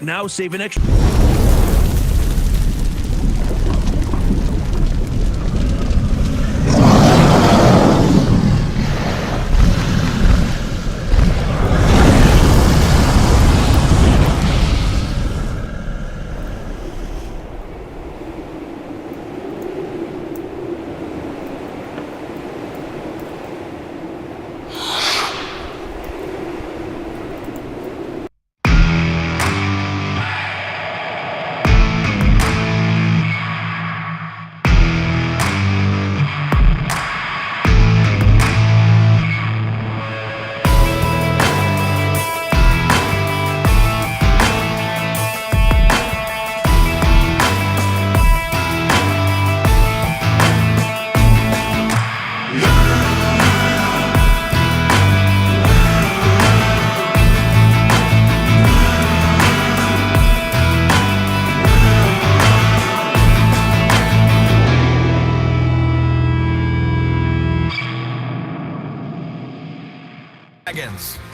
Now save an extra.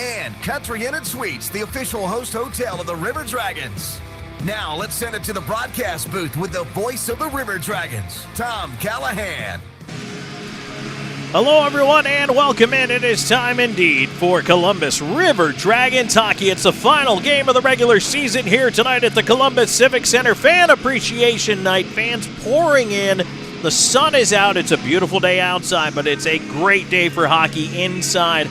And Country Inn & Suites, the official host hotel of the River Dragons. Now let's send it to the broadcast booth with the voice of the River Dragons, Tom Callahan. Hello, everyone, and welcome in. It is time indeed for Columbus River Dragons hockey. It's the final game of the regular season here tonight at the Columbus Civic Center. Fan Appreciation Night. Fans pouring in. The sun is out. It's a beautiful day outside, but it's a great day for hockey inside.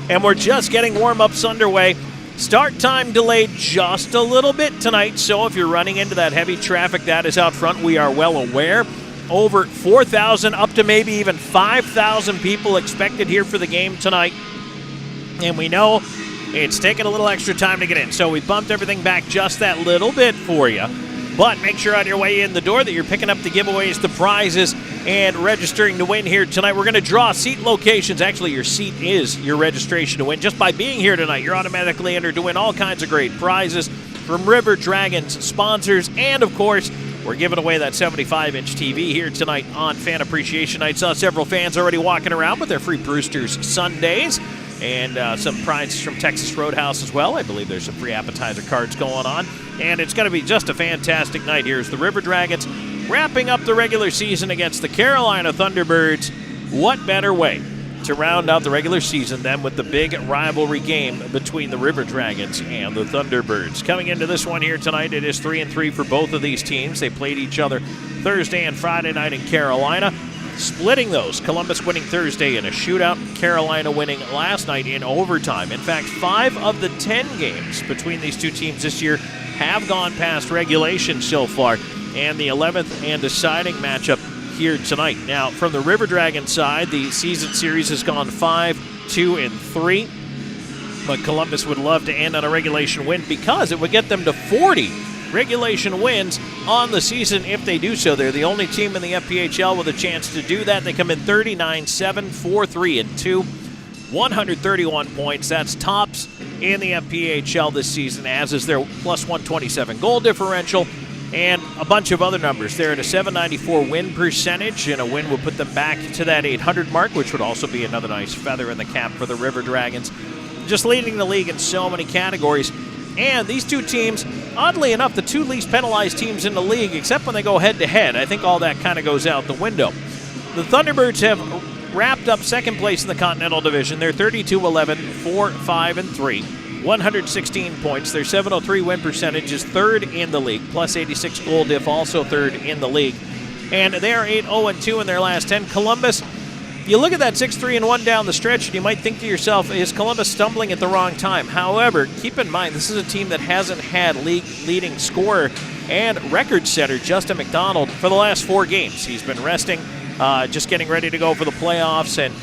And we're just getting warm-ups underway. Start time delayed just a little bit tonight, so if you're running into that heavy traffic that is out front, we are well aware. Over 4,000, up to maybe even 5,000 people expected here for the game tonight. And we know it's taking a little extra time to get in, so we bumped everything back just that little bit for you. But make sure on your way in the door that you're picking up the giveaways, the prizes, and registering to win here tonight. We're going to draw seat locations. Actually, your seat is your registration to win. Just by being here tonight, you're automatically entered to win all kinds of great prizes from River Dragons sponsors. And, of course, we're giving away that 75-inch TV here tonight on Fan Appreciation Night. Saw several fans already walking around with their free Brewster's Sundays. And some prizes from Texas Roadhouse as well. I believe there's some free appetizer cards going on. And it's going to be just a fantastic night here as the River Dragons wrapping up the regular season against the Carolina Thunderbirds. What better way to round out the regular season than with the big rivalry game between the River Dragons and the Thunderbirds. Coming into this one here tonight, it is 3-3 for both of these teams. They played each other Thursday and Friday night in Carolina. Splitting those, Columbus winning Thursday in a shootout, Carolina winning last night in overtime. In fact, 5 of the 10 games between these two teams this year have gone past regulation so far, and the 11th and deciding matchup here tonight. Now, from the River Dragons side, the season series has gone 5-2-3, but Columbus would love to end on a regulation win because it would get them to 40 regulation wins on the season if they do so. They're the only team in the FPHL with a chance to do that. They come in 39-7, 4-3-2, 131 points. That's tops in the FPHL this season, as is their plus 127 goal differential and a bunch of other numbers. They're at a 794 win percentage, and a win would put them back to that 800 mark, which would also be another nice feather in the cap for the River Dragons. Just leading the league in so many categories. And these two teams, oddly enough, the two least penalized teams in the league, except when they go head-to-head. I think all that kind of goes out the window. The Thunderbirds have wrapped up second place in the Continental Division. They're 32-11, 4-5-3, 116 points. Their 703 win percentage is third in the league, plus 86 goal diff, also third in the league. And they are 8-0-2 in their last 10. Columbus, you look at that 6-3-1 down the stretch, and you might think to yourself, is Columbus stumbling at the wrong time? However, keep in mind, this is a team that hasn't had league-leading scorer and record setter Justin McDonald for the last 4 games. He's been resting, just getting ready to go for the playoffs, and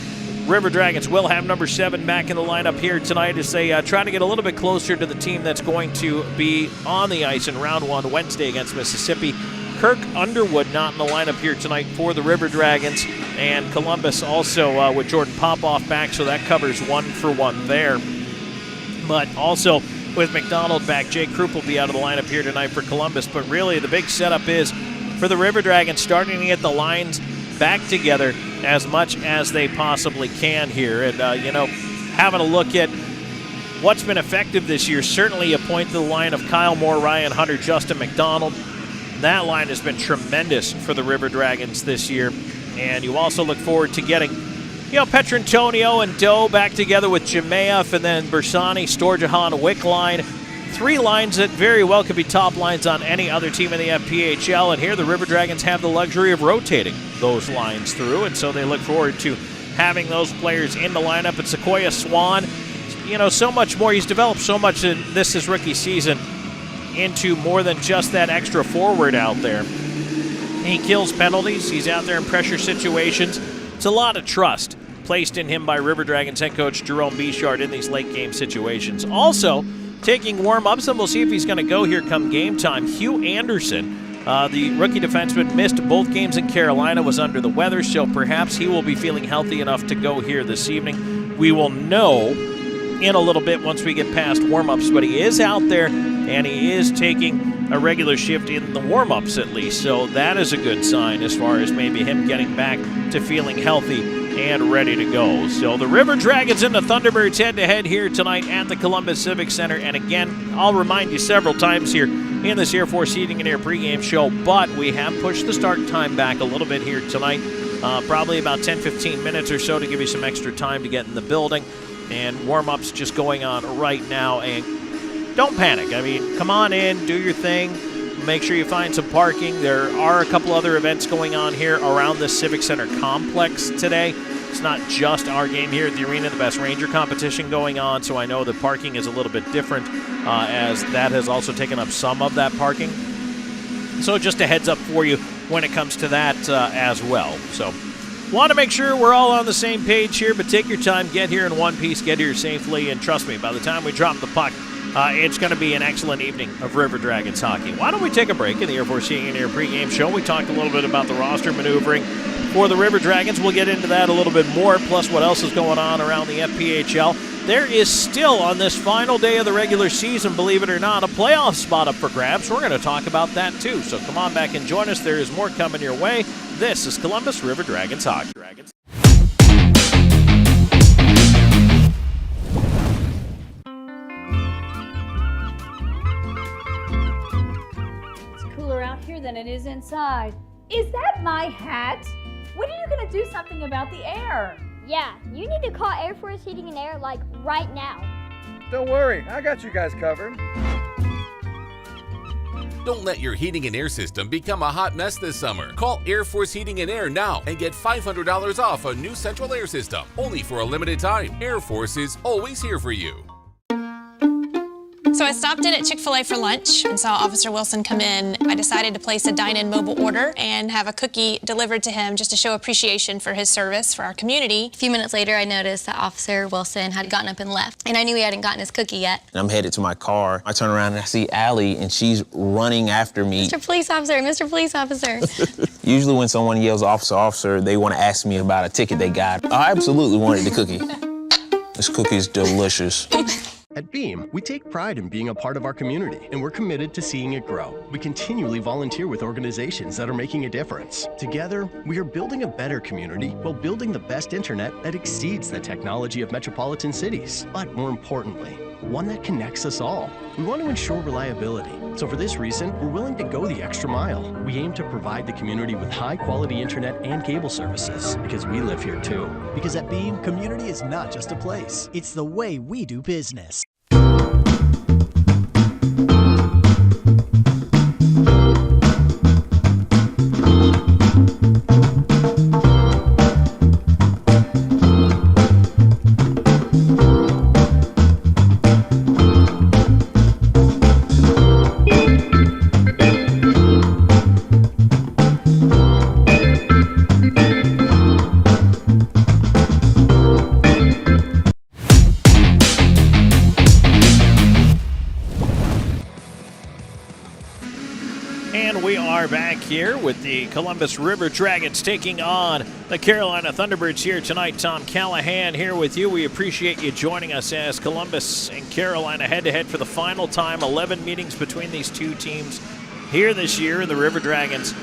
River Dragons will have number 7 back in the lineup here tonight as they try to get a little bit closer to the team that's going to be on the ice in round 1 Wednesday against Mississippi. Kirk Underwood not in the lineup here tonight for the River Dragons, and Columbus also with Jordan Popoff back, so that covers 1 for 1 there. But also with McDonald back, Jay Krupp will be out of the lineup here tonight for Columbus. But really the big setup is for the River Dragons starting to get the lines back together as much as they possibly can here. And, having a look at what's been effective this year, certainly you point to the line of Kyle Moore, Ryan Hunter, Justin McDonald. That line has been tremendous for the River Dragons this year. And you also look forward to getting, Petrantonio and Doe back together with Jemayeff, and then Bersani, Storjahan, Wick line. 3 lines that very well could be top lines on any other team in the FPHL. And here the River Dragons have the luxury of rotating those lines through. And so they look forward to having those players in the lineup. And Sequoia Swan, so much more. He's developed so much in his rookie season into more than just that extra forward out there. He kills penalties. He's out there in pressure situations. It's a lot of trust placed in him by River Dragons head coach Jerome Bichard in these late game situations. Also, taking warm-ups, and we'll see if he's going to go here come game time. Hugh Anderson, the rookie defenseman, missed both games in Carolina, was under the weather, so perhaps he will be feeling healthy enough to go here this evening. We will know in a little bit once we get past warm-ups, but he is out there, and he is taking a regular shift in the warm-ups at least, so that is a good sign as far as maybe him getting back to feeling healthy and ready to go. So the River Dragons and the Thunderbirds head-to-head here tonight at the Columbus Civic Center. And again, I'll remind you several times here in this Air Force Heating and Air pregame show, but we have pushed the start time back a little bit here tonight, probably about 10-15 minutes or so to give you some extra time to get in the building. And warm-ups just going on right now. And don't panic. I mean, come on in, do your thing. Make sure you find some parking. There are a couple other events going on here around the Civic Center complex today. It's not just our game here at the arena, the Best Ranger competition going on, so I know the parking is a little bit different as that has also taken up some of that parking. So just a heads up for you when it comes to that as well. So want to make sure we're all on the same page here, but take your time, get here in one piece, get here safely, and trust me, by the time we drop the puck, it's going to be an excellent evening of River Dragons hockey. Why don't we take a break in the Air Force Heating and Air pregame show? We talked a little bit about the roster maneuvering for the River Dragons. We'll get into that a little bit more, plus what else is going on around the FPHL. There is still, on this final day of the regular season, believe it or not, a playoff spot up for grabs. We're going to talk about that too. So come on back and join us. There is more coming your way. This is Columbus River Dragons hockey. Here than it is inside. Is that my hat? When are you going to do something about the air? Yeah, you need to call Air Force Heating and Air, like, right now. Don't worry, I got you guys covered. Don't let your heating and air system become a hot mess this summer. Call Air Force Heating and Air now and get $500 off a new central air system. Only for a limited time. Air Force is always here for you. So I stopped in at Chick-fil-A for lunch and saw Officer Wilson come in. I decided to place a dine-in mobile order and have a cookie delivered to him just to show appreciation for his service for our community. A few minutes later, I noticed that Officer Wilson had gotten up and left, and I knew he hadn't gotten his cookie yet. And I'm headed to my car. I turn around and I see Allie, and she's running after me. Mr. Police Officer, Mr. Police Officer. Usually when someone yells officer, officer, they want to ask me about a ticket they got. I absolutely wanted the cookie. This cookie is delicious. At Beam, we take pride in being a part of our community, and we're committed to seeing it grow. We continually volunteer with organizations that are making a difference. Together, we are building a better community while building the best internet that exceeds the technology of metropolitan cities. But more importantly, one that connects us all. We want to ensure reliability. So for this reason, we're willing to go the extra mile. We aim to provide the community with high-quality internet and cable services because we live here too. Because at Beam, community is not just a place. It's the way we do business. Back here with the Columbus River Dragons taking on the Carolina Thunderbirds here tonight. Tom Callahan here with you. We appreciate you joining us as Columbus and Carolina head-to-head for the final time. 11 meetings between these two teams here this year. The River Dragons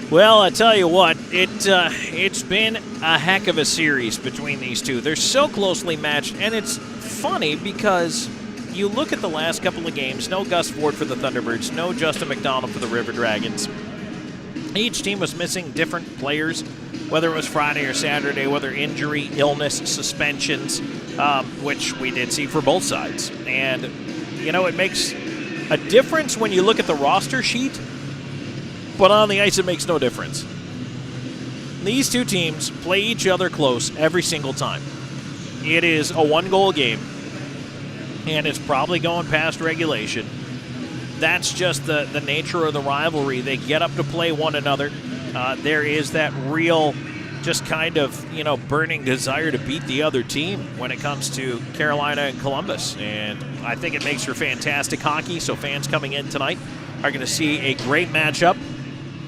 Well, I tell you what, it's been a heck of a series between these two. They're so closely matched, and it's funny because you look at the last couple of games, no Gus Ford for the Thunderbirds, no Justin McDonald for the River Dragons. Each team was missing different players, whether it was Friday or Saturday, whether injury, illness, suspensions, which we did see for both sides. And, it makes a difference when you look at the roster sheet, but on the ice it makes no difference. These two teams play each other close every single time. It is a one-goal game, and it's probably going past regulation. That's just the nature of the rivalry. They get up to play one another. There is that real just kind of, burning desire to beat the other team when it comes to Carolina and Columbus. And I think it makes for fantastic hockey, so fans coming in tonight are going to see a great matchup.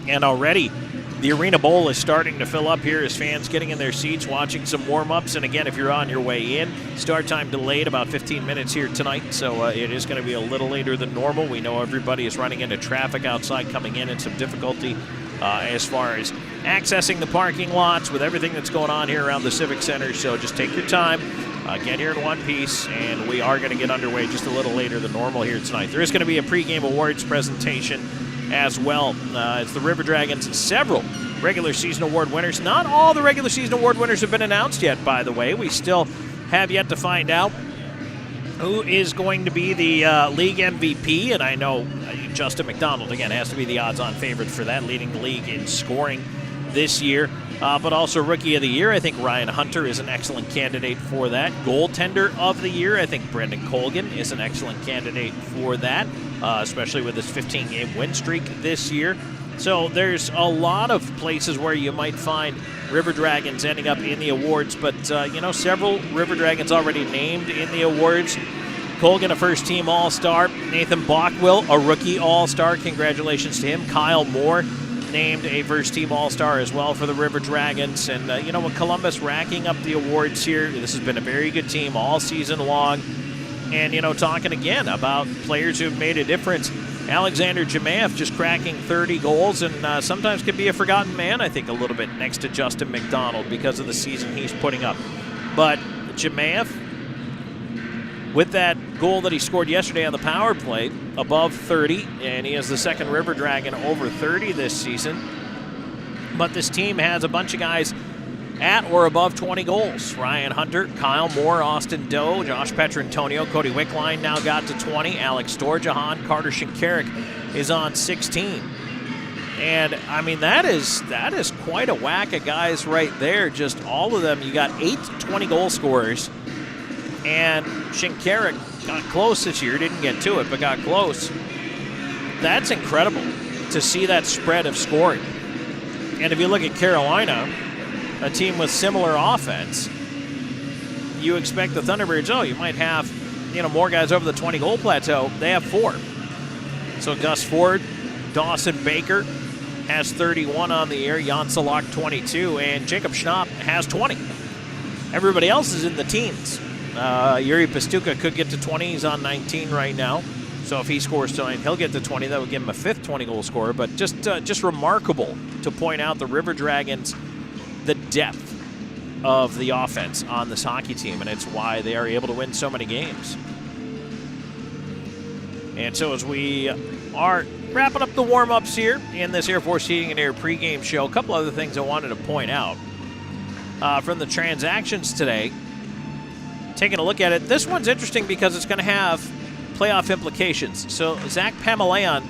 And already the Arena Bowl is starting to fill up here as fans getting in their seats, watching some warm-ups. And again, if you're on your way in, start time delayed about 15 minutes here tonight, so it is going to be a little later than normal. We know everybody is running into traffic outside coming in and some difficulty as far as accessing the parking lots with everything that's going on here around the Civic Center. So just take your time, get here in one piece, and we are going to get underway just a little later than normal here tonight. There is going to be a pregame awards presentation as well. It's the River Dragons, several regular season award winners. Not all the regular season award winners have been announced yet, by the way. We still have yet to find out who is going to be the league MVP, and I know Justin McDonald, again, has to be the odds-on favorite for that, leading the league in scoring this year. But also Rookie of the Year, I think Ryan Hunter is an excellent candidate for that. Goaltender of the Year, I think Brendan Colgan is an excellent candidate for that, especially with his 15-game win streak this year. So there's a lot of places where you might find River Dragons ending up in the awards, but, several River Dragons already named in the awards. Colgan, a first-team All-Star. Nathan Bockwell, a rookie All-Star. Congratulations to him. Kyle Moore, named a first-team All-Star as well for the River Dragons. And, with Columbus racking up the awards here, this has been a very good team all season long. And, talking again about players who have made a difference. Alexander Jemaev just cracking 30 goals and sometimes can be a forgotten man, I think, a little bit next to Justin McDonald because of the season he's putting up. But Jemaev, with that goal that he scored yesterday on the power play, above 30, and he is the second River Dragon over 30 this season. But this team has a bunch of guys at or above 20 goals. Ryan Hunter, Kyle Moore, Austin Doe, Josh Petrantonio, Cody Wickline now got to 20. Alex Dorjahan, Carter Shinkarik is on 16. And, that is quite a whack of guys right there. Just all of them. You got 8 20-goal scorers. And Shinkarik got close this year. Didn't get to it, but got close. That's incredible to see that spread of scoring. And if you look at Carolina, a team with similar offense, you expect the Thunderbirds, you might have, more guys over the 20-goal plateau. They have 4. So Gus Ford, Dawson Baker has 31 on the year, Jan Salak 22, and Jacob Schnapp has 20. Everybody else is in the teens. Yuri Pastuka could get to 20. He's on 19 right now. So if he scores tonight, he'll get to 20. That would give him a 5th 20-goal scorer. But just remarkable to point out the River Dragons, the depth of the offense on this hockey team, and it's why they are able to win so many games. And so as we are wrapping up the warm-ups here in this Air Force Heating and Air pregame show, a couple other things I wanted to point out. From the transactions today, taking a look at it, this one's interesting because it's going to have playoff implications. So Zach Pamelayan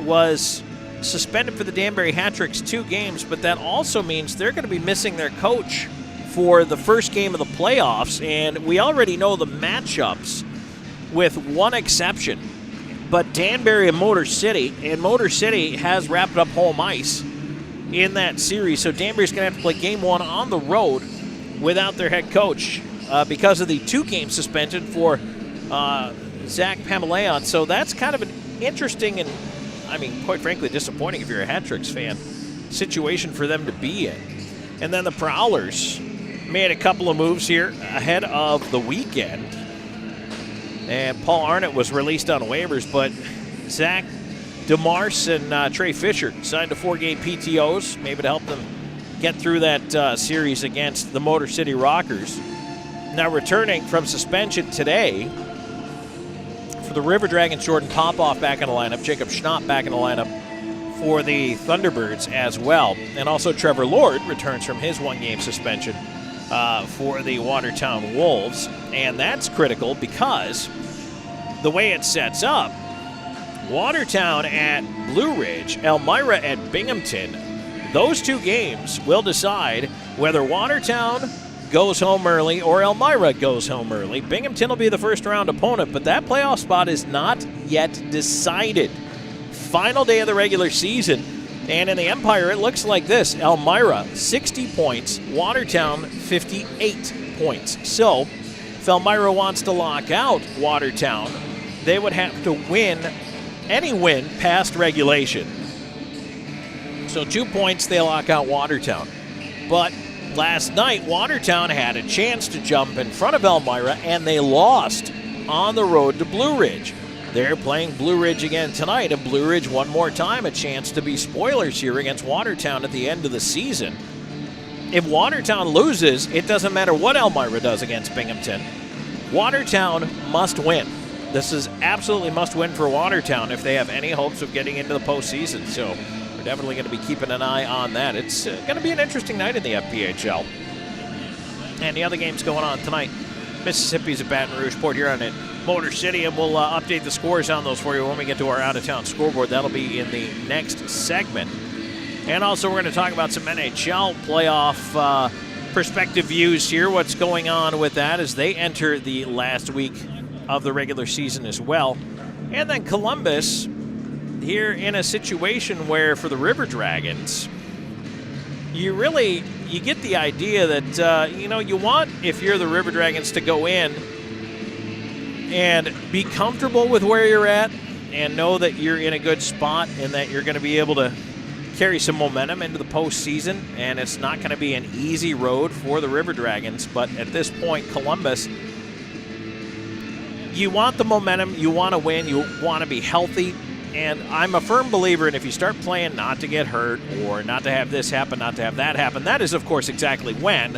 was suspended for the Danbury Hat-Tricks 2 games, but that also means they're going to be missing their coach for the first game of the playoffs, and we already know the matchups with one exception. But Danbury and Motor City has wrapped up home ice in that series, so Danbury's going to have to play game 1 on the road without their head coach because of the 2-game suspension for Zach Pamelayan. So that's kind of an interesting and, quite frankly, disappointing if you're a Hat-Tricks fan, situation for them to be in. And then the Prowlers made a couple of moves here ahead of the weekend. And Paul Arnott was released on waivers, but Zach DeMars and Trey Fisher signed to 4-game PTOs, maybe to help them get through that series against the Motor City Rockers. Now returning from suspension today for the River Dragons, Jordan Popoff back in the lineup, Jacob Schnapp back in the lineup for the Thunderbirds as well. And also Trevor Lord returns from his 1-game suspension for the Watertown Wolves. And that's critical because the way it sets up, Watertown at Blue Ridge, Elmira at Binghamton, those 2 games will decide whether Watertown goes home early or Elmira goes home early. Binghamton will be the first-round opponent, but that playoff spot is not yet decided. Final day of the regular season, and in the Empire, it looks like this. Elmira, 60 points. Watertown, 58 points. So, if Elmira wants to lock out Watertown, they would have to win any win past regulation. So 2 points, they lock out Watertown. But last night, Watertown had a chance to jump in front of Elmira, and they lost on the road to Blue Ridge. They're playing Blue Ridge again tonight, and Blue Ridge one more time, a chance to be spoilers here against Watertown at the end of the season. If Watertown loses, it doesn't matter what Elmira does against Binghamton. Watertown must win. This is absolutely must win for Watertown if they have any hopes of getting into the postseason. So we're definitely going to be keeping an eye on that. It's going to be an interesting night in the FPHL. And the other games going on tonight, Mississippi's at Baton Rouge, Port Huron at Motor City, and we'll update the scores on those for you when we get to our out-of-town scoreboard. That'll be in the next segment. And also we're going to talk about some NHL playoff perspective views here, what's going on with that as they enter the last week of the regular season as well. And then Columbus here in a situation where for the River Dragons, you get the idea that, you want, if you're the River Dragons, to go in and be comfortable with where you're at and know that you're in a good spot and that you're going to be able to carry some momentum into the postseason. And it's not going to be an easy road for the River Dragons. But at this point, Columbus, you want the momentum, you want to win, you want to be healthy. And I'm a firm believer in if you start playing not to get hurt or not to have this happen, not to have that happen, that is, of course, exactly when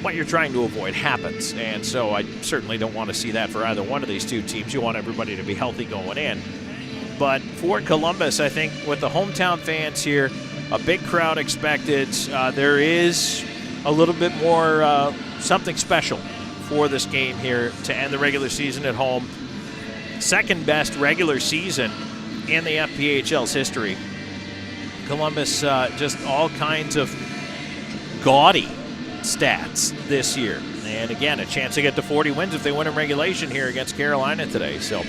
what you're trying to avoid happens. And so I certainly don't want to see that for either one of these two teams. You want everybody to be healthy going in. But for Columbus, I think with the hometown fans here, a big crowd expected, there is a little bit more something special for this game here to end the regular season at home. Second best regular season in the FPHL's history. Columbus, just all kinds of gaudy stats this year. And again, a chance to get to 40 wins if they win in regulation here against Carolina today. So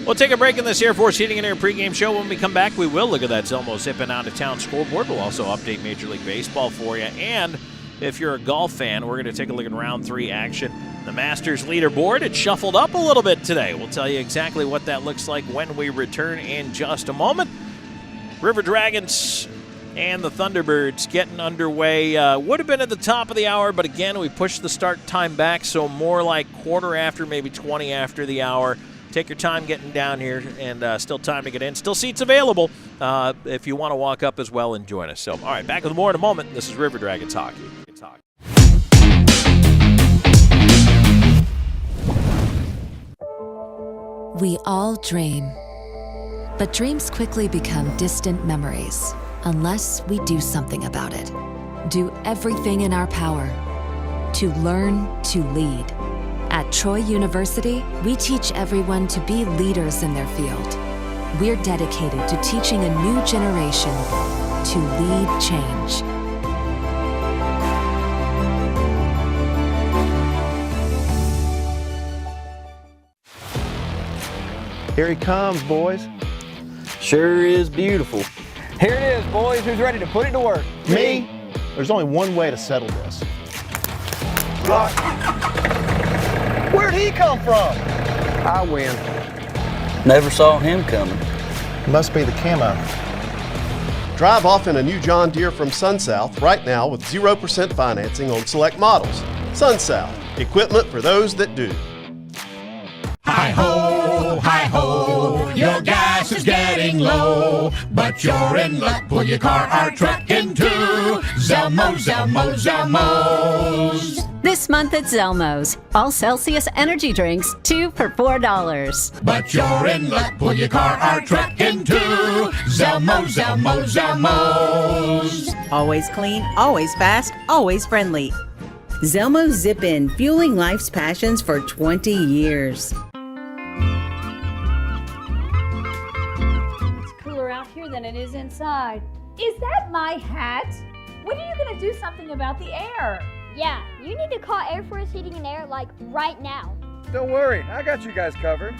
we'll take a break in this Air Force Heating and Air pregame show. When we come back, we will look at that Zelmo Zippin' out-of-town scoreboard. We'll also update Major League Baseball for you. And if you're a golf fan, we're going to take a look at round 3 action. The Masters leaderboard, it shuffled up a little bit today. We'll tell you exactly what that looks like when we return in just a moment. River Dragons and the Thunderbirds getting underway. Would have been at the top of the hour, but again, we pushed the start time back, so more like quarter after, maybe 20 after the hour. Take your time getting down here, and still time to get in. Still seats available if you want to walk up as well and join us. So, all right, back with more in a moment. This is River Dragons Hockey. We all dream, but dreams quickly become distant memories unless we do something about it. Do everything in our power to learn to lead. At Troy University, we teach everyone to be leaders in their field. We're dedicated to teaching a new generation to lead change. Here he comes, boys. Sure is beautiful. Here it is, boys. Who's ready to put it to work? Me? There's only one way to settle this. Where'd he come from? I win. Never saw him coming. Must be the camo. Drive off in a new John Deere from SunSouth right now with 0% financing on select models. SunSouth, equipment for those that do. Hi-ho, your gas gas is getting low, but you're in luck. Pull your car or truck into Zelmo's, Zelmo's, Zelmo's. This month at Zelmo's, all Celsius energy drinks, 2 for $4. But you're in luck. Pull your car or truck into Zelmo's, Zelmo's, Zelmo's. Always clean, always fast, always friendly. Zelmo's Zip In, fueling life's passions for 20 years. It's cooler out here than it is inside. Is that my hat? When are you going to do something about the air? Yeah, you need to call Air Force Heating and Air like right now. Don't worry, I got you guys covered.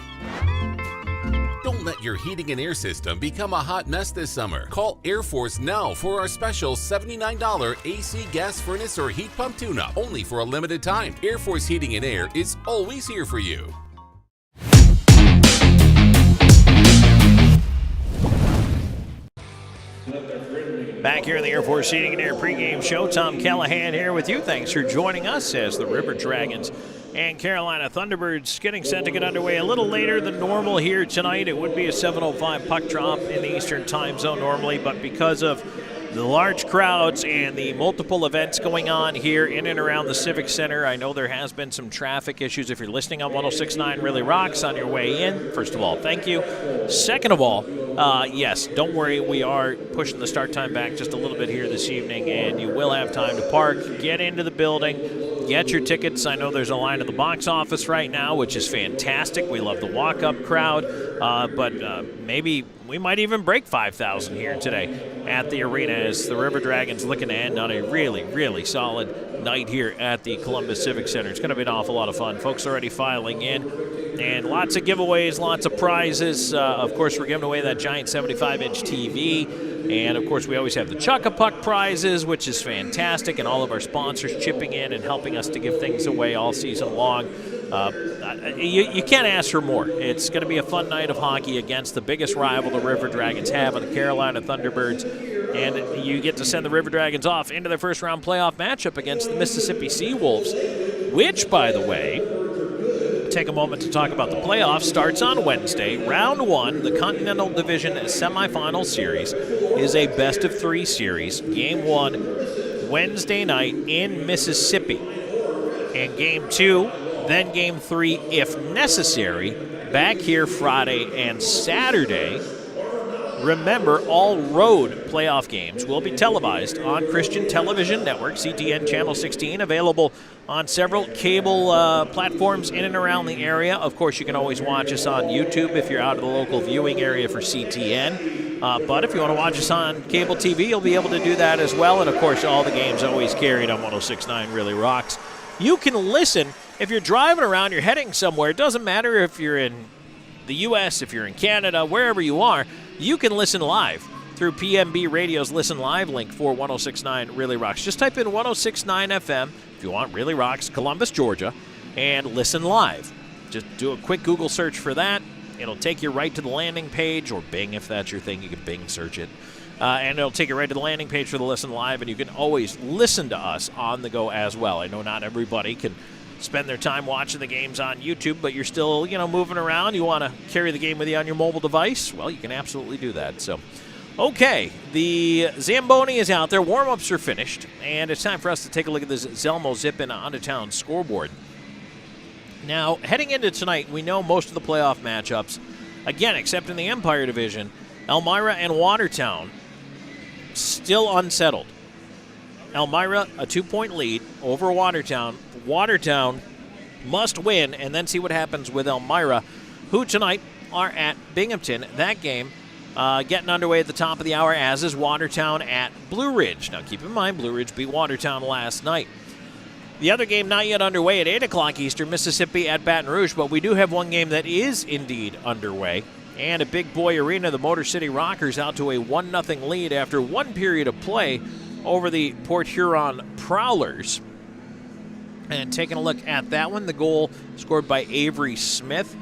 Don't let your heating and air system become a hot mess this summer. Call Air Force now for our special $79 AC gas furnace or heat pump tune-up, only for a limited time. Air Force Heating and Air is always here for you. Back here in the Air Force Heating and Air pregame show, Tom Callahan here with you. Thanks for joining us as the River Dragons and Carolina Thunderbirds getting set to get underway a little later than normal here tonight. It would be a 7:05 puck drop in the Eastern time zone normally, but because of the large crowds and the multiple events going on here in and around the Civic Center, I know there has been some traffic issues. If you're listening on 106.9 Really Rocks on your way in, first of all, thank you. Second of all, yes, don't worry, we are pushing the start time back just a little bit here this evening, and you will have time to park, get into the building, get your tickets. I know there's a line at the box office right now, which is fantastic. We love the walk-up crowd, but maybe we might even break 5,000 here today at the arena as the River Dragons looking to end on a really, really solid night here at the Columbus Civic Center. It's going to be an awful lot of fun. Folks already filing in, and lots of giveaways, lots of prizes. Of course, we're giving away that giant 75-inch TV, and of course, we always have the Chuck-a-Puck prizes, which is fantastic, and all of our sponsors chipping in and helping us to give things away all season long. You can't ask for more. It's going to be a fun night of hockey against the biggest rival the River Dragons have in the Carolina Thunderbirds, and you get to send the River Dragons off into their first-round playoff matchup against the Mississippi Seawolves, which, by the way, take a moment to talk about the playoffs, starts on Wednesday. Round 1, the Continental Division semifinal series, is a best-of-3 series. Game 1, Wednesday night in Mississippi. And Game 2, then Game 3, if necessary, back here Friday and Saturday. Remember, all road playoff games will be televised on Christian Television Network, CTN Channel 16, available on several cable platforms in and around the area. Of course, you can always watch us on YouTube if you're out of the local viewing area for CTN. But if you want to watch us on cable TV, you'll be able to do that as well. And, of course, all the games always carried on 106.9 Really Rocks. You can listen if you're driving around, you're heading somewhere. It doesn't matter if you're in the U.S., if you're in Canada, wherever you are, you can listen live through PMB Radio's Listen Live link for 106.9 Really Rocks. Just type in 106.9 FM if you want Really Rocks, Columbus, Georgia, and listen live. Just do a quick Google search for that. It'll take you right to the landing page, or Bing if that's your thing. You can Bing search it. And it'll take you right to the landing page for the Listen Live, and you can always listen to us on the go as well. I know not everybody can spend their time watching the games on YouTube, but you're still, moving around. You want to carry the game with you on your mobile device? Well, you can absolutely do that. So, okay, the Zamboni is out there. Warm-ups are finished, and it's time for us to take a look at this Zelmo Zip-In on-to-town scoreboard. Now, heading into tonight, we know most of the playoff matchups, again, except in the Empire Division, Elmira and Watertown, still unsettled. Elmira, a 2-point lead over Watertown. Watertown must win and then see what happens with Elmira, who tonight are at Binghamton. That game getting underway at the top of the hour, as is Watertown at Blue Ridge. Now, keep in mind, Blue Ridge beat Watertown last night. The other game not yet underway at 8 o'clock Eastern, Mississippi at Baton Rouge, but we do have one game that is indeed underway. And at Big Boy Arena, the Motor City Rockers out to a 1-0 lead after one period of play over the Port Huron Prowlers. And taking a look at that one, the goal scored by Avery Smith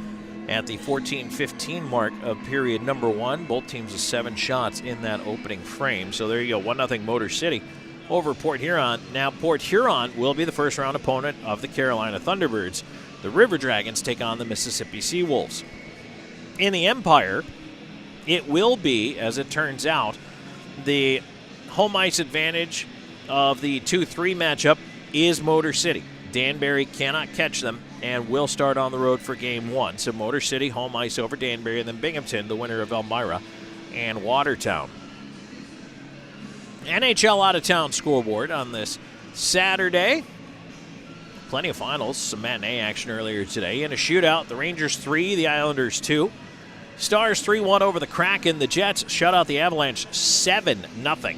at the 14-15 mark of period number 1. Both teams with 7 shots in that opening frame. So there you go, 1-0 Motor City over Port Huron. Now Port Huron will be the first-round opponent of the Carolina Thunderbirds. The River Dragons take on the Mississippi Seawolves. In the Empire, It will be, as it turns out, the home ice advantage of the 2-3 matchup is Motor City. Danbury cannot catch them and will start on the road for Game 1. So Motor City, home ice over Danbury, and then Binghamton, the winner of Elmira and Watertown. NHL out-of-town scoreboard on this Saturday. Plenty of finals, some matinee action earlier today. In a shootout, the Rangers 3, the Islanders 2. Stars 3-1 over the Kraken. The Jets shut out the Avalanche 7-0.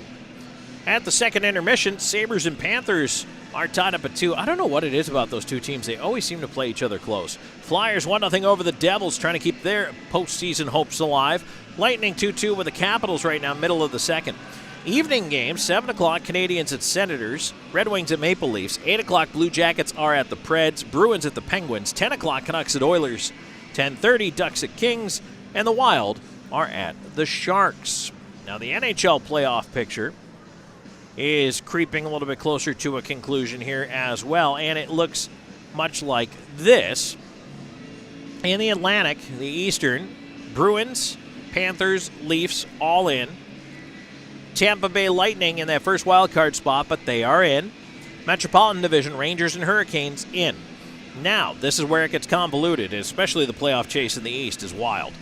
At the second intermission, Sabres and Panthers are tied up at 2. I don't know what it is about those two teams. They always seem to play each other close. Flyers 1-0 over the Devils, trying to keep their postseason hopes alive. Lightning 2-2 with the Capitals right now, middle of the second. Evening game, 7 o'clock, Canadiens at Senators. Red Wings at Maple Leafs. 8 o'clock, Blue Jackets are at the Preds. Bruins at the Penguins. 10 o'clock, Canucks at Oilers. 10:30, Ducks at Kings. And the Wild are at the Sharks. Now, the NHL playoff picture is creeping a little bit closer to a conclusion here as well, and it looks much like this. In the Atlantic, the Eastern, Bruins, Panthers, Leafs, all in. Tampa Bay Lightning in that first wild card spot, but they are in. Metropolitan Division, Rangers and Hurricanes in. Now, this is where it gets convoluted, especially the playoff chase in the East is wild.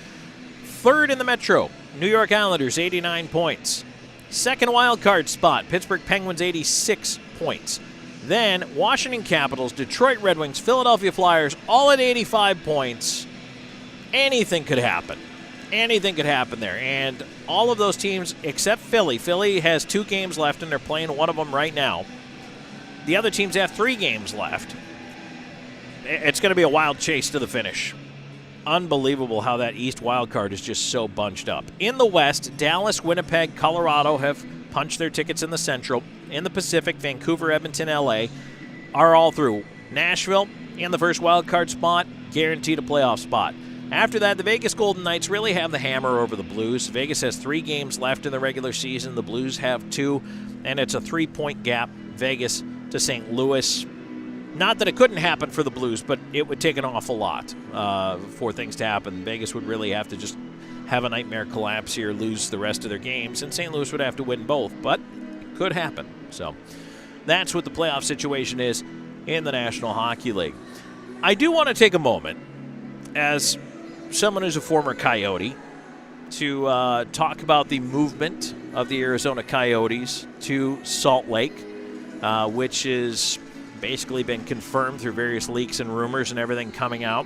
Third in the Metro, New York Islanders, 89 points. Second wild card spot, Pittsburgh Penguins, 86 points. Then Washington Capitals, Detroit Red Wings, Philadelphia Flyers, all at 85 points. Anything could happen. Anything could happen there. And all of those teams except Philly. Philly has 2 games left, and they're playing one of them right now. The other teams have 3 games left. It's going to be a wild chase to the finish. Unbelievable how that East wild card is just so bunched up. In the West, Dallas, Winnipeg, Colorado have punched their tickets in the Central. In the Pacific, Vancouver, Edmonton, LA are all through. Nashville, in the first wild card spot, guaranteed a playoff spot. After that, the Vegas Golden Knights really have the hammer over the Blues. Vegas has 3 games left in the regular season. The Blues have 2, and it's a 3-point gap, Vegas to St. Louis. Not that it couldn't happen for the Blues, but it would take an awful lot for things to happen. Vegas would really have to just have a nightmare collapse here, lose the rest of their games, and St. Louis would have to win both, but it could happen. So that's what the playoff situation is in the National Hockey League. I do want to take a moment, as someone who's a former Coyote, to talk about the movement of the Arizona Coyotes to Salt Lake, which is basically been confirmed through various leaks and rumors and everything coming out.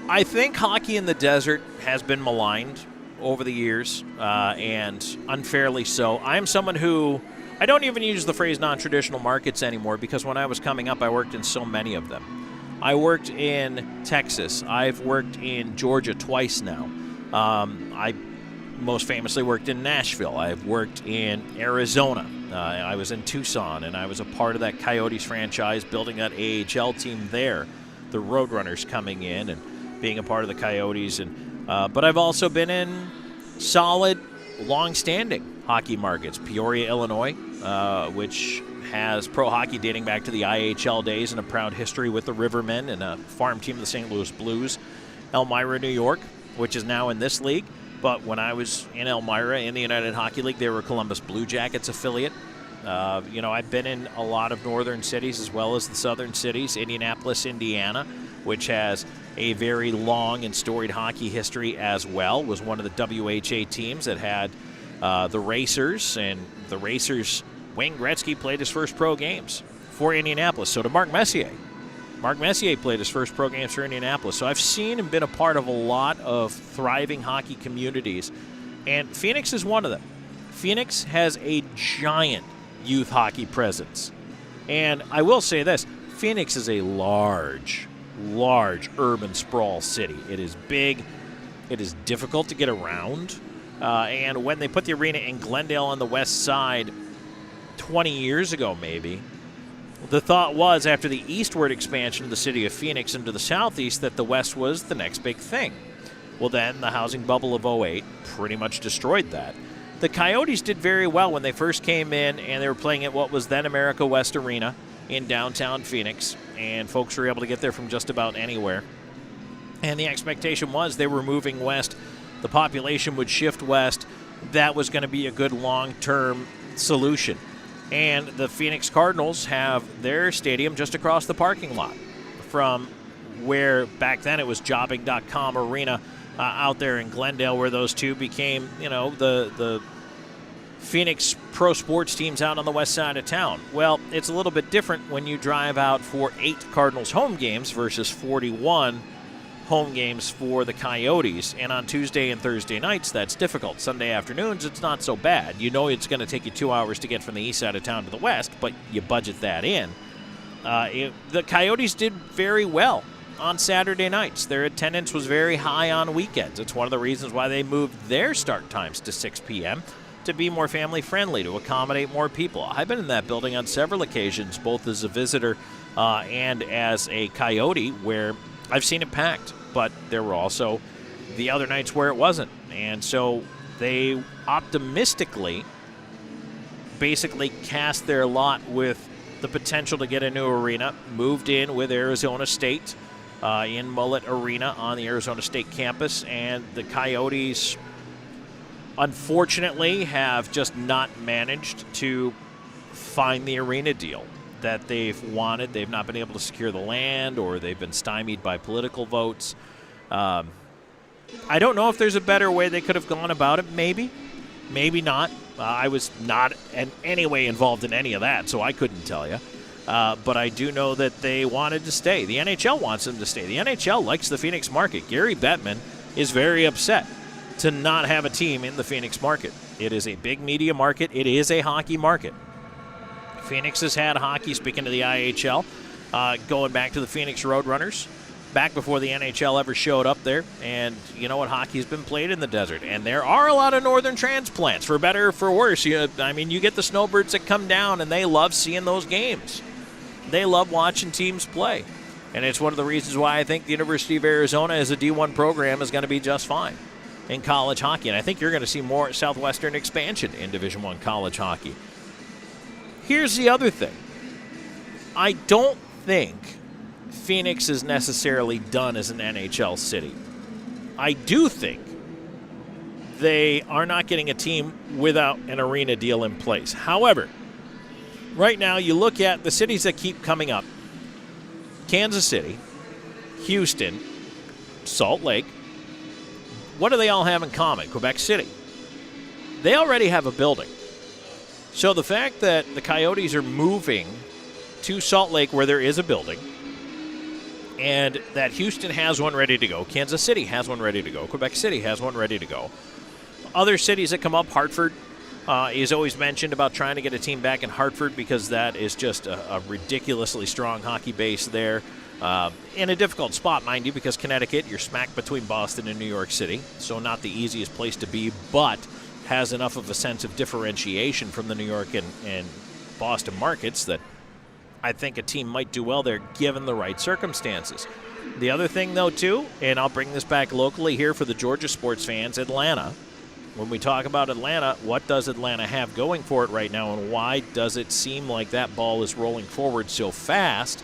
I think hockey in the desert has been maligned over the years, and unfairly so. I'm someone who, I don't even use the phrase non-traditional markets anymore, because when I was coming up, I worked in so many of them. I worked in Texas. I've worked in Georgia twice now. I most famously worked in Nashville. I've worked in Arizona. I was in Tucson, and I was a part of that Coyotes franchise, building that AHL team there. The Roadrunners coming in and being a part of the Coyotes. But I've also been in solid, long-standing hockey markets. Peoria, Illinois, which has pro hockey dating back to the IHL days and a proud history with the Rivermen and a farm team of the St. Louis Blues. Elmira, New York, which is now in this league. But when I was in Elmira in the United Hockey League, they were a Columbus Blue Jackets affiliate. I've been in a lot of northern cities as well as the southern cities. Indianapolis, Indiana, which has a very long and storied hockey history as well, was one of the WHA teams that had the Racers. And the Racers, Wayne Gretzky played his first pro games for Indianapolis. So did Mark Messier. Mark Messier played his first pro games for Indianapolis. So I've seen and been a part of a lot of thriving hockey communities, and Phoenix is one of them. Phoenix has a giant youth hockey presence. And I will say this, Phoenix is a large urban sprawl city. It is big. It is difficult to get around. And when they put the arena in Glendale on the west side 20 years ago maybe, the thought was, after the eastward expansion of the city of Phoenix into the southeast, that the west was the next big thing. Well, then the housing bubble of 2008 pretty much destroyed that. The Coyotes did very well when they first came in, and they were playing at what was then America West Arena in downtown Phoenix, and folks were able to get there from just about anywhere. And the expectation was they were moving west. The population would shift west. That was going to be a good long-term solution. And the Phoenix Cardinals have their stadium just across the parking lot from where back then it was jobbing.com arena out there in Glendale, where those two became, the Phoenix pro sports teams out on the west side of town. Well, it's a little bit different when you drive out for 8 Cardinals home games versus 41 home games for the Coyotes. And on Tuesday and Thursday nights, that's difficult. Sunday afternoons, it's not so bad. You know it's going to take you 2 hours to get from the east side of town to the west, but you budget that in. The Coyotes did very well on Saturday nights. Their attendance was very high on weekends. It's one of the reasons why they moved their start times to 6 p.m., to be more family-friendly, to accommodate more people. I've been in that building on several occasions, both as a visitor and as a Coyote, where I've seen it packed, but there were also the other nights where it wasn't. And so they optimistically basically cast their lot with the potential to get a new arena, moved in with Arizona State in Mullet Arena on the Arizona State campus, and the Coyotes unfortunately have just not managed to find the arena deal that they've wanted. They've not been able to secure the land, or they've been stymied by political votes. I don't know if there's a better way they could have gone about it. Maybe not. I was not in any way involved in any of that, so I couldn't tell you. But I do know that they wanted to stay. The NHL wants them to stay. The NHL likes the Phoenix market. Gary Bettman is very upset to not have a team in the Phoenix market. It is a big media market. It is a hockey market. Phoenix has had hockey, speaking to the IHL, going back to the Phoenix Roadrunners, back before the NHL ever showed up there. And you know what? Hockey's been played in the desert. And there are a lot of northern transplants, for better or for worse. You get the snowbirds that come down, and they love seeing those games. They love watching teams play. And it's one of the reasons why I think the University of Arizona as a D1 program is going to be just fine in college hockey. And I think you're going to see more Southwestern expansion in Division I college hockey. Here's the other thing. I don't think Phoenix is necessarily done as an NHL city. I do think they are not getting a team without an arena deal in place. However, right now you look at the cities that keep coming up: Kansas City, Houston, Salt Lake. What do they all have in common? Quebec City. They already have a building. So the fact that the Coyotes are moving to Salt Lake, where there is a building, and that Houston has one ready to go, Kansas City has one ready to go, Quebec City has one ready to go. Other cities that come up, Hartford is always mentioned about trying to get a team back in Hartford, because that is just a ridiculously strong hockey base there. In a difficult spot, mind you, because Connecticut, you're smack between Boston and New York City, so not the easiest place to be, but has enough of a sense of differentiation from the New York and Boston markets that I think a team might do well there given the right circumstances. The other thing, though, too, and I'll bring this back locally here for the Georgia sports fans, Atlanta. When we talk about Atlanta, what does Atlanta have going for it right now, and why does it seem like that ball is rolling forward so fast?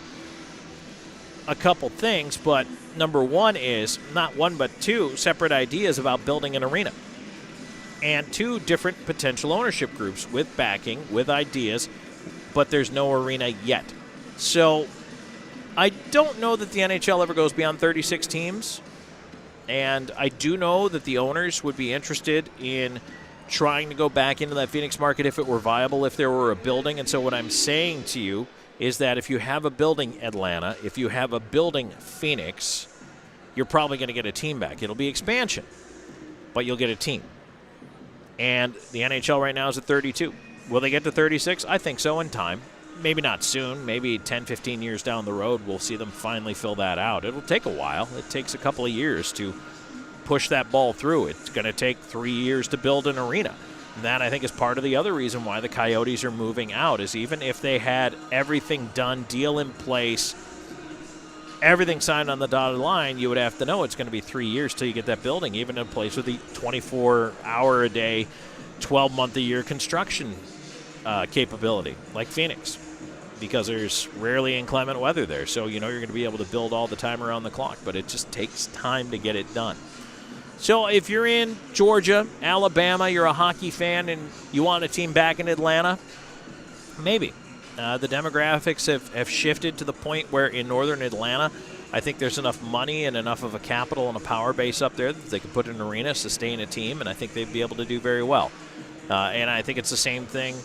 A couple things, but number one is not one but two separate ideas about building an arena. And two different potential ownership groups with backing, with ideas, but there's no arena yet. So I don't know that the NHL ever goes beyond 36 teams. And I do know that the owners would be interested in trying to go back into that Phoenix market if it were viable, if there were a building. And so what I'm saying to you is that if you have a building Atlanta, if you have a building Phoenix, you're probably going to get a team back. It'll be expansion, but you'll get a team. And the NHL right now is at 32. Will they get to 36? I think so in time. Maybe not soon. Maybe 10, 15 years down the road, we'll see them finally fill that out. It'll take a while. It takes a couple of years to push that ball through. It's going to take 3 years to build an arena. And that, I think, is part of the other reason why the Coyotes are moving out, is even if they had everything done, deal in place, everything signed on the dotted line, you would have to know it's going to be 3 years till you get that building, even in place with the 24-hour-a-day, 12-month-a-year construction capability, like Phoenix. because there's rarely inclement weather there. So you're going to be able to build all the time around the clock, but it just takes time to get it done. So if you're in Georgia, Alabama, you're a hockey fan, and you want a team back in Atlanta, maybe. The demographics have shifted to the point where in northern Atlanta, I think there's enough money and enough of a capital and a power base up there that they could put in an arena, sustain a team, and I think they'd be able to do very well. And I think it's the same thing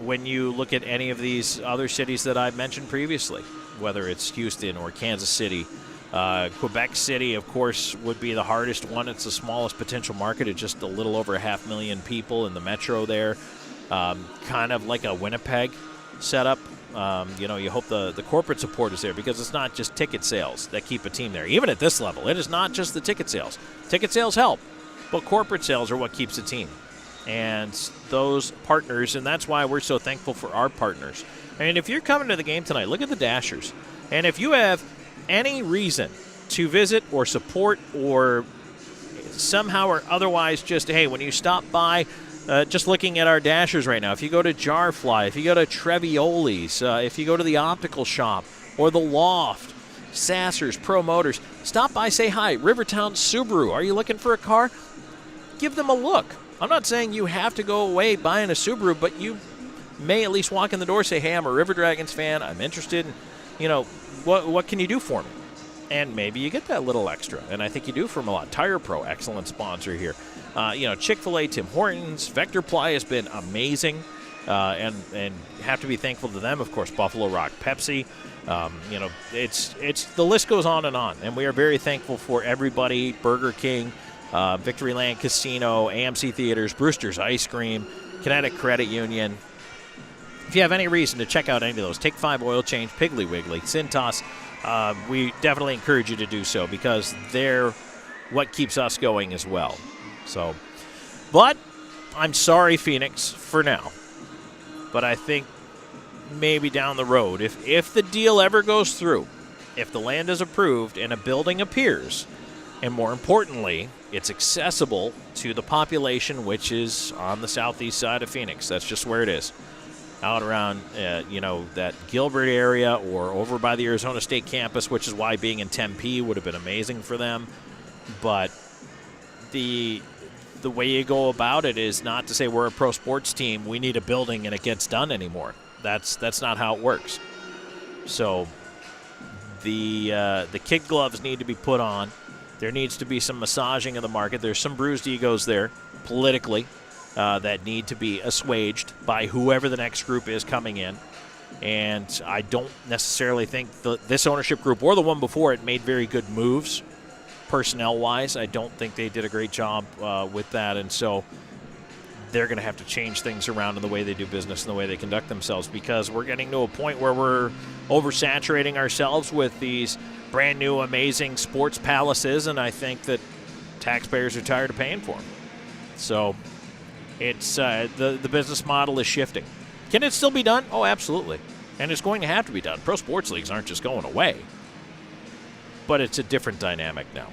when you look at any of these other cities that I've mentioned previously, whether it's Houston or Kansas City. Quebec City, of course, would be the hardest one. It's the smallest potential market. It's just a little over 500,000 people in the metro there. Kind of like a Winnipeg setup. You hope the corporate support is there because it's not just ticket sales that keep a team there. Even at this level, it is not just the ticket sales. Ticket sales help, but corporate sales are what keeps a team. And those partners, and that's why we're so thankful for our partners. And if you're coming to the game tonight, look at the Dashers. And if you have any reason to visit or support or somehow or otherwise just, hey, when you stop by, just looking at our Dashers right now, if you go to Jarfly, if you go to Trevioli's, if you go to the optical shop or the Loft, Sassers, Pro Motors, stop by, say hi. Rivertown Subaru, are you looking for a car? Give them a look. I'm not saying you have to go away buying a Subaru, but you may at least walk in the door, say, hey, I'm a River Dragons fan. I'm interested in, what can you do for me? And maybe you get that little extra. And I think you do from a lot. Tire Pro, excellent sponsor here. Chick-fil-A, Tim Hortons, Vector Ply has been amazing. And have to be thankful to them, of course, Buffalo Rock Pepsi. It's the list goes on. And we are very thankful for everybody, Burger King, Victoryland Casino, AMC Theaters, Brewster's Ice Cream, Kinetic Credit Union. If you have any reason to check out any of those, Take 5 Oil Change, Piggly Wiggly, Cintas, we definitely encourage you to do so because they're what keeps us going as well. So, but I'm sorry, Phoenix, for now. But I think maybe down the road, if the deal ever goes through, if the land is approved and a building appears, and more importantly, it's accessible to the population, which is on the southeast side of Phoenix. That's just where it is. Out around, that Gilbert area or over by the Arizona State campus, which is why being in Tempe would have been amazing for them. But the way you go about it is not to say we're a pro sports team, we need a building and it gets done anymore. That's not how it works. So the kid gloves need to be put on. There needs to be some massaging of the market. There's some bruised egos there politically that need to be assuaged by whoever the next group is coming in. And I don't necessarily think this ownership group or the one before it made very good moves personnel-wise. I don't think they did a great job with that. And so they're going to have to change things around in the way they do business and the way they conduct themselves because we're getting to a point where we're oversaturating ourselves with these brand new, amazing sports palaces, and I think that taxpayers are tired of paying for them. So it's the business model is shifting. Can it still be done? Oh, absolutely. And it's going to have to be done. Pro sports leagues aren't just going away. But it's a different dynamic now.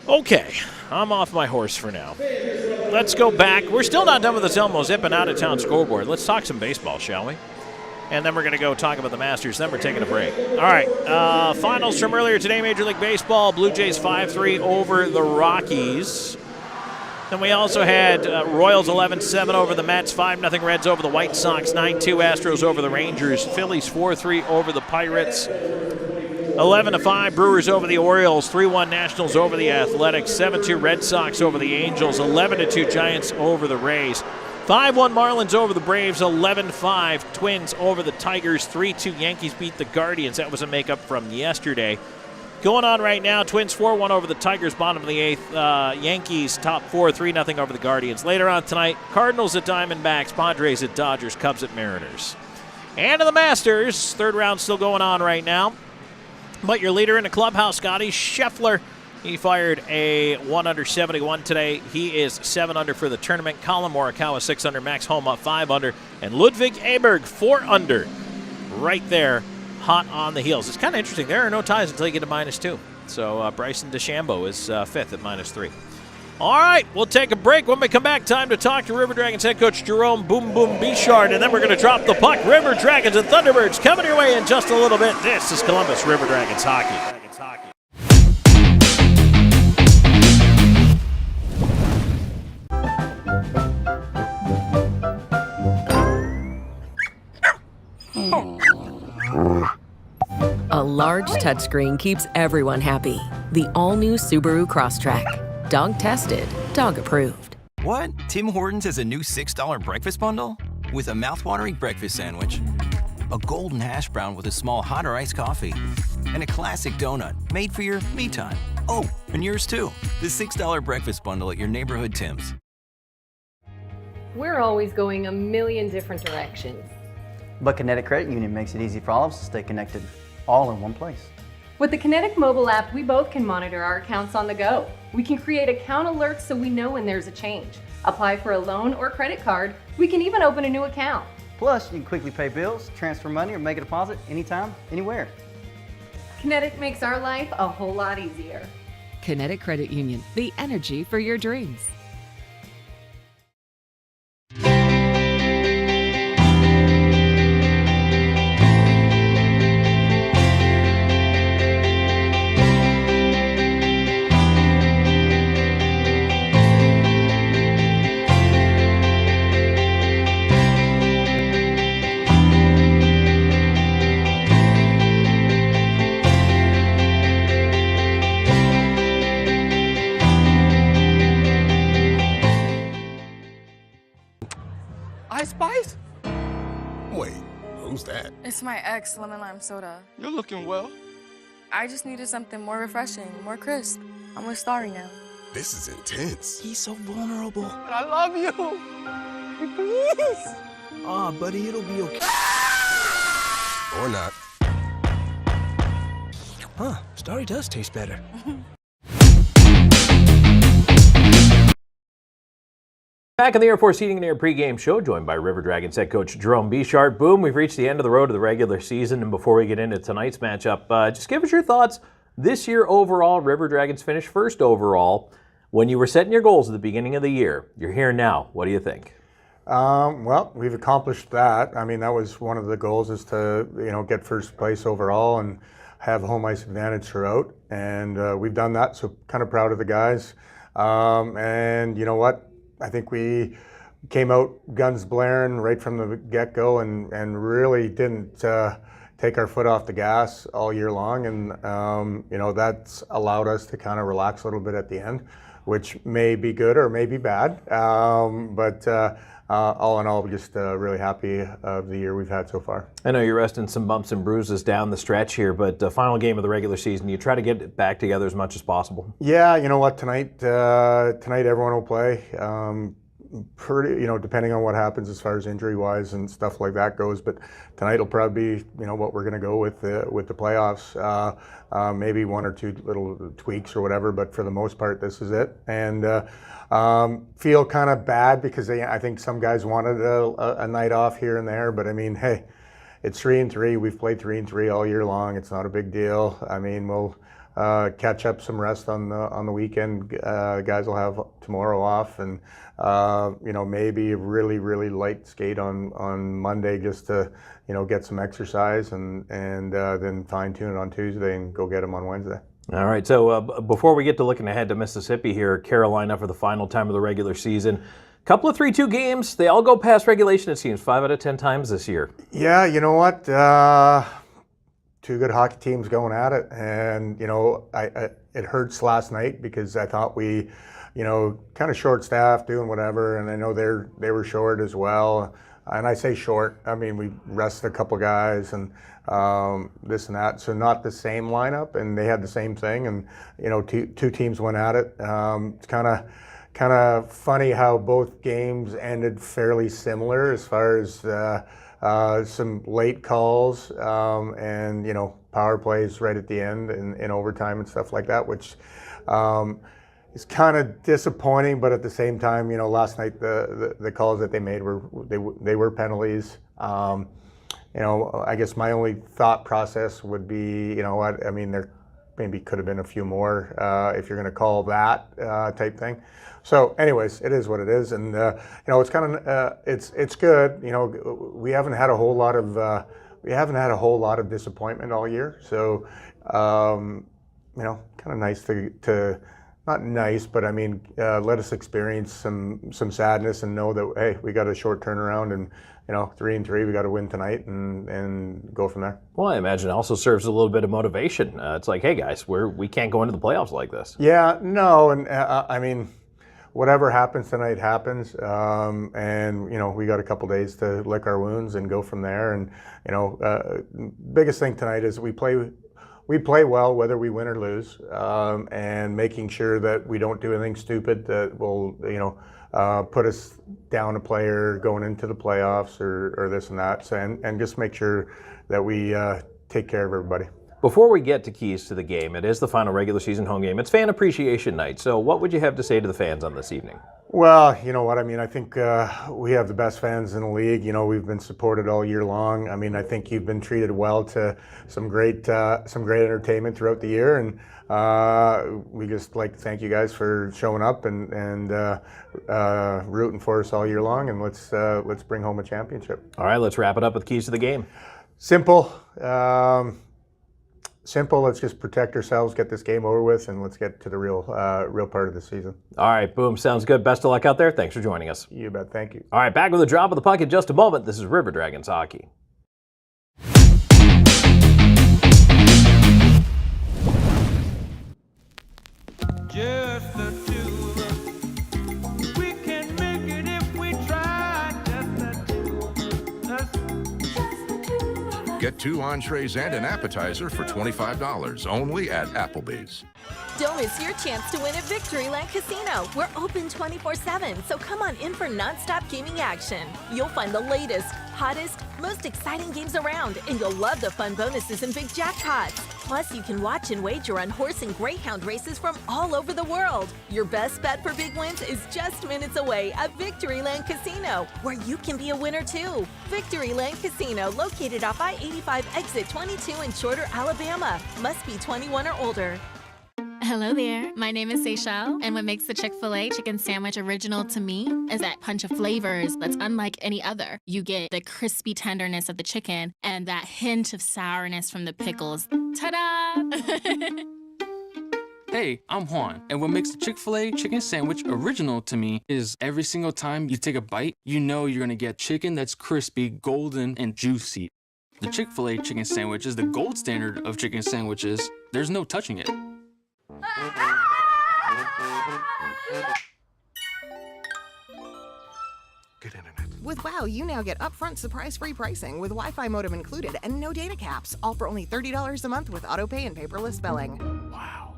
Okay, I'm off my horse for now. Let's go back. We're still not done with the Elmo Zip and out-of-town scoreboard. Let's talk some baseball, shall we? And then we're going to go talk about the Masters. Then we're taking a break. All right, finals from earlier today, Major League Baseball. Blue Jays 5-3 over the Rockies. Then we also had Royals 11-7 over the Mets, 5-0 Reds over the White Sox, 9-2 Astros over the Rangers, Phillies 4-3 over the Pirates, 11-5 Brewers over the Orioles, 3-1 Nationals over the Athletics, 7-2 Red Sox over the Angels, 11-2 Giants over the Rays, 5-1 Marlins over the Braves, 11-5 Twins over the Tigers, 3-2 Yankees beat the Guardians. That was a makeup from yesterday. Going on right now, Twins 4-1 over the Tigers, bottom of the 8th. Yankees top 4, 3-0 over the Guardians. Later on tonight, Cardinals at Diamondbacks, Padres at Dodgers, Cubs at Mariners. And to the Masters, third round still going on right now. But your leader in the clubhouse, Scotty Scheffler, he fired a 1-under 71 today. He is 7-under for the tournament. Colin Morikawa 6-under, Max Homa 5-under, and Ludwig Aberg 4-under. Right there, hot on the heels. It's kind of interesting. There are no ties until you get to -2. So Bryson DeChambeau is 5th at -3. All right, we'll take a break. When we come back, time to talk to River Dragons head coach Jerome Boom Boom Bichard, and then we're going to drop the puck. River Dragons and Thunderbirds coming your way in just a little bit. This is Columbus River Dragons hockey. A large touchscreen keeps everyone happy. The all-new Subaru Crosstrek. Dog tested, dog approved. What? Tim Hortons has a new $6 breakfast bundle? With a mouthwatering breakfast sandwich, a golden hash brown with a small hot or iced coffee, and a classic donut made for your me time. Oh, and yours too. The $6 breakfast bundle at your neighborhood Tim's. We're always going a million different directions. But Kinetic Credit Union makes it easy for all of us to stay connected, all in one place. With the Kinetic mobile app, we both can monitor our accounts on the go. We can create account alerts so we know when there's a change. Apply for a loan or credit card. We can even open a new account. Plus, you can quickly pay bills, transfer money, or make a deposit anytime, anywhere. Kinetic makes our life a whole lot easier. Kinetic Credit Union, the energy for your dreams. Spice? Wait, who's that? It's my ex, lemon lime soda. You're looking well. I just needed something more refreshing, more crisp. I'm with Starry now. This is intense. He's so vulnerable. But I love you. Please. Aw, buddy, it'll be okay. Or not. Huh, Starry does taste better. Back in the Air Force Heating and Air pregame show, joined by River Dragons head coach Jerome Bichard. Boom, we've reached the end of the road of the regular season, and before we get into tonight's matchup, just give us your thoughts. This year overall, River Dragons finished first overall. When you were setting your goals at the beginning of the year, you're here now. What do you think? Well, we've accomplished that. I mean, that was one of the goals, is to get first place overall and have home ice advantage throughout, and we've done that. So kind of proud of the guys. And you know what? I think we came out guns blaring right from the get-go and really didn't take our foot off the gas all year long. And, that's allowed us to kind of relax a little bit at the end, which may be good or may be bad. But all in all, just really happy of the year we've had so far. I know you're resting some bumps and bruises down the stretch here, but the final game of the regular season, you try to get it back together as much as possible. Yeah, you know what, tonight everyone will play. Pretty, depending on what happens as far as injury-wise and stuff like that goes, but tonight will probably be, what we're going to go with the playoffs. Maybe one or two little tweaks or whatever, but for the most part, this is it. And feel kind of bad because I think some guys wanted a night off here and there, but I mean, hey, it's 3-3. We've played 3-3 all year long. It's not a big deal. I mean, we'll catch up some rest on the weekend. Guys will have tomorrow off, and maybe a really light skate on Monday just to get some exercise, and then fine tune it on Tuesday and go get them on Wednesday. All right, so before we get to looking ahead to Mississippi here, Carolina for the final time of the regular season. Couple of 3-2 games. They all go past regulation, it seems, 5 out of 10 times this year. Yeah, you know what? Two good hockey teams going at it, and it hurts last night because I thought we, kind of short-staffed, doing whatever, and I know they were short as well. And I say short, I mean we rested a couple guys and this and that, so not the same lineup, and they had the same thing, and two teams went at it. It's kind of funny how both games ended fairly similar as far as some late calls and power plays right at the end in overtime and stuff like that, which is kind of disappointing. But at the same time, last night the calls that they made were penalties. I guess my only thought process would be, I mean, they're maybe could have been a few more if you're going to call that type thing. So, anyways, it is what it is, and it's kind of it's good. We haven't had a whole lot of disappointment all year. So, kind of nice to not nice, but I mean, let us experience some sadness and know that hey, we got a short turnaround, and 3-3, we got to win tonight and go from there. Well, I imagine it also serves a little bit of motivation. It's like, hey guys, we can't go into the playoffs like this. Yeah, no, and I mean, whatever happens tonight happens, and we got a couple days to lick our wounds and go from there. And biggest thing tonight is we play well whether we win or lose, and making sure that we don't do anything stupid that will put us down a player going into the playoffs or this and that. So, and just make sure that we take care of everybody. Before we get to keys to the game, it is the final regular season home game. It's fan appreciation night. So what would you have to say to the fans on this evening? Well, you know what? I mean, I think we have the best fans in the league. We've been supported all year long. I mean, I think you've been treated well to some great entertainment throughout the year, and we just like to thank you guys for showing up and rooting for us all year long. And let's bring home a championship. All right, let's wrap it up with keys to the game. Simple. Simple. Let's just protect ourselves, get this game over with, and let's get to the real part of the season. All right, boom. Sounds good. Best of luck out there. Thanks for joining us. You bet. Thank you. All right, back with a drop of the puck in just a moment. This is River Dragons hockey. Just the two of us. We can make it if we try. Just the two of us. Get 2 entrees and an appetizer for $25 only at Applebee's. Don't miss your chance to win at Victoryland Casino. We're open 24/7, so come on in for nonstop gaming action. You'll find the latest, hottest, most exciting games around, and you'll love the fun bonuses and big jackpots. Plus, you can watch and wager on horse and greyhound races from all over the world. Your best bet for big wins is just minutes away at Victoryland Casino, where you can be a winner too. Victoryland Casino, located off I-85 exit 22 in Shorter, Alabama. Must be 21 or older. Hello there, my name is Seychelle, and what makes the Chick-fil-A chicken sandwich original to me is that punch of flavors that's unlike any other. You get the crispy tenderness of the chicken and that hint of sourness from the pickles. Ta-da! Hey, I'm Juan, and what makes the Chick-fil-A chicken sandwich original to me is every single time you take a bite, you know you're gonna get chicken that's crispy, golden, and juicy. The Chick-fil-A chicken sandwich is the gold standard of chicken sandwiches. There's no touching it. With WOW, you now get upfront surprise-free pricing with Wi-Fi modem included and no data caps, all for only $30 a month with autopay and paperless billing. Wow.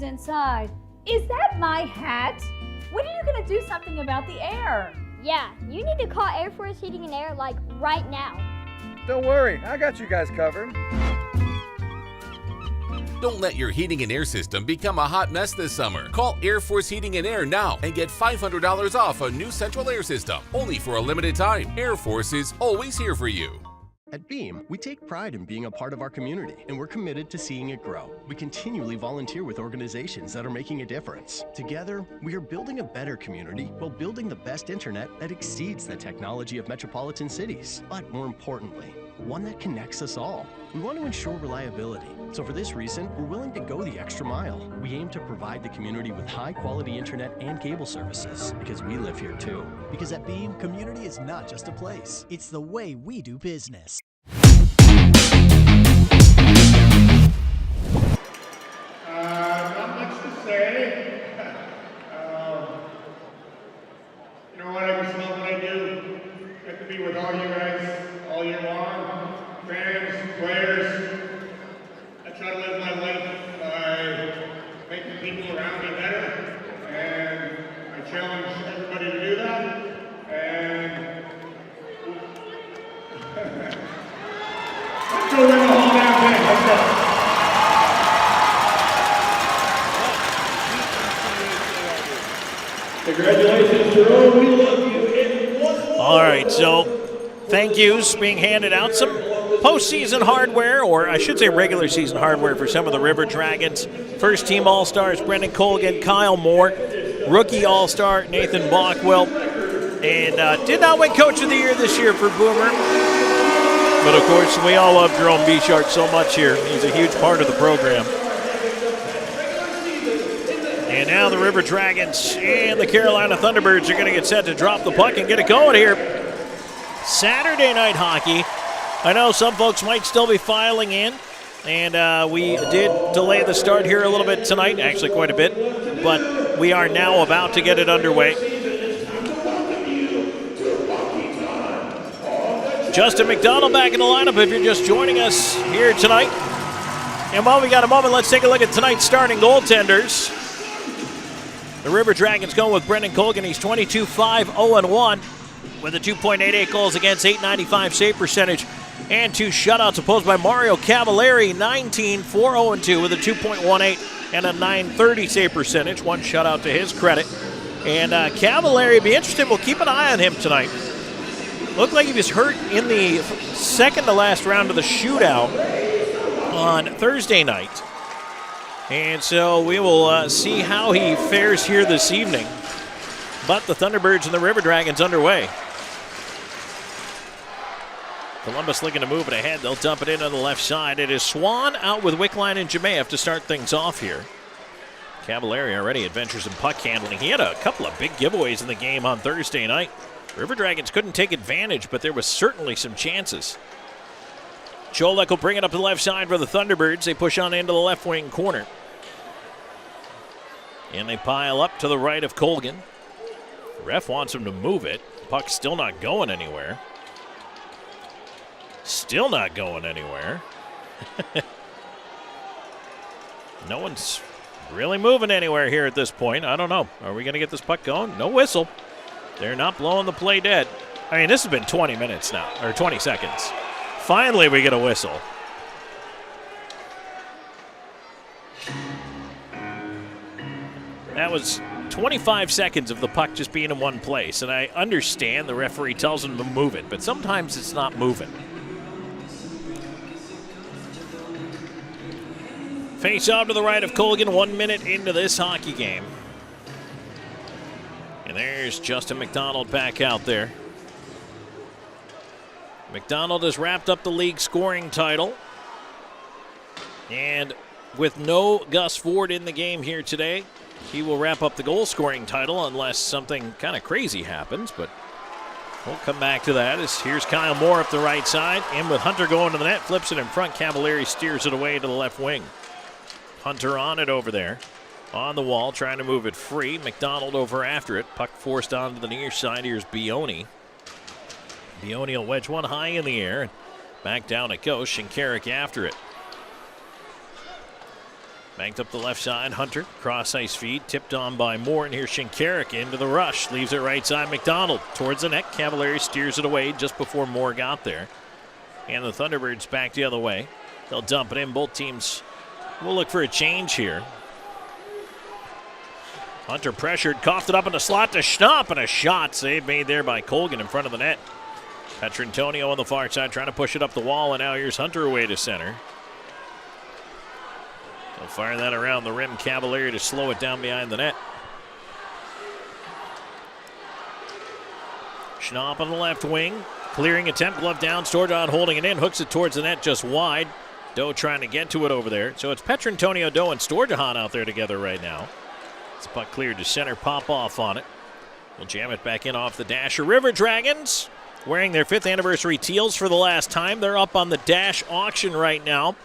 Inside. Is that my hat? When are you going to do something about the air? Yeah, you need to call Air Force Heating and Air like right now. Don't worry, I got you guys covered. Don't let your heating and air system become a hot mess this summer. Call Air Force Heating and Air now and get $500 off a new central air system. Only for a limited time. Air Force is always here for you. At Beam, we take pride in being a part of our community, and we're committed to seeing it grow. We continually volunteer with organizations that are making a difference. Together, we are building a better community while building the best internet that exceeds the technology of metropolitan cities. But more importantly, one that connects us all. We want to ensure reliability. So for this reason, we're willing to go the extra mile. We aim to provide the community with high-quality internet and cable services, because we live here too. Because at Beam, community is not just a place. It's the way we do business. Not much to say. You know what? I just love what I do. Get to be with all you guys all year long. Fans, people around me better, and I challenge everybody to do that. And let's go win the whole damn thing. Let's go. Congratulations, Jerome. We love you in one. All right, so thank yous being handed out. Some postseason hardware, or I should say regular season hardware for some of the River Dragons. First team All-Stars, Brendan Colgan, Kyle Moore. Rookie All-Star, Nathan Bockwell. And did not win Coach of the Year this year for Boomer. But, of course, we all love Jerome Bishark so much here. He's a huge part of the program. And now the River Dragons and the Carolina Thunderbirds are going to get set to drop the puck and get it going here. Saturday night hockey. I know some folks might still be filing in, and we did delay the start here a little bit tonight, actually quite a bit, but we are now about to get it underway. Justin McDonald back in the lineup if you're just joining us here tonight. And while we got a moment, let's take a look at tonight's starting goaltenders. The River Dragons going with Brendan Colgan. He's 22-5-0-1 with a 2.88 goals against, 895 save percentage, and 2 shutouts, opposed by Mario Cavallari, 19-4-0-2 with a 2.18 and a 930 save percentage. 1 shutout to his credit. And Cavallari, be interested. We'll keep an eye on him tonight. Looked like he was hurt in the second to last round of the shootout on Thursday night. And so we will see how he fares here this evening. But the Thunderbirds and the River Dragons underway. Columbus looking to move it ahead. They'll dump it in on the left side. It is Swan out with Wickline and Jemayev to start things off here. Cavallari already adventures in puck handling. He had a couple of big giveaways in the game on Thursday night. River Dragons couldn't take advantage, but there was certainly some chances. Cholek will bring it up to the left side for the Thunderbirds. They push on into the left wing corner. And they pile up to the right of Colgan. The ref wants him to move it. Puck's still not going anywhere. Still not going anywhere. No one's really moving anywhere here at this point. I don't know. Are we going to get this puck going? No whistle. They're not blowing the play dead. I mean, this has been 20 minutes now, or 20 seconds. Finally, we get a whistle. That was 25 seconds of the puck just being in one place, and I understand the referee tells him to move it, but sometimes it's not moving. Face off to the right of Colgan, 1 minute into this hockey game. And there's Justin McDonald back out there. McDonald has wrapped up the league scoring title. And with no Gus Ford in the game here today, he will wrap up the goal scoring title unless something kind of crazy happens. But we'll come back to that. Here's Kyle Moore up the right side. In with Hunter going to the net. Flips it in front. Cavallari steers it away to the left wing. Hunter on it over there. On the wall, trying to move it free. McDonald over after it. Puck forced onto the near side. Here's Bioni. Bioni will wedge one high in the air. Back down it goes. Shinkarik after it. Banked up the left side. Hunter, cross ice feed. Tipped on by Moore. And here's Shinkarik into the rush. Leaves it right side. McDonald towards the net. Cavallari steers it away just before Moore got there. And the Thunderbirds back the other way. They'll dump it in. Both teams will look for a change here. Hunter pressured, coughed it up in the slot to Schnapp, and a shot save made there by Colgan in front of the net. Petrantonio on the far side trying to push it up the wall, and now here's Hunter away to center. They'll fire that around the rim. Cavallari to slow it down behind the net. Schnapp on the left wing. Clearing attempt, glove down. Storjohn holding it in. Hooks it towards the net just wide. Doe trying to get to it over there. So it's Petrantonio, Doe, and Storjohn out there together right now. It's puck cleared to center. Pop off on it. We'll jam it back in off the dasher. River Dragons wearing their 5th anniversary teals for the last time. They're up on the Dash auction right now.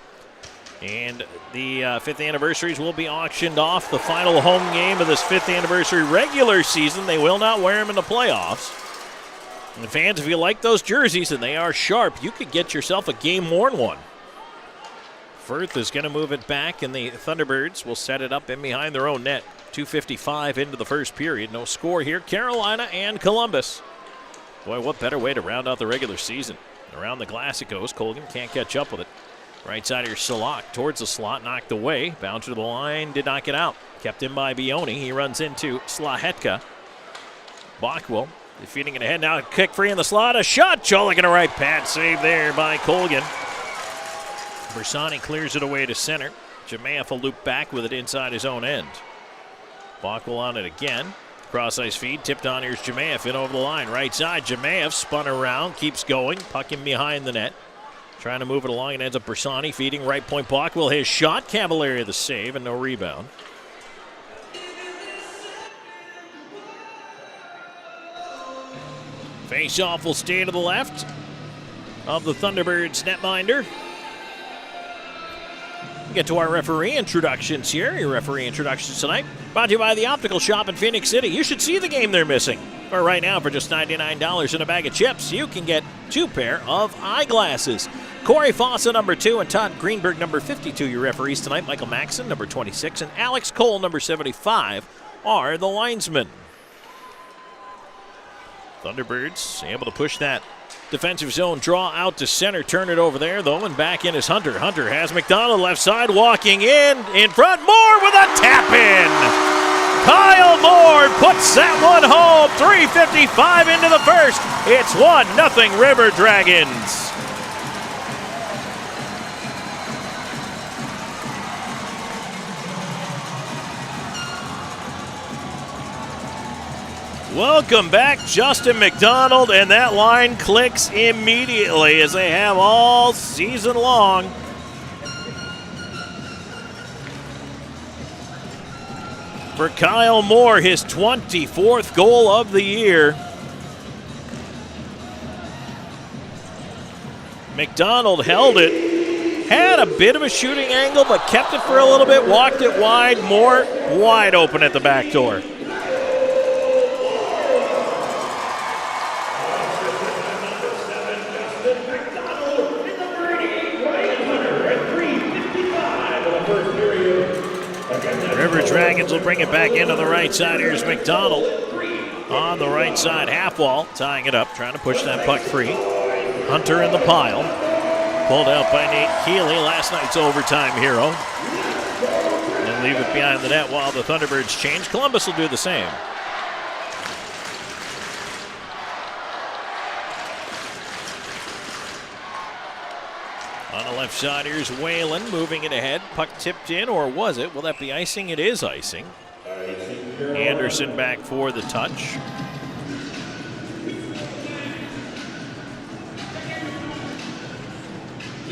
And the 5th anniversaries will be auctioned off. The final home game of this 5th anniversary regular season. They will not wear them in the playoffs. And fans, if you like those jerseys and they are sharp, you could get yourself a game-worn one Firth is going to move it back, and the Thunderbirds will set it up in behind their own net. 2:55 into the first period. No score here. Carolina and Columbus. Boy, what better way to round out the regular season. Around the glass it goes. Colgan can't catch up with it. Right side here, Salak towards the slot, knocked away. Bouncer to the line, did not get out. Kept in by Bioni. He runs into Slahetka. Bockwell defeating it ahead. Now a kick free in the slot. A shot. Cholik in a right pad. Save there by Colgan. Bersani clears it away to center. Jemayev will loop back with it inside his own end. Bockwell on it again. Cross ice feed. Tipped on. Here's Jemayev in over the line. Right side. Jemayev spun around. Keeps going. Puck in behind the net. Trying to move it along and ends up Bersani feeding right point. Bockwell his shot. Cavalieri the save and no rebound. Face-off will stay to the left of the Thunderbirds netminder. We'll get to our referee introductions here. Your referee introductions tonight brought to you by the Optical Shop in Phoenix City. You should see the game they're missing. Or right now, for just $99 and a bag of chips, you can get 2 pair of eyeglasses. Corey Fossa, number 2, and Todd Greenberg, number 52, your referees tonight. Michael Maxson, number 26, and Alex Cole, number 75, are the linesmen. Thunderbirds able to push that defensive zone draw out to center. Turn it over there, though, and back in is Hunter. Hunter has McDonald left side walking in front. Moore with a tap-in. Kyle Moore puts that one home. 3:55 into the first. It's 1-0 River Dragons. Welcome back, Justin McDonald, and that line clicks immediately as they have all season long. For Kyle Moore, his 24th goal of the year. McDonald held it, had a bit of a shooting angle, but kept it for a little bit, walked it wide. Moore wide open at the back door. River Dragons will bring it back into the right side. Here's McDonald on the right side, half wall, tying it up, trying to push that puck free. Hunter in the pile, pulled out by Nate Keeley, last night's overtime hero. And leave it behind the net while the Thunderbirds change. Columbus will do the same. On the left side, here's Whalen moving it ahead. Puck tipped in, or was it? Will that be icing? It is icing. Anderson back for the touch.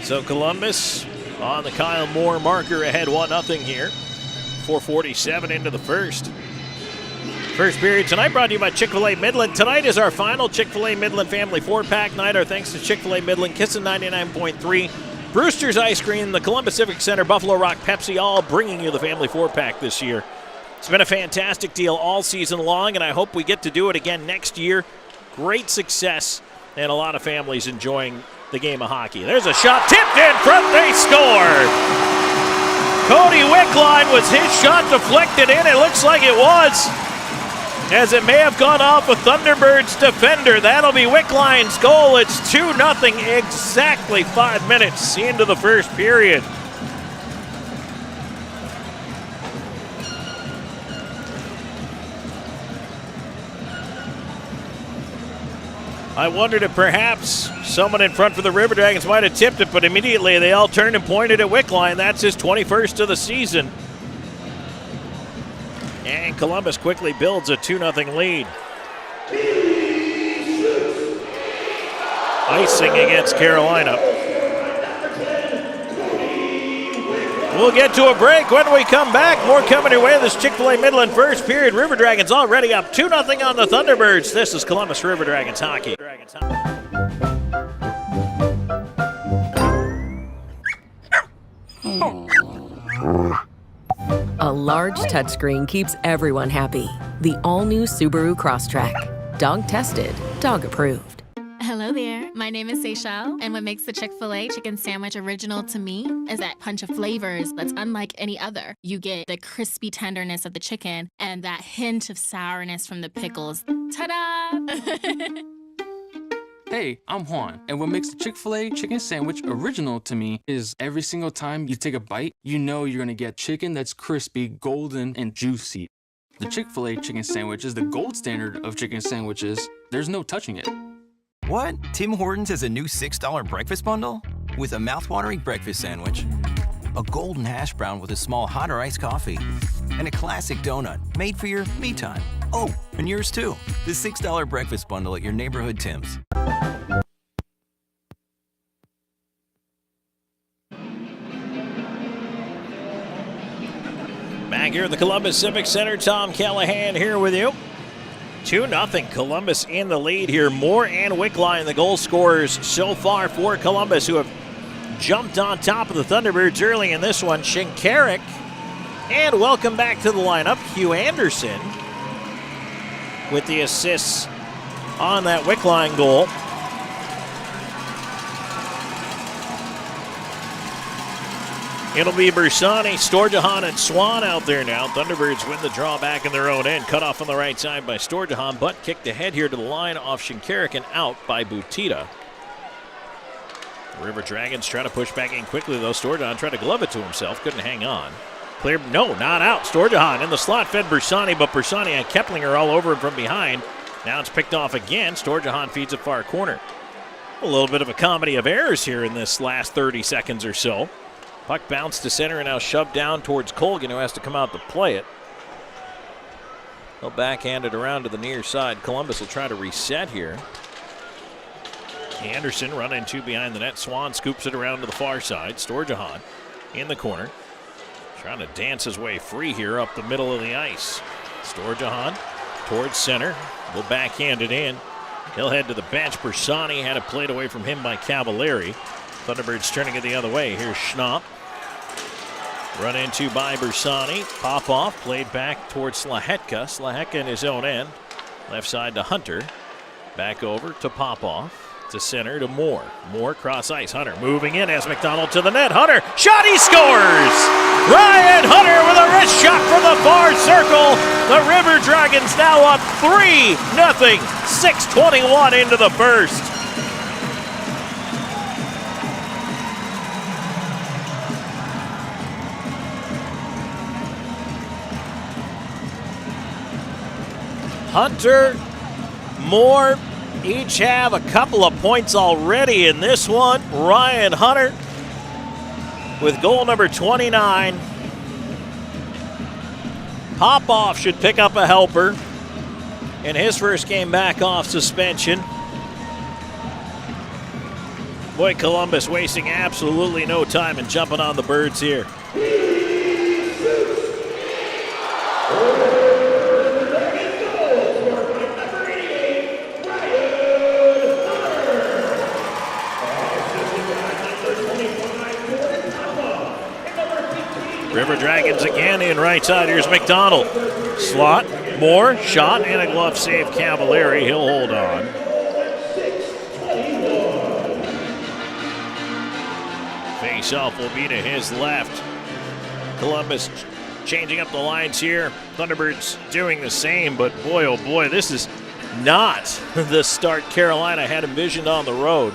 So Columbus on the Kyle Moore marker ahead 1-0 here. 4:47 into the first. First period tonight brought to you by Chick-fil-A Midland. Tonight is our final Chick-fil-A Midland Family 4-pack night. Our thanks to Chick-fil-A Midland, Kissin' 99.3, Brewster's Ice Cream, the Columbus Civic Center, Buffalo Rock Pepsi, all bringing you the Family 4-pack this year. It's been a fantastic deal all season long, and I hope we get to do it again next year. Great success, and a lot of families enjoying the game of hockey. There's a shot tipped in front. They score. Cody Wickline was his shot deflected in. It looks like it was, as it may have gone off a Thunderbirds defender. That'll be Wickline's goal. It's 2-0, exactly 5 minutes into the first period. I wondered if perhaps someone in front for the River Dragons might have tipped it, but immediately they all turned and pointed at Wickline. That's his 21st of the season. And Columbus quickly builds a 2-0 lead. Icing against Carolina. We'll get to a break when we come back. More coming your way. This Chick-fil-A Midland first period. River Dragons already up 2-0 on the Thunderbirds. This is Columbus River Dragons hockey. A large touchscreen keeps everyone happy. The all-new Subaru Crosstrek. Dog tested, dog approved. Hello there. My name is Seychelle, and what makes the Chick-fil-A chicken sandwich original to me is that punch of flavors that's unlike any other. You get the crispy tenderness of the chicken and that hint of sourness from the pickles. Ta-da! Hey, I'm Juan, and what makes the Chick-fil-A chicken sandwich original to me is every single time you take a bite, you know you're gonna get chicken that's crispy, golden, and juicy. The Chick-fil-A chicken sandwich is the gold standard of chicken sandwiches. There's no touching it. What? Tim Hortons has a new $6 breakfast bundle? With a mouthwatering breakfast sandwich, a golden hash brown with a small hot or iced coffee, and a classic donut made for your me time. Oh, and yours too. The $6 breakfast bundle at your neighborhood Tim's. Back here at the Columbus Civic Center, Tom Callahan here with you. 2-0 Columbus in the lead here. Moore and Wickline, the goal scorers so far for Columbus, who have jumped on top of the Thunderbirds early in this one. Shinkarik, and welcome back to the lineup, Hugh Anderson with the assists on that Wickline goal. It'll be Bersani, Storjahan, and Swan out there now. Thunderbirds win the draw back in their own end. Cut off on the right side by Storjahan, but kicked ahead here to the line off Shinkarik and out by Butita. The River Dragons try to push back in quickly, though. Storjahan tried to glove it to himself, couldn't hang on. Clear, no, not out. Storjahan in the slot fed Bersani, but Bersani and Keplinger all over him from behind. Now it's picked off again. Storjahan feeds it far corner. A little bit of a comedy of errors here in this last 30 seconds or so. Puck bounced to center and now shoved down towards Colgan, who has to come out to play it. They'll backhand it around to the near side. Columbus will try to reset here. Anderson running two behind the net. Swan scoops it around to the far side. Storjahan in the corner, trying to dance his way free here up the middle of the ice. Storjahan towards center. Will backhand it in. He'll head to the bench. Bersani had it played away from him by Cavallari. Thunderbirds turning it the other way. Here's Schnapp. Run into by Bersani. Pop off. Played back towards Slahetka. Slahetka in his own end. Left side to Hunter. Back over to Popoff. To center to Moore. Moore cross ice. Hunter moving in as McDonald to the net. Hunter. Shot. He scores! Ryan Hunter with a wrist shot from the far circle. The River Dragons now up 3-0. 6:21 into the first. Hunter, Moore, each have a couple of points already in this one. Ryan Hunter with goal number 29. Popoff should pick up a helper in his first game back off suspension. Boy, Columbus wasting absolutely no time and jumping on the Birds here. River Dragons again in right side. Here's McDonald. Slot, Moore, shot, and a glove save. Cavallari, he'll hold on. Face-off will be to his left. Columbus changing up the lines here. Thunderbirds doing the same, but boy, oh boy, this is not the start Carolina had envisioned on the road.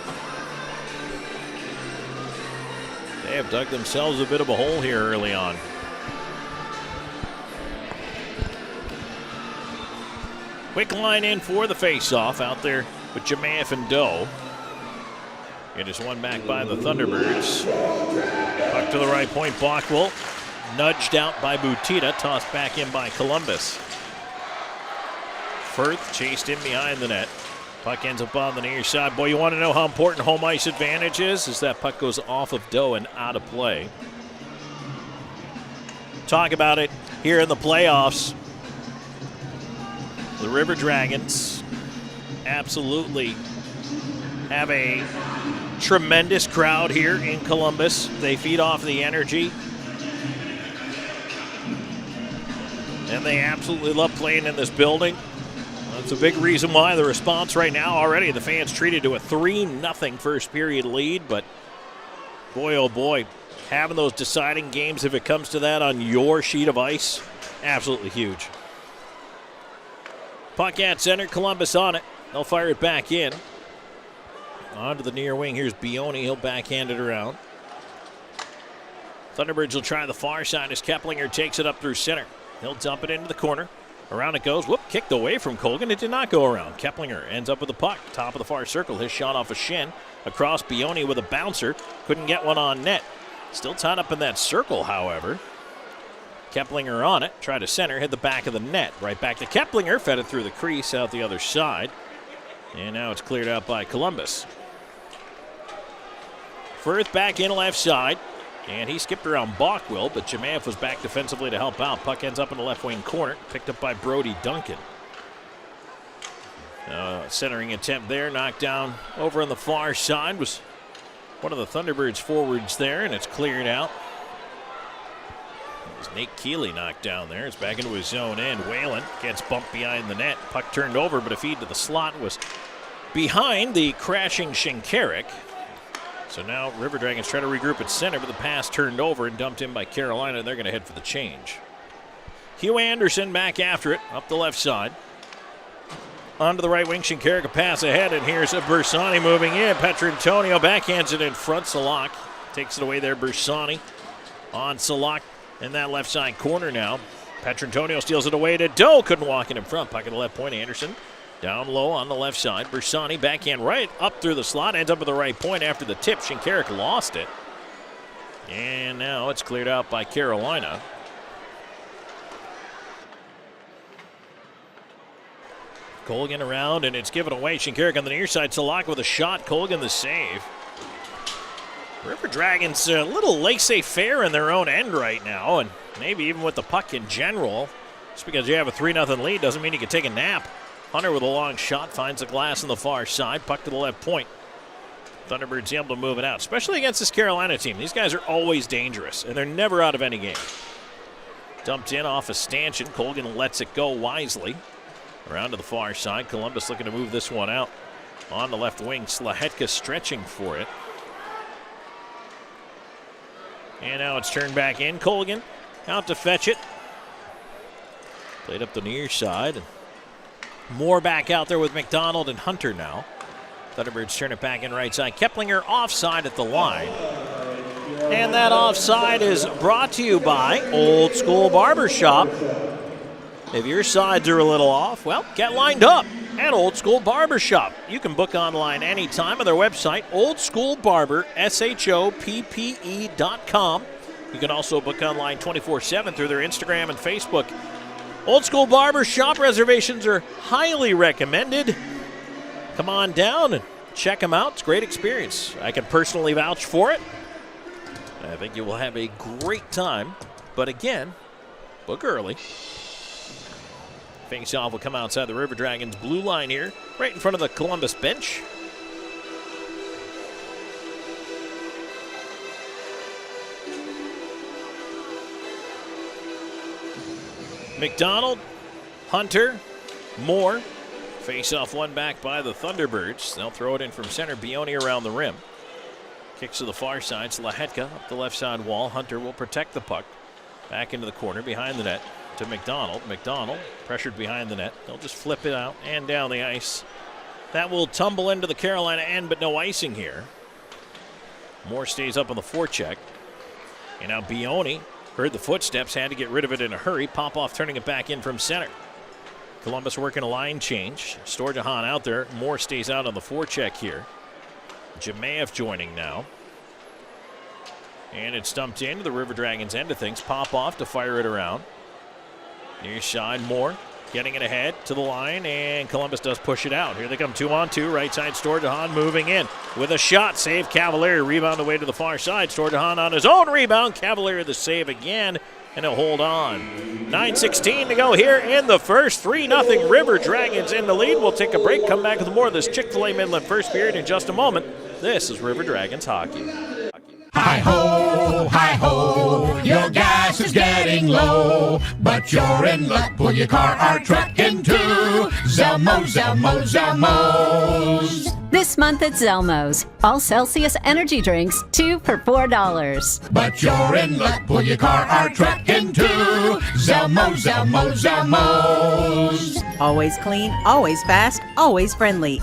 They have dug themselves a bit of a hole here early on. Quick line in for the face-off out there with Jemayev and Doe. It is won back by the Thunderbirds. Puck to the right point, Bockwell. Nudged out by Butita, tossed back in by Columbus. Firth chased in behind the net. Puck ends up on the near side. Boy, you want to know how important home ice advantage is? As that puck goes off of Doe and out of play. Talk about it here in the playoffs. The River Dragons absolutely have a tremendous crowd here in Columbus. They feed off the energy. And they absolutely love playing in this building. That's a big reason why the response right now already. The fans treated to a 3-0 first period lead, but boy, oh boy, having those deciding games, if it comes to that on your sheet of ice, absolutely huge. Puck at center, Columbus on it. They'll fire it back in. Onto the near wing, here's Bioni, he'll backhand it around. Thunderbirds will try the far side as Keplinger takes it up through center. He'll dump it into the corner. Around it goes. Whoop, kicked away from Colgan. It did not go around. Keplinger ends up with the puck. Top of the far circle. His shot off a shin. Across Bioni with a bouncer. Couldn't get one on net. Still tied up in that circle, however. Keplinger on it. Tried to center. Hit the back of the net. Right back to Keplinger. Fed it through the crease out the other side. And now it's cleared out by Columbus. Firth back in left side. And he skipped around Bockwell, but Jemayev was back defensively to help out. Puck ends up in the left wing corner, picked up by Brody Duncan. Centering attempt there, knocked down over on the far side was one of the Thunderbirds forwards there, and it's cleared out. It was Nate Keeley knocked down there. It's back into his zone end. Whalen gets bumped behind the net. Puck turned over, but a feed to the slot was behind the crashing Shinkarik. So now River Dragons try to regroup at center, but the pass turned over and dumped in by Carolina, and they're going to head for the change. Hugh Anderson back after it, up the left side. Onto the right wing, Shinkarik a pass ahead, and here's Bersani moving in. Petrantonio backhands it in front. Salak takes it away there. Bersani on Salak in that left side corner now. Petrantonio steals it away to Doe. Couldn't walk it in front. Puck at the left point. Anderson down low on the left side. Bersani backhand right up through the slot. Ends up at the right point after the tip. Shinkarik lost it. And now it's cleared out by Carolina. Colgan around, and it's given away. Shinkarik on the near side. Salak with a shot. Colgan the save. River Dragons a little laissez-faire in their own end right now, and maybe even with the puck in general. Just because you have a 3-0 lead doesn't mean you can take a nap. Hunter with a long shot finds the glass on the far side. Puck to the left point. Thunderbirds able to move it out, especially against this Carolina team. These guys are always dangerous, and they're never out of any game. Dumped in off a stanchion. Colgan lets it go wisely. Around to the far side. Columbus looking to move this one out. On the left wing, Slahetka stretching for it. And now it's turned back in. Colgan out to fetch it. Played up the near side. Moore back out there with McDonald and Hunter now. Thunderbirds turn it back in right side. Keplinger offside at the line. And that offside is brought to you by Old School Barbershop. If your sides are a little off, well, get lined up at Old School Barbershop. You can book online anytime on their website, oldschoolbarber.com. You can also book online 24/7 through their Instagram and Facebook. Old School Barbershop reservations are highly recommended. Come on down and check them out. It's a great experience. I can personally vouch for it. I think you will have a great time. But again, book early. Face-off will come outside the River Dragons blue line here, right in front of the Columbus bench. McDonald, Hunter, Moore. Face-off one back by the Thunderbirds. They'll throw it in from center. Bioni around the rim. Kicks to the far side. Slahetka up the left side wall. Hunter will protect the puck. Back into the corner behind the net to McDonald. McDonald pressured behind the net. They'll just flip it out and down the ice. That will tumble into the Carolina end, but no icing here. Moore stays up on the forecheck. And now Bioni heard the footsteps, had to get rid of it in a hurry. Popoff turning it back in from center. Columbus working a line change. Storjahan out there. Moore stays out on the forecheck here. Jemayev joining now. And it's dumped into the River Dragons end of things. Popoff to fire it around. Near side, Moore getting it ahead to the line, and Columbus does push it out. Here they come 2-on-2. Right side, Storjahan moving in with a shot. Save Cavalieri. Rebound away to the far side. Storjahan on his own rebound. Cavalieri the save again, and he'll hold on. 9:16 to go here in the first. 3-0 River Dragons in the lead. We'll take a break. Come back with more of this Chick-fil-A Midland first period in just a moment. This is River Dragons hockey. Hi-ho, your gas gas is getting low, but you're in luck. Pull your car or truck into Zelmo's, Zelmo's, Zelmo's. This month at Zelmo's, all Celsius energy drinks, 2 for $4. But you're in luck. Pull your car or truck into Zelmo's, Zelmo's, Zelmo's. Always clean, always fast, always friendly.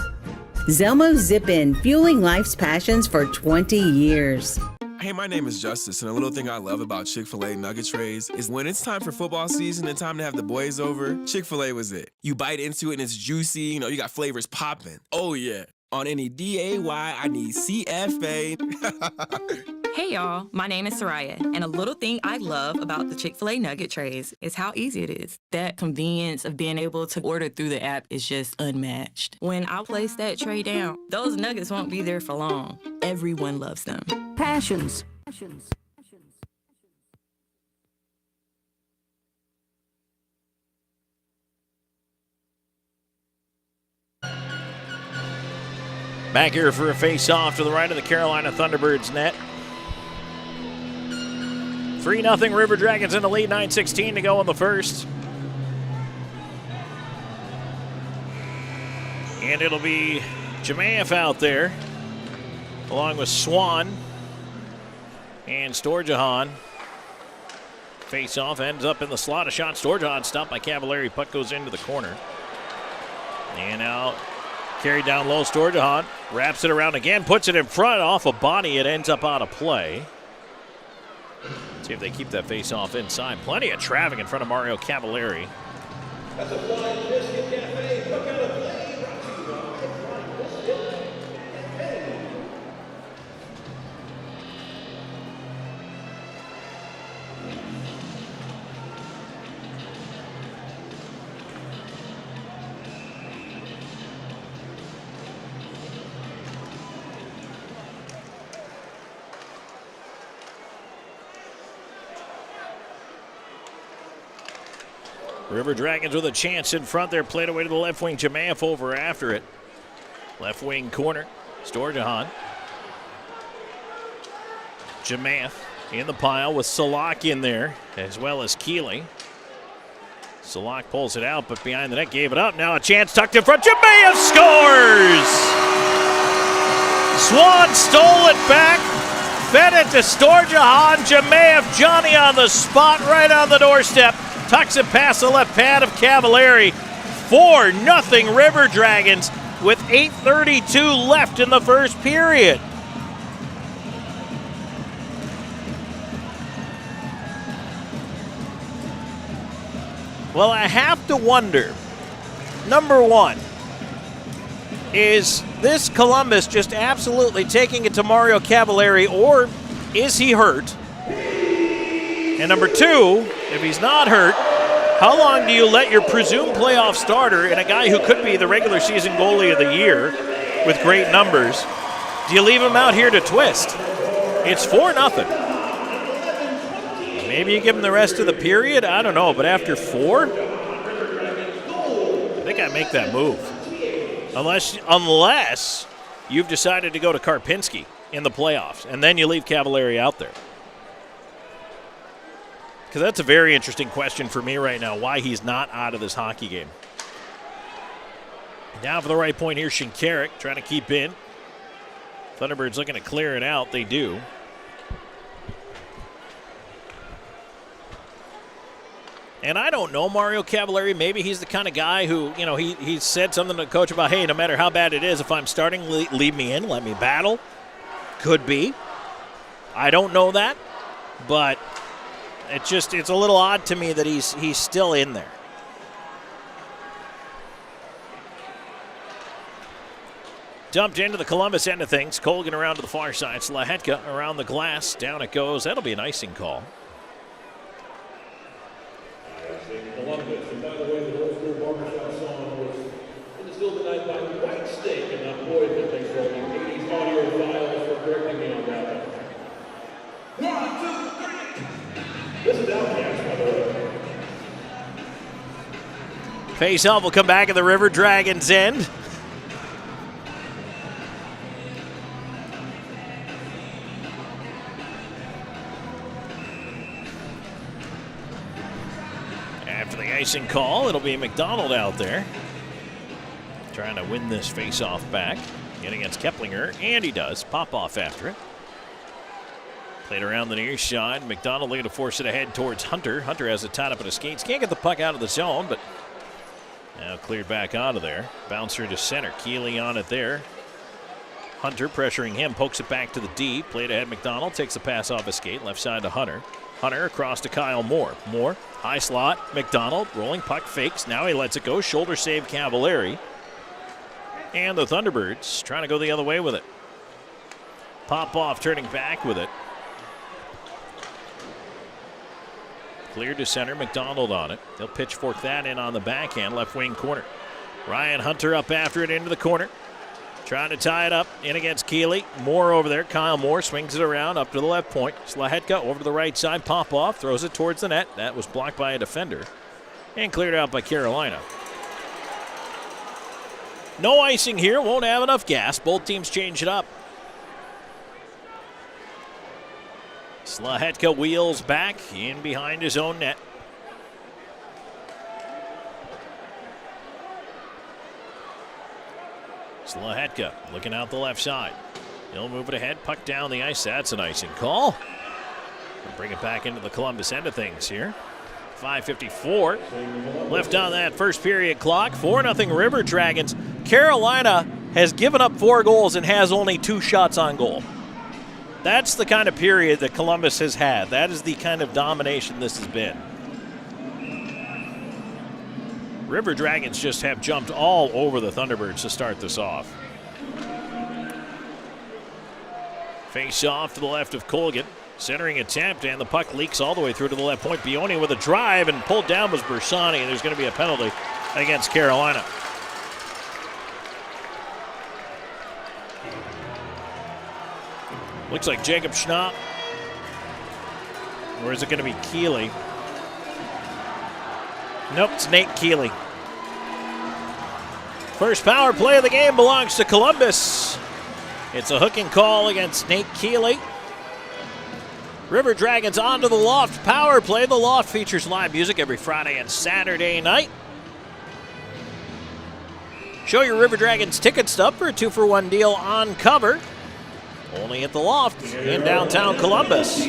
Zelmo's Zip In, fueling life's passions for 20 years. Hey, my name is Justice, and a little thing I love about Chick-fil-A nugget trays is when it's time for football season and time to have the boys over, Chick-fil-A was it. You bite into it and it's juicy, you got flavors popping. Oh yeah, on any D-A-Y, I need CFA. Hey y'all, my name is Soraya, and a little thing I love about the Chick-fil-A nugget trays is how easy it is. That convenience of being able to order through the app is just unmatched. When I place that tray down, those nuggets won't be there for long. Everyone loves them. Passions. Back here for a face-off to the right of the Carolina Thunderbirds net. 3-0 River Dragons in the lead, 9:16 to go in the first. And it'll be Jemaev out there, along with Swan and Storjahan. Face-off ends up in the slot. A shot. Storjahan stopped by Cavallari. Puck goes into the corner. And now carried down low. Storjahan wraps it around again, puts it in front off a body. It ends up out of play. See if they keep that face-off inside. Plenty of traffic in front of Mario Cavallari. That's a Flying Biscuit Cafe. Look out of play. Brought to you by Flying Biscuit Cafe. River Dragons with a chance in front there. Played away to the left wing. Jemaev over after it. Left wing corner. Storjahan. Jemaev in the pile with Salak in there, as well as Keeley. Salak pulls it out, but behind the net gave it up. Now a chance tucked in front. Jemaev scores! Swan stole it back. Fed it to Storjahan. Jemaev, Johnny on the spot, right on the doorstep. Tucks it past the left pad of Cavallari. 4-0 River Dragons with 8:32 left in the first period. Well, I have to wonder, number one, is this Columbus just absolutely taking it to Mario Cavallari, or is he hurt? And number two, if he's not hurt, how long do you let your presumed playoff starter and a guy who could be the regular season goalie of the year with great numbers, do you leave him out here to twist? It's 4-0. Maybe you give him the rest of the period? I don't know, but after 4, I think I make that move. Unless you've decided to go to Karpinski in the playoffs, and then you leave Cavallari out there. Because that's a very interesting question for me right now, why he's not out of this hockey game. Down for the right point here, Shinkarik trying to keep in. Thunderbirds looking to clear it out. They do. And I don't know, Mario Cavallari, maybe he's the kind of guy who, he said something to the coach about, hey, no matter how bad it is, if I'm starting, leave me in, let me battle. Could be. I don't know that, but it's a little odd to me that he's still in there. Dumped into the Columbus end of things. Colgan around to the far side. Slahetka around the glass. Down it goes. That'll be an icing call. Columbus, and by the way, the old school barbershop song was instilled tonight by White Steak, and not boy that thanks for all the 80s audio files for correcting me on that one. 1, 2, 3. This is Outcast, by the way. Face-off will come back at the River Dragons end. After the icing call, it'll be McDonald out there, trying to win this face-off back. In against Keplinger, and he does. Pop-off after it. Played around the near side. McDonald looking to force it ahead towards Hunter. Hunter has it tied up at his skates. Can't get the puck out of the zone, but now cleared back out of there. Bouncer to center. Keeley on it there. Hunter pressuring him, pokes it back to the D. Played ahead McDonald, takes the pass off his skate. Left side to Hunter. Hunter across to Kyle Moore. Moore, high slot. McDonald, rolling puck, fakes. Now he lets it go. Shoulder save Cavallari. And the Thunderbirds trying to go the other way with it. Pop-off turning back with it. Cleared to center, McDonald on it. They'll pitchfork that in on the backhand, left wing corner. Ryan Hunter up after it into the corner. Trying to tie it up in against Keeley. Moore over there. Kyle Moore swings it around up to the left point. Slahetka over to the right side. Pop-off, throws it towards the net. That was blocked by a defender. And cleared out by Carolina. No icing here, won't have enough gas. Both teams change it up. Slahetka wheels back in behind his own net. Slahetka looking out the left side. He'll move it ahead, puck down the ice. That's an icing call. We'll bring it back into the Columbus end of things here. 5:54 left on that first period clock. 4-0 River Dragons. Carolina has given up 4 goals and has only 2 shots on goal. That's the kind of period that Columbus has had. That is the kind of domination this has been. River Dragons just have jumped all over the Thunderbirds to start this off. Face off to the left of Colgan. Centering attempt, and the puck leaks all the way through to the left point. Bioni with a drive, and pulled down was Bersani, and there's going to be a penalty against Carolina. Looks like Jacob Schnapp. Or is it going to be Keeley? Nope, it's Nate Keeley. First power play of the game belongs to Columbus. It's a hooking call against Nate Keeley. River Dragons onto the Loft power play. The Loft features live music every Friday and Saturday night. Show your River Dragons ticket stub for a 2-for-1 deal on cover. Only at the Loft in downtown Columbus.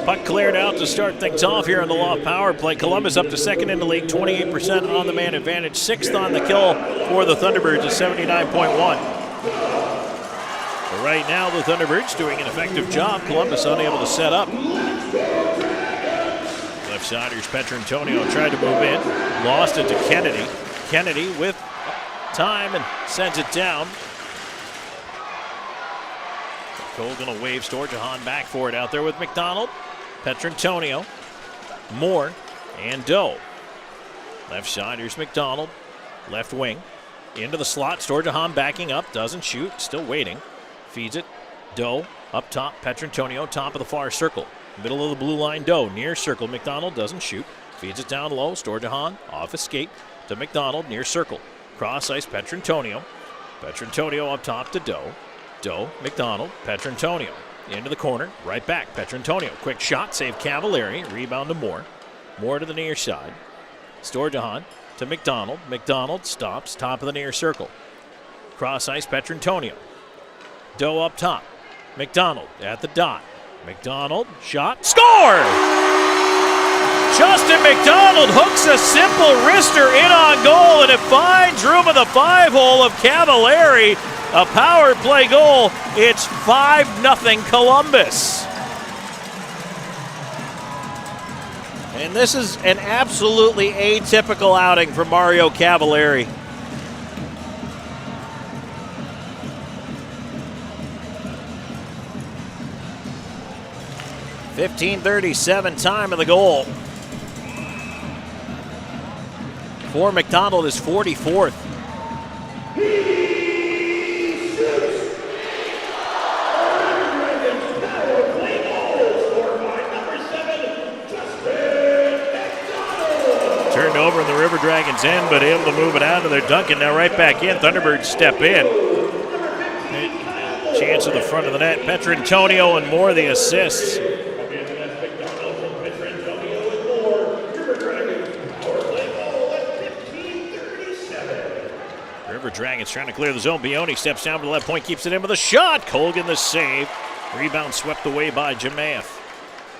Puck cleared out to start things off here on the Loft power play. Columbus up to second in the league, 28% on the man advantage. 6th on the kill for the Thunderbirds at 79.1. But right now, the Thunderbirds doing an effective job. Columbus unable to set up. Left siders Petrantonio tried to move in. Lost it to Kennedy. Kennedy with time and sends it down. Cole gonna wave Storjahan back for it out there with McDonald. Petrantonio. Moore and Doe. Left siders McDonald. Left wing. Into the slot. Storjahan backing up. Doesn't shoot. Still waiting. Feeds it. Doe up top. Petrantonio top of the far circle. Middle of the blue line. Doe near circle. McDonald doesn't shoot. Feeds it down low. Storjahan off his skate to McDonald near circle. Cross ice Petrantonio. Petrantonio up top to Doe. Doe, McDonald, Petrantonio. Into the corner. Right back. Petrantonio. Quick shot. Save Cavallari. Rebound to Moore. Moore to the near side. Storjahan to McDonald. McDonald stops. Top of the near circle. Cross ice Petrantonio. Doe up top. McDonald at the dot. McDonald, shot, score! Justin McDonald hooks a simple wrister in on goal, and it finds room in the 5-hole of Cavallari. A power play goal. It's 5-0 Columbus. And this is an absolutely atypical outing for Mario Cavallari. .15:37 time of the goal. For McDonald is 44th. Turned over in the River Dragons end, but able to move it out of their Duncan. Now right back in. Thunderbirds step in. Chance at the front of the net. Petrantonio and Moore the assists. River Dragons trying to clear the zone. Bioni steps down to the left point, keeps it in with a shot. Colgan the save. Rebound swept away by Jamaev.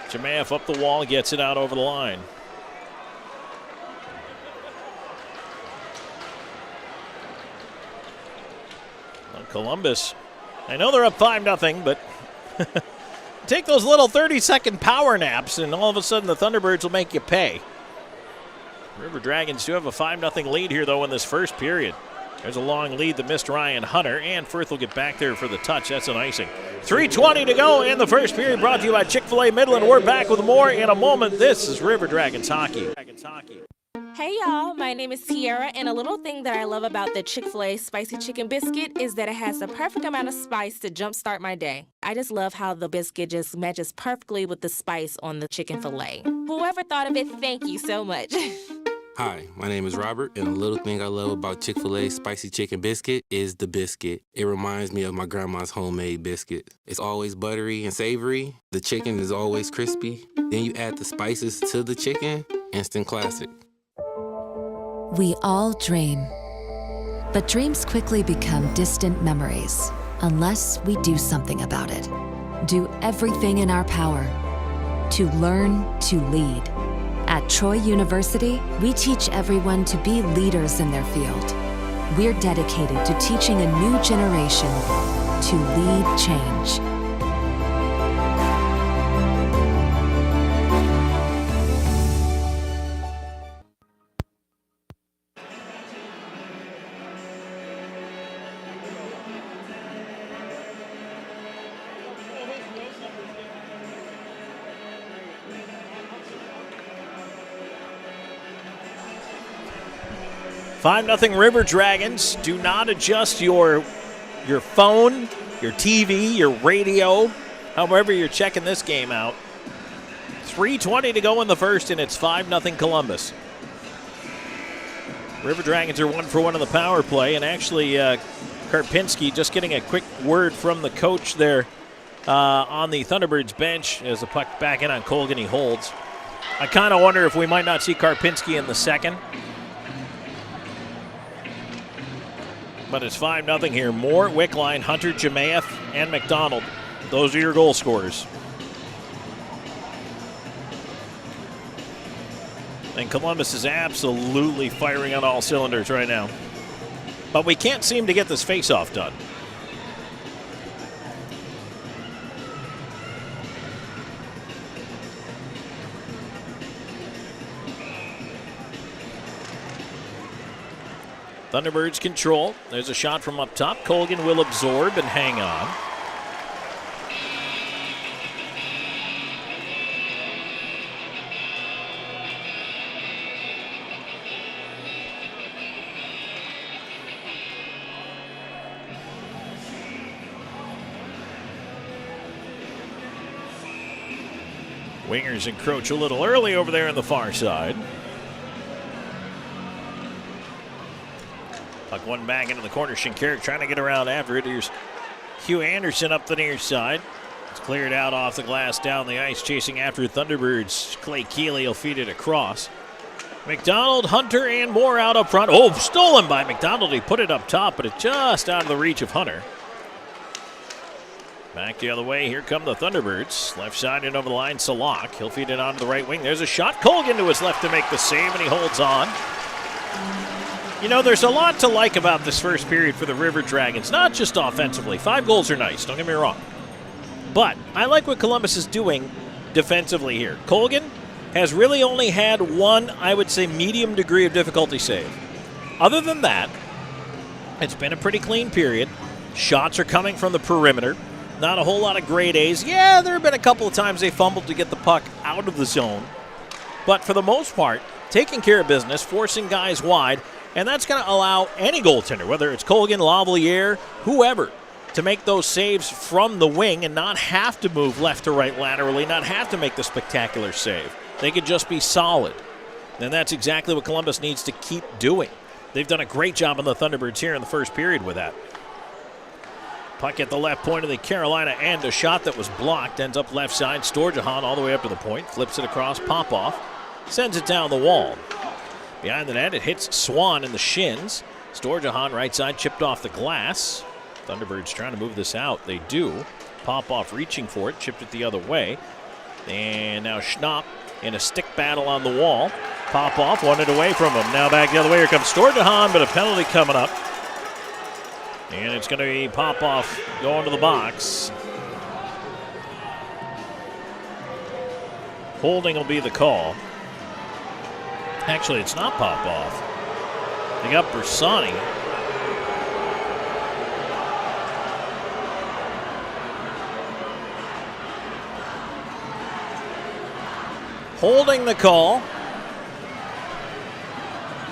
Jamaev up the wall, gets it out over the line. Well, Columbus, I know they're up 5-0, but take those little 30-second power naps, and all of a sudden the Thunderbirds will make you pay. River Dragons do have a 5-0 lead here, though, in this first period. There's a long lead that missed Ryan Hunter, and Firth will get back there for the touch. That's an icing. 3:20 to go in the first period, brought to you by Chick-fil-A Midland. We're back with more in a moment. This is River Dragons Hockey. Hey y'all, my name is Tiara, and a little thing that I love about the Chick-fil-A Spicy Chicken Biscuit is that it has the perfect amount of spice to jumpstart my day. I just love how the biscuit just matches perfectly with the spice on the chicken fillet. Whoever thought of it, thank you so much. Hi, my name is Robert, and a little thing I love about Chick-fil-A Spicy Chicken Biscuit is the biscuit. It reminds me of my grandma's homemade biscuit. It's always buttery and savory. The chicken is always crispy. Then you add the spices to the chicken, instant classic. We all dream, but dreams quickly become distant memories unless we do something about it. Do everything in our power to learn to lead. At Troy University, we teach everyone to be leaders in their field. We're dedicated to teaching a new generation to lead change. Five 5-0 River Dragons. Do not adjust your phone, your TV, your radio, however you're checking this game out. 3:20 to go in the first, and it's 5-0 Columbus. River Dragons are 1 for 1 on the power play, and actually Karpinski just getting a quick word from the coach there on the Thunderbirds bench as the puck back in on Colgan. He holds. I kind of wonder if we might not see Karpinski in the second. But it's 5-0 here. Moore, Wickline, Hunter, Jamaev, and McDonald. Those are your goal scorers. And Columbus is absolutely firing on all cylinders right now. But we can't seem to get this face-off done. Thunderbirds control. There's a shot from up top. Colgan will absorb and hang on. Wingers encroach a little early over there on the far side. Puck one back into the corner. Shinkarik trying to get around after it. Here's Hugh Anderson up the near side. It's cleared out off the glass down the ice, chasing after Thunderbirds. Clay Keeley will feed it across. McDonald, Hunter, and Moore out up front. Oh, stolen by McDonald. He put it up top, but it's just out of the reach of Hunter. Back the other way. Here come the Thunderbirds. Left side and over the line, Salak. He'll feed it onto the right wing. There's a shot. Colgan to his left to make the save, and he holds on. You know, there's a lot to like about this first period for the River Dragons, not just offensively. 5 goals are nice, don't get me wrong. But I like what Columbus is doing defensively here. Colgan has really only had one, I would say, medium degree of difficulty save. Other than that, it's been a pretty clean period. Shots are coming from the perimeter. Not a whole lot of grade A's. Yeah, there have been a couple of times they fumbled to get the puck out of the zone. But for the most part, taking care of business, forcing guys wide, and that's going to allow any goaltender, whether it's Colgan, Lavalier, whoever, to make those saves from the wing and not have to move left to right laterally, not have to make the spectacular save. They could just be solid. And that's exactly what Columbus needs to keep doing. They've done a great job on the Thunderbirds here in the first period with that. Puck at the left point of the Carolina end. A shot that was blocked. Ends up left side. Storjahan all the way up to the point. Flips it across. Popoff sends it down the wall. Behind the net, it hits Swan in the shins. Storjahan right side, chipped off the glass. Thunderbirds trying to move this out. They do. Popoff reaching for it, chipped it the other way. And now Schnapp in a stick battle on the wall. Popoff wanted away from him. Now back the other way. Here comes Storjahan, but a penalty coming up. And it's going to be Popoff going to the box. Holding will be the call. Actually, it's not Popoff. They got Bersani. Holding the call.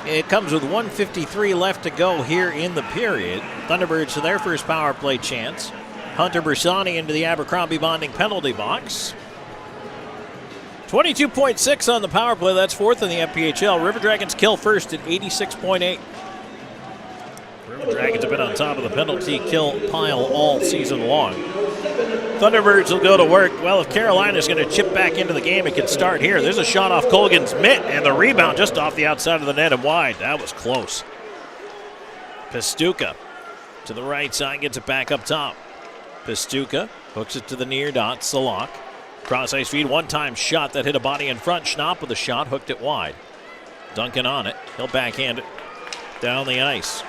It comes with 1:53 left to go here in the period. Thunderbirds to their first power play chance. Hunter Bersani into the Abercrombie Bonding penalty box. 22.6 on the power play. That's fourth in the FPHL. River Dragons kill first at 86.8. River Dragons have been on top of the penalty kill pile all season long. Thunderbirds will go to work. Well, if Carolina's going to chip back into the game, it can start here. There's a shot off Colgan's mitt, and the rebound just off the outside of the net and wide. That was close. Pastuca to the right side, gets it back up top. Pastuca hooks it to the near dot. Salak. Cross ice feed, one-time shot that hit a body in front. Schnapp with a shot, hooked it wide. Duncan on it. He'll backhand it down the ice.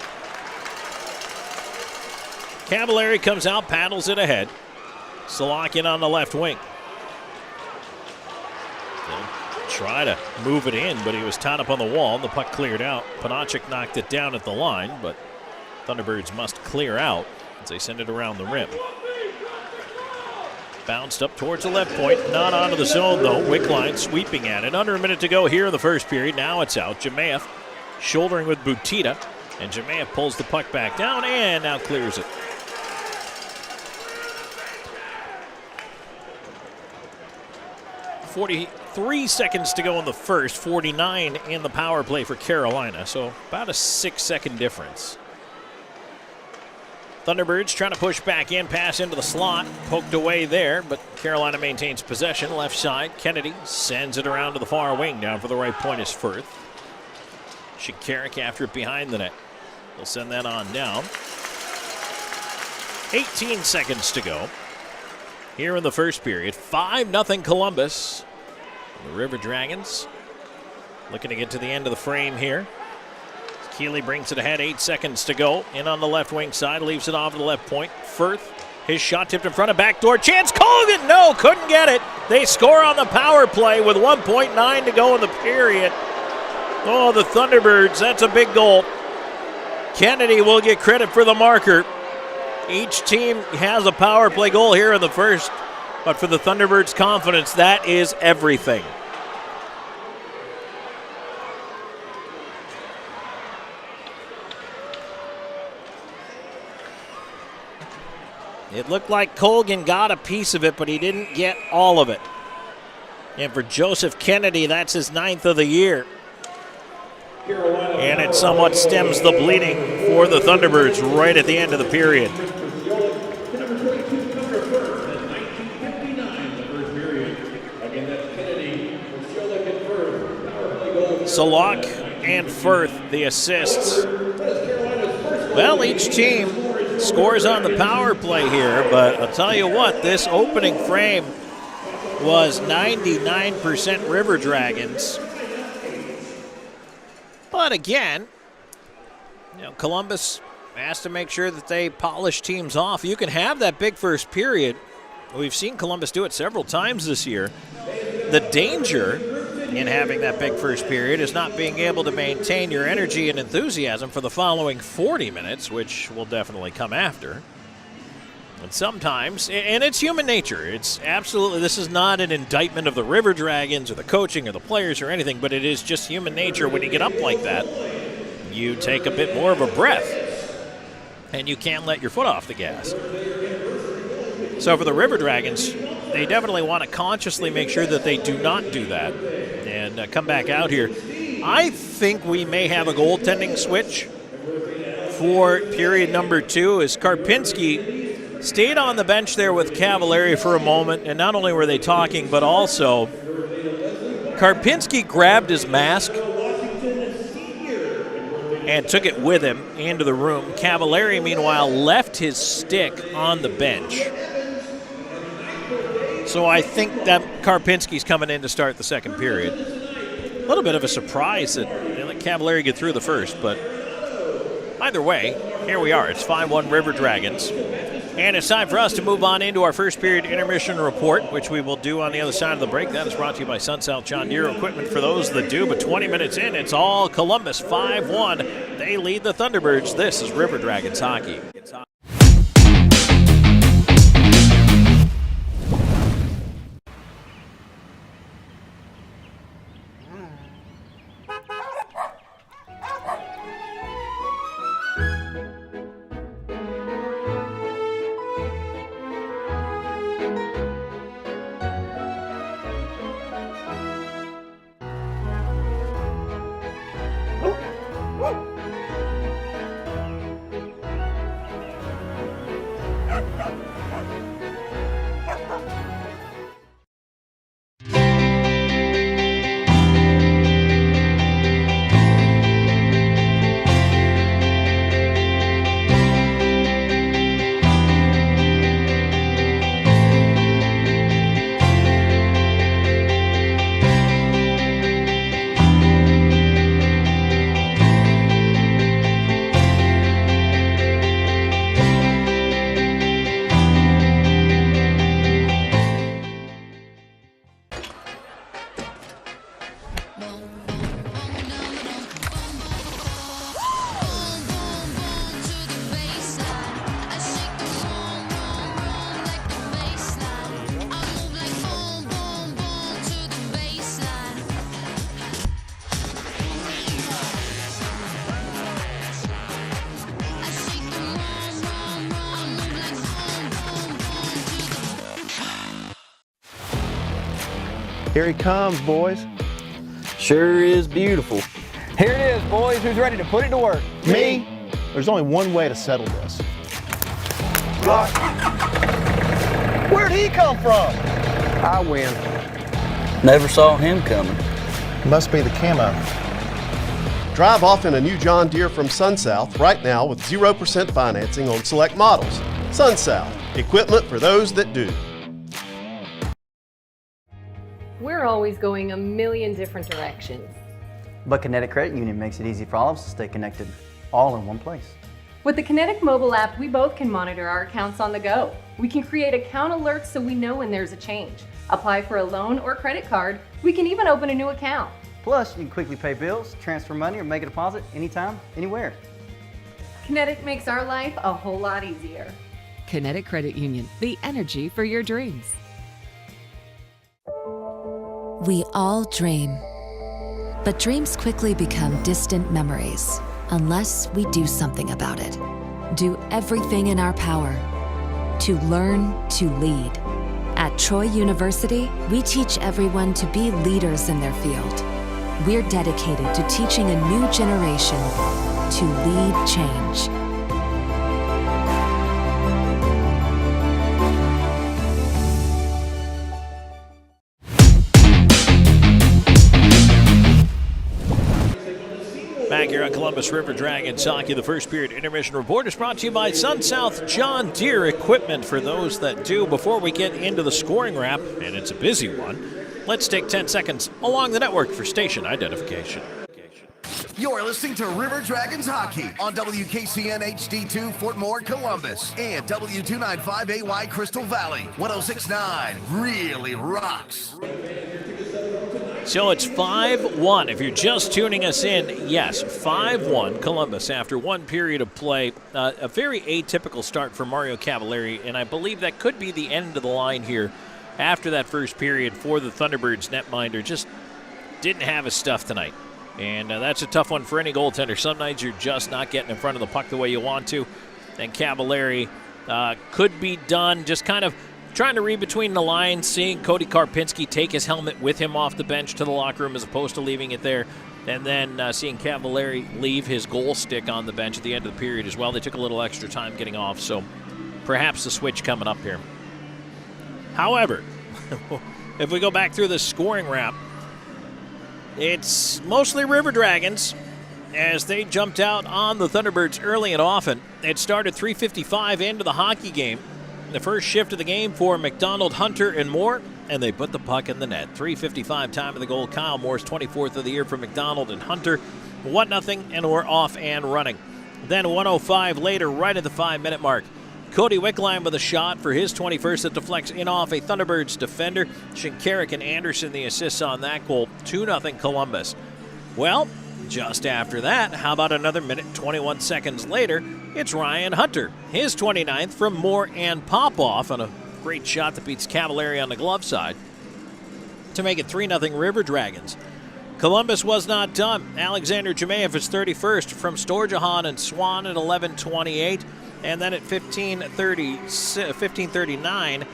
Cavallari comes out, paddles it ahead. Salak in on the left wing. They'll try to move it in, but he was tied up on the wall. The puck cleared out. Panachik knocked it down at the line, but Thunderbirds must clear out as they send it around the rim. Bounced up towards the left point, not onto the zone though. Wickline sweeping at it. Under a minute to go here in the first period. Now it's out. Jemayev shouldering with Butita, and Jemayev pulls the puck back down and now clears it. .43 seconds to go in the first, 49 in the power play for Carolina, so about a 6-second difference. Thunderbirds trying to push back in, pass into the slot, poked away there, but Carolina maintains possession. Left side, Kennedy sends it around to the far wing. Down for the right point is Firth. Shikarik after it behind the net. They'll send that on down. 18 seconds to go here in the first period. 5-0 Columbus. The River Dragons looking to get to the end of the frame here. Keeley brings it ahead, 8 seconds to go. In on the left wing side, leaves it off to the left point. Firth, his shot tipped in front of backdoor chance. Colgan, no, couldn't get it. They score on the power play with 1.9 to go in the period. Oh, the Thunderbirds, that's a big goal. Kennedy will get credit for the marker. Each team has a power play goal here in the first, but for the Thunderbirds' confidence, that is everything. It looked like Colgan got a piece of it, but he didn't get all of it. And for Joseph Kennedy, that's his 9th of the year. And it somewhat stems the bleeding for the Thunderbirds right at the end of the period. Salak and Firth, the assists. Well, each team scores on the power play here, but I'll tell you what, this opening frame was 99% River Dragons. But again, Columbus has to make sure that they polish teams off. You can have that big first period. We've seen Columbus do it several times this year. The danger in having that big first period is not being able to maintain your energy and enthusiasm for the following 40 minutes, which will definitely come after. And sometimes, and it's human nature, it's absolutely, this is not an indictment of the River Dragons or the coaching or the players or anything, but it is just human nature. When you get up like that, you take a bit more of a breath, and you can't let your foot off the gas. So for the River Dragons, they definitely want to consciously make sure that they do not do that and come back out here. I think we may have a goaltending switch for period number 2 as Karpinski stayed on the bench there with Cavallari for a moment, and not only were they talking, but also Karpinski grabbed his mask and took it with him into the room. Cavallari, meanwhile, left his stick on the bench. So I think that Karpinski's coming in to start the second period. A little bit of a surprise that they let Cavallari get through the first, but either way, here we are. It's 5-1 River Dragons. And it's time for us to move on into our first period intermission report, which we will do on the other side of the break. That is brought to you by Sun South John Deere Equipment for those that do. But 20 minutes in, it's all Columbus 5-1. They lead the Thunderbirds. This is River Dragons hockey. Here he comes, boys. Sure is beautiful. Here it is, boys. Who's ready to put it to work? Me? There's only one way to settle this. Where'd he come from? I win. Never saw him coming. Must be the camo. Drive off in a new John Deere from SunSouth right now with 0% financing on select models. SunSouth, equipment for those that do. We're always going a million different directions. But Kinetic Credit Union makes it easy for all of us to stay connected, all in one place. With the Kinetic mobile app, we both can monitor our accounts on the go. We can create account alerts so we know when there's a change. Apply for a loan or credit card. We can even open a new account. Plus, you can quickly pay bills, transfer money, or make a deposit anytime, anywhere. Kinetic makes our life a whole lot easier. Kinetic Credit Union, the energy for your dreams. We all dream, but dreams quickly become distant memories unless we do something about it. Do everything in our power to learn to lead. At Troy University, we teach everyone to be leaders in their field. We're dedicated to teaching a new generation to lead change. Back here on Columbus River Dragons hockey, the first period intermission report is brought to you by Sun South John Deere Equipment for those that do. Before we get into the scoring wrap, and it's a busy one, let's take 10 seconds along the network for station identification. You're listening to River Dragons Hockey on WKCN HD2 Fort Moore, Columbus, and W295AY Crystal Valley. 106.9 really rocks. So it's 5-1. If you're just tuning us in, yes, 5-1 Columbus after one period of play. A very atypical start for Mario Cavallari, and I believe that could be the end of the line here after that first period for the Thunderbirds netminder. Just didn't have his stuff tonight. And that's a tough one for any goaltender. Some nights you're just not getting in front of the puck the way you want to. And Cavallari could be done just kind of trying to read between the lines, seeing Cody Karpinski take his helmet with him off the bench to the locker room as opposed to leaving it there. And then seeing Cavallari leave his goal stick on the bench at the end of the period as well. They took a little extra time getting off, so perhaps the switch coming up here. However, if we go back through the scoring wrap, it's mostly River Dragons. as they jumped out on the Thunderbirds early and often. It started 3:55 into the hockey game. The first shift of the game for McDonald, Hunter, and Moore, and they put the puck in the net. 3:55 time of the goal. Kyle Moore's 24th of the year for McDonald and Hunter. 1-0, and we're off and running. Then 1:05 later, right at the 5-minute mark, Cody Wickline with a shot for his 21st that deflects in off a Thunderbirds defender. Shinkarik and Anderson the assists on that goal. 2-0 Columbus. Well, just after that, how about another minute, 21 seconds later, it's Ryan Hunter. His 29th from Moore and Popoff on a great shot that beats Cavallari on the glove side to make it 3-0 River Dragons. Columbus was not done. Alexander Jemayev is 31st from Storjahan and Swan at 11:28. And then at 15:39,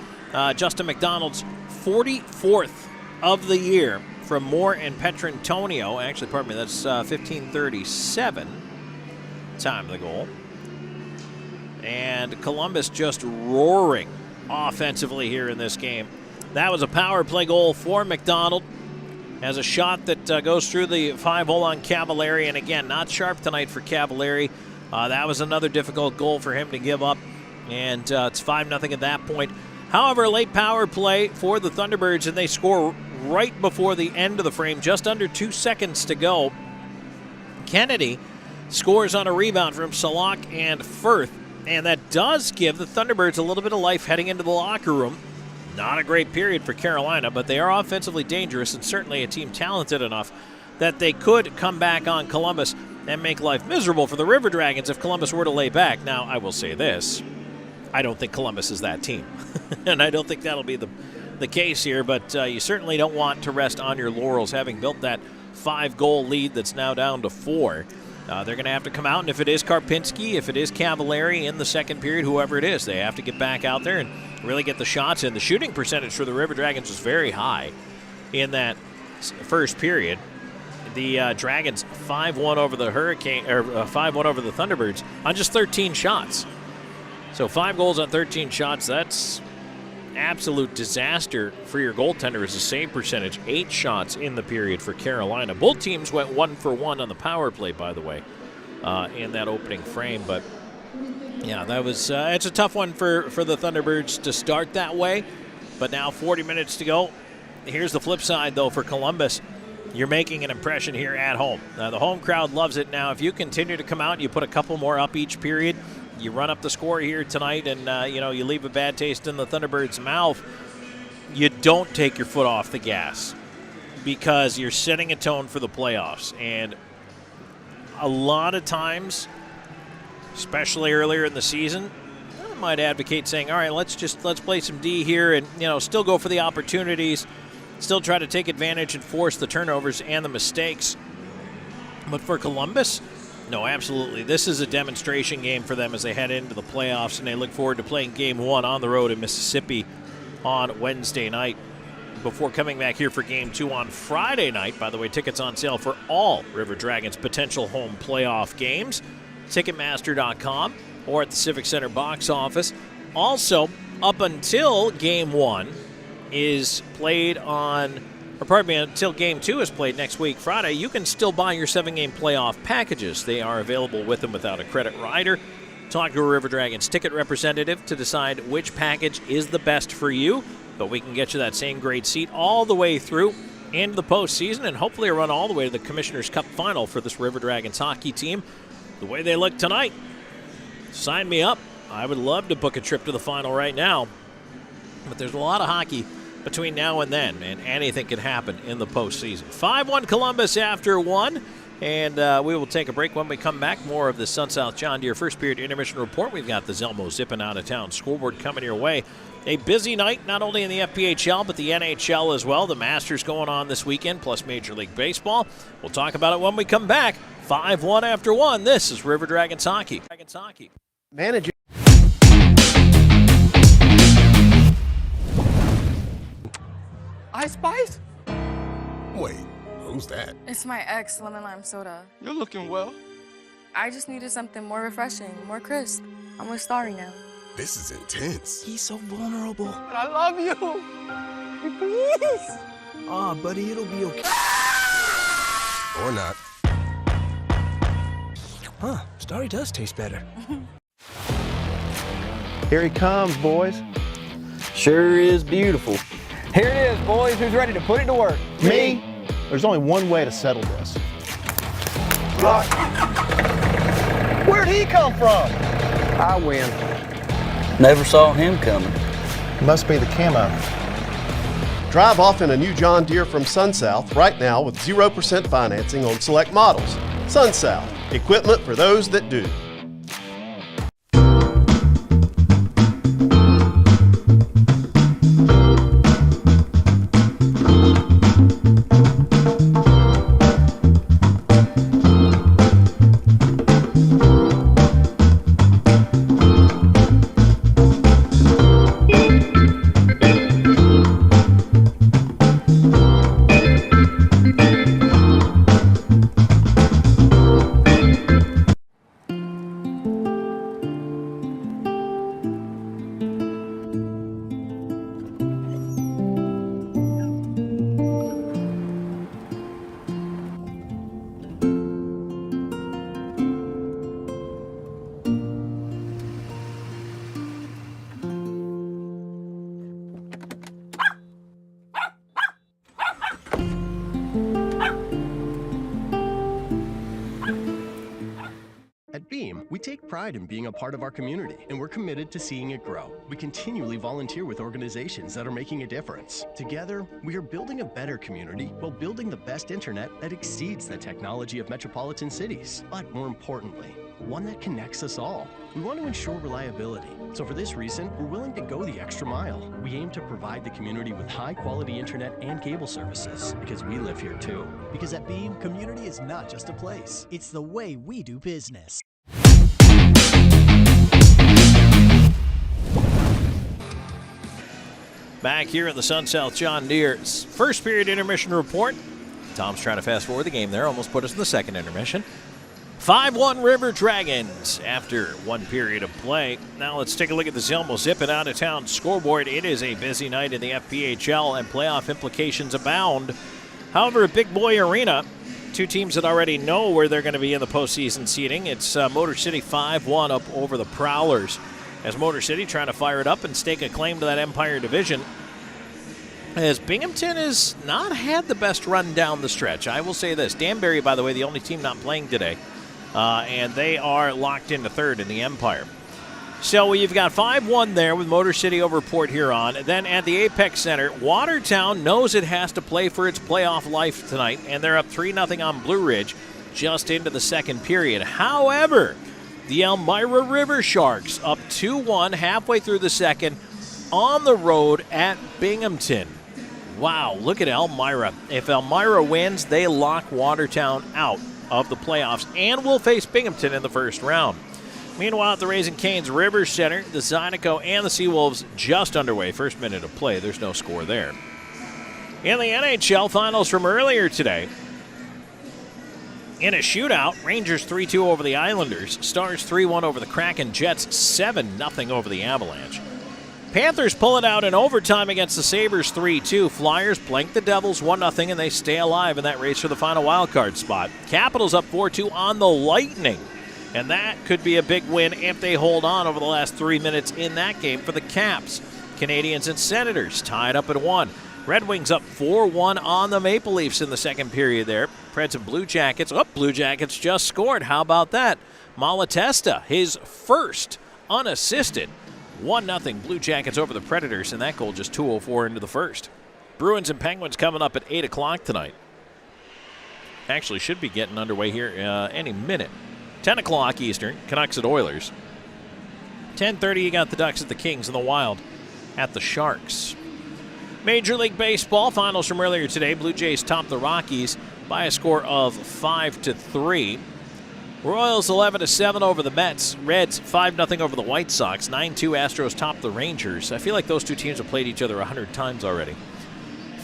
Justin McDonald's 44th of the year from Moore and Petrantonio. Actually, pardon me, that's 15:37 time of the goal. And Columbus just roaring offensively here in this game. That was a power play goal for McDonald. Has a shot that goes through the 5-hole on Cavallari. And again, not sharp tonight for Cavallari. That was another difficult goal for him to give up. And it's 5-0 at that point. However, late power play for the Thunderbirds, and they score right before the end of the frame, just under 2 seconds to go. Kennedy scores on a rebound from Salak and Firth, and that does give the Thunderbirds a little bit of life heading into the locker room. Not a great period for Carolina, but they are offensively dangerous and certainly a team talented enough that they could come back on Columbus and make life miserable for the River Dragons if Columbus were to lay back. Now, I will say this. I don't think Columbus is that team, and I don't think that'll be the case here, but you certainly don't want to rest on your laurels having built that 5-goal lead that's now down to 4. They're going to have to come out, and if it is Karpinski, if it is Cavallari in the second period, whoever it is, they have to get back out there and really get the shots in. The shooting percentage for the River Dragons was very high in that first period. The Dragons 5-1 over the Hurricane, or 5-1 over the Thunderbirds on just 13 shots. So 5 goals on 13 shots, that's absolute disaster for your goaltender as a save percentage. 8 shots in the period for Carolina. Both teams went 1 for 1 on the power play, by the way, in that opening frame. But yeah, that was it's a tough one for the Thunderbirds to start that way. But now 40 minutes to go. Here's the flip side, though, for Columbus. You're making an impression here at home. The home crowd loves it. Now, if you continue to come out and you put a couple more up each period, you run up the score here tonight, and you leave a bad taste in the Thunderbirds' mouth, you don't take your foot off the gas because you're setting a tone for the playoffs. And a lot of times, especially earlier in the season, I might advocate saying, all right, let's play some D here and still go for the opportunities, still try to take advantage and force the turnovers and the mistakes. But for Columbus, no, absolutely. This is a demonstration game for them as they head into the playoffs, and they look forward to playing Game 1 on the road in Mississippi on Wednesday night before coming back here for Game 2 on Friday night. By the way, tickets on sale for all River Dragons potential home playoff games. Ticketmaster.com or at the Civic Center box office. Also, up until Game 1 is played until Game 2 is played next week, Friday, you can still buy your 7-game playoff packages. They are available with and without a credit rider. Talk to a River Dragons ticket representative to decide which package is the best for you, but we can get you that same great seat all the way through into the postseason and hopefully run all the way to the Commissioner's Cup final for this River Dragons hockey team. The way they look tonight, sign me up. I would love to book a trip to the final right now, but there's a lot of hockey between now and then, and anything can happen in the postseason. 5-1 Columbus after 1, and we will take a break. When we come back, more of the Sun-South John Deere first period intermission report. We've got the Zelmo zipping out of town scoreboard coming your way. A busy night, not only in the FPHL, but the NHL as well. The Masters going on this weekend, plus Major League Baseball. We'll talk about it when we come back. 5-1 after 1. This is River Dragons Hockey. Managing. Ice Spice? Wait, who's that? It's my ex, lemon lime soda. You're looking well. I just needed something more refreshing, more crisp. I'm with Starry now. This is intense. He's so vulnerable. But I love you. Please. Buddy, it'll be okay. Or not. Huh, Starry does taste better. Here he comes, boys. Sure is beautiful. Here it is, boys. Who's ready to put it to work? Me? There's only one way to settle this. Where'd he come from? I win. Never saw him coming. Must be the camo. Drive off in a new John Deere from SunSouth right now with 0% financing on select models. SunSouth, equipment for those that do. At Beam, we take pride in being a part of our community, and we're committed to seeing it grow. We continually volunteer with organizations that are making a difference. Together, we are building a better community while building the best internet that exceeds the technology of metropolitan cities. But more importantly, one that connects us all. We want to ensure reliability. So for this reason, we're willing to go the extra mile. We aim to provide the community with high-quality internet and cable services, because we live here too. Because at Beam, community is not just a place. It's the way we do business. Back here at the SunSouth John Deere's first period intermission report. Tom's trying to fast forward the game there, almost put us in the second intermission. 5-1 River Dragons after one period of play. Now let's take a look at the Zelmo Zippin out-of-town scoreboard. It is a busy night in the FPHL and playoff implications abound. However, at Big Boy Arena, two teams that already know where they're going to be in the postseason seeding. It's Motor City 5-1 up over the Prowlers, as Motor City trying to fire it up and stake a claim to that Empire Division, as Binghamton has not had the best run down the stretch. I will say this. Danbury, by the way, the only team not playing today, and they are locked into third in the Empire. So you've got 5-1 there with Motor City over Port Huron. Then at the Apex Center, Watertown knows it has to play for its playoff life tonight, and they're up 3-0 on Blue Ridge just into the second period. However, the Elmira River Sharks up 2-1 halfway through the second on the road at Binghamton. Wow, look at Elmira. If Elmira wins, they lock Watertown out of the playoffs and will face Binghamton in the first round. Meanwhile, at the Raising Cane's River Center, the Zydeco and the Seawolves just underway. First minute of play, there's no score there. In the NHL finals from earlier today, in a shootout, Rangers 3-2 over the Islanders, Stars 3-1 over the Kraken, Jets 7-0 over the Avalanche. Panthers pull it out in overtime against the Sabres 3-2. Flyers blank the Devils 1-0, and they stay alive in that race for the final wildcard spot. Capitals up 4-2 on the Lightning, and that could be a big win if they hold on over the last 3 minutes in that game for the Caps. Canadians and Senators tied up at 1. Red Wings up 4-1 on the Maple Leafs in the second period there. Preds and Blue Jackets. Blue Jackets just scored. How about that? Malatesta, his first unassisted. 1-0 Blue Jackets over the Predators, and that goal just 2:04 into the first. Bruins and Penguins coming up at 8 o'clock tonight. Actually should be getting underway here any minute. 10 o'clock Eastern, Canucks at Oilers. 10:30 you got the Ducks at the Kings and the Wild at the Sharks. Major League Baseball finals from earlier today. Blue Jays topped the Rockies by a score of 5-3. Royals 11-7 over the Mets. Reds 5-0 over the White Sox. 9-2 Astros topped the Rangers. I feel like those two teams have played each other 100 times already.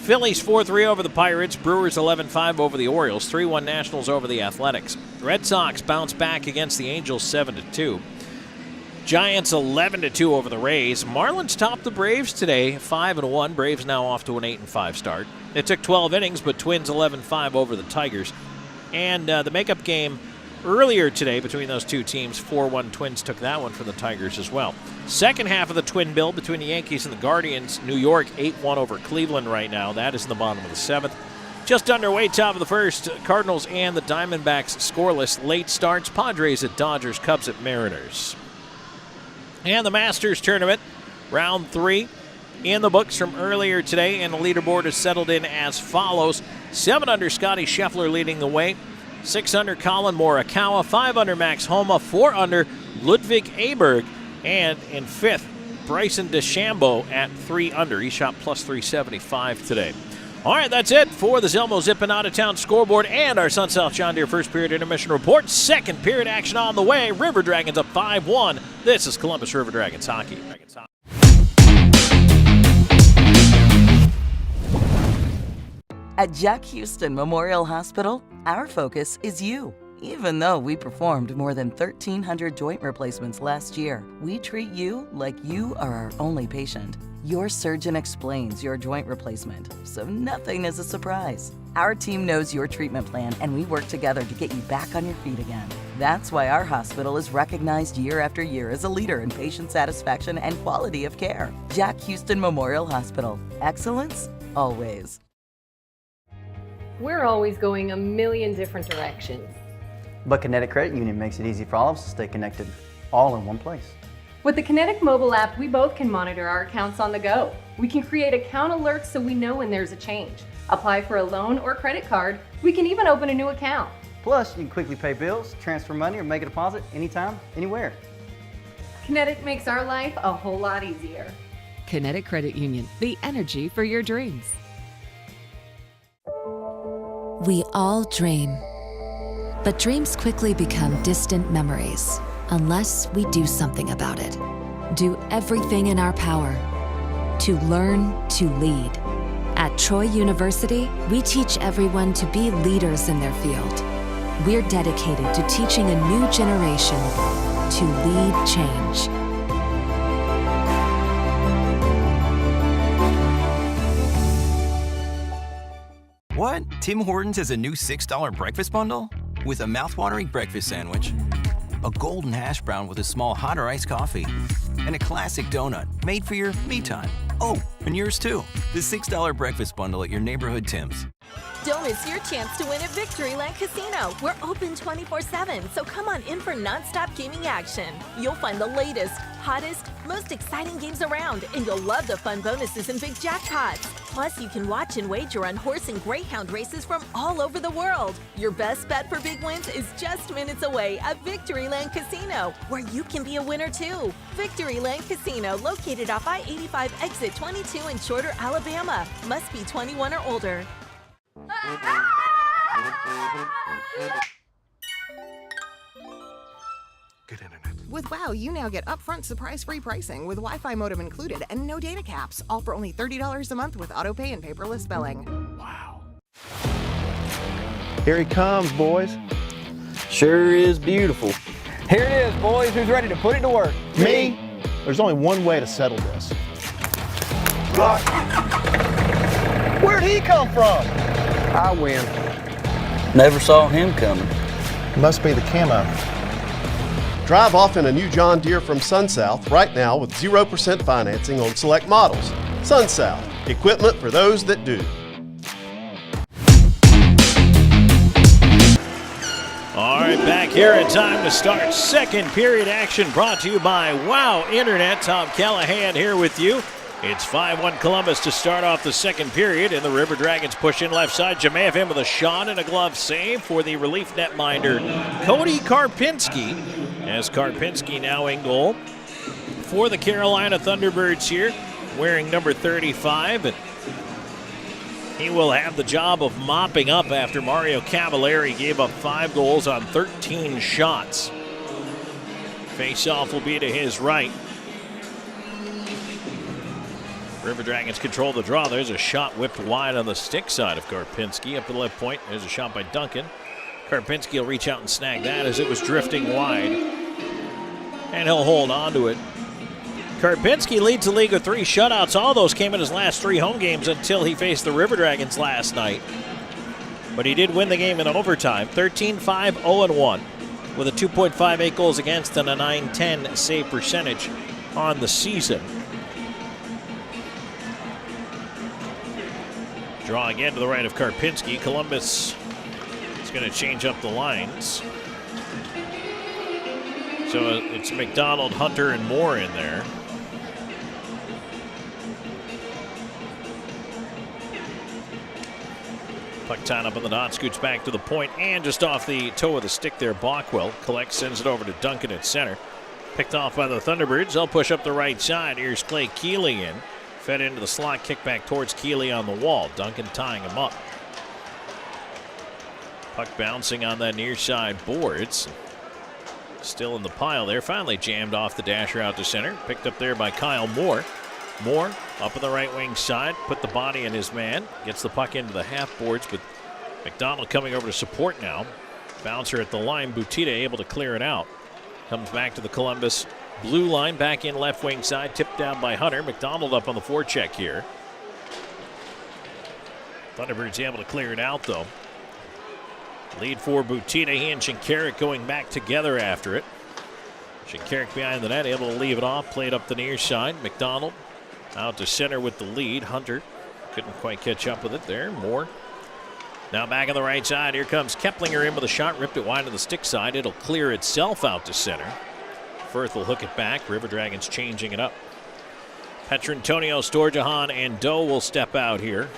Phillies 4-3 over the Pirates. Brewers 11-5 over the Orioles. 3-1 Nationals over the Athletics. Red Sox bounce back against the Angels 7-2. Giants 11-2 over the Rays. Marlins topped the Braves today 5-1. Braves now off to an 8-5 start. It took 12 innings, but Twins 11-5 over the Tigers. And the makeup game earlier today between those two teams. 4-1 Twins took that one for the Tigers as well. Second half of the twin bill between the Yankees and the Guardians. New York 8-1 over Cleveland right now. That is in the bottom of the seventh. Just underway, top of the first, Cardinals and the Diamondbacks scoreless. Late starts, Padres at Dodgers, Cubs at Mariners. And the Masters tournament, round 3 in the books from earlier today, and the leaderboard is settled in as follows. 7 under Scotty Scheffler leading the way. 6 under Colin Morikawa, 5 under Max Homa, 4 under Ludwig Aberg, and in 5th, Bryson DeChambeau at 3 under. He shot plus 375 today. All right, that's it for the Zelmo Zippin' Out of Town scoreboard and our Sun South John Deere first period intermission report. Second period action on the way. River Dragons up 5-1. This is Columbus River Dragons hockey. At Jack Houston Memorial Hospital, our focus is you. Even though we performed more than 1,300 joint replacements last year, we treat you like you are our only patient. Your surgeon explains your joint replacement, so nothing is a surprise. Our team knows your treatment plan, and we work together to get you back on your feet again. That's why our hospital is recognized year after year as a leader in patient satisfaction and quality of care. Jack Houston Memorial Hospital. Excellence, always. We're always going a million different directions. But Kinetic Credit Union makes it easy for all of us to stay connected, all in one place. With the Kinetic mobile app, we both can monitor our accounts on the go. We can create account alerts so we know when there's a change. Apply for a loan or credit card. We can even open a new account. Plus, you can quickly pay bills, transfer money, or make a deposit anytime, anywhere. Kinetic makes our life a whole lot easier. Kinetic Credit Union, the energy for your dreams. We all dream, but dreams quickly become distant memories unless we do something about it. Do everything in our power to learn to lead. At Troy University, we teach everyone to be leaders in their field. We're dedicated to teaching a new generation to lead change. What? Tim Hortons has a new $6 breakfast bundle? With a mouthwatering breakfast sandwich, a golden hash brown with a small hot or iced coffee, and a classic donut made for your me time. Oh, and yours too. The $6 breakfast bundle at your neighborhood Tim's. Don't miss your chance to win at Victoryland Casino. We're open 24/7, so come on in for nonstop gaming action. You'll find the latest, hottest, most exciting games around, and you'll love the fun bonuses and big jackpots. Plus, you can watch and wager on horse and greyhound races from all over the world. Your best bet for big wins is just minutes away at Victoryland Casino, where you can be a winner too. Victoryland Casino, located off I-85 exit 22 in Shorter, Alabama. Must be 21 or older. Good internet. With WOW, you now get upfront surprise-free pricing with Wi-Fi modem included and no data caps, all for only $30 a month with autopay and paperless billing. Wow. Here he comes, boys. Sure is beautiful. Here it is, boys. Who's ready to put it to work? Me? There's only one way to settle this. Where'd he come from? I win. Never saw him coming. Must be the camo. Drive off in a new John Deere from SunSouth right now with 0% financing on select models. SunSouth, equipment for those that do. All right, back here in time to start second period action brought to you by WOW Internet. Tom Callahan here with you. It's 5-1 Columbus to start off the second period, and the River Dragons push in left side. Jamayev in with a shot and a glove save for the relief netminder Cody Karpinski, as Karpinski now in goal for the Carolina Thunderbirds here, wearing number 35, and he will have the job of mopping up after Mario Cavallari gave up 5 goals on 13 shots. Face-off will be to his right. River Dragons control the draw. There's a shot whipped wide on the stick side of Karpinski. Up the left point, there's a shot by Duncan. Karpinski will reach out and snag that as it was drifting wide. And he'll hold on to it. Karpinski leads the league with 3 shutouts. All those came in his last 3 home games until he faced the River Dragons last night. But he did win the game in overtime. 13-5, 0-1. with a 2.58 goals against and a .910 save percentage on the season. Draw again to the right of Karpinski. Columbus is going to change up the lines. So it's McDonald, Hunter, and Moore in there. Puck tied up on the dot, scoots back to the point, and just off the toe of the stick there, Bockwell collects, sends it over to Duncan at center. Picked off by the Thunderbirds. They'll push up the right side. Here's Clay Keeley in. Fed into the slot, kick back towards Keeley on the wall. Duncan tying him up. Puck bouncing on that near side boards. Still in the pile there. Finally jammed off the dasher out to center. Picked up there by Kyle Moore. Moore up on the right wing side. Put the body in his man. Gets the puck into the half boards, but McDonald coming over to support now. Bouncer at the line. Butita able to clear it out. Comes back to the Columbus blue line. Back in left wing side. Tipped down by Hunter. McDonald up on the forecheck here. Thunderbirds able to clear it out though. Lead for Butita. He and Shinkarik going back together after it. Shinkarik behind the net, able to leave it off. Played up the near side. McDonald out to center with the lead. Hunter couldn't quite catch up with it there. Moore now back on the right side. Here comes Keplinger in with a shot. Ripped it wide to the stick side. It'll clear itself out to center. Firth will hook it back. River Dragons changing it up. Petrantonio, Storjahan, and Doe will step out here.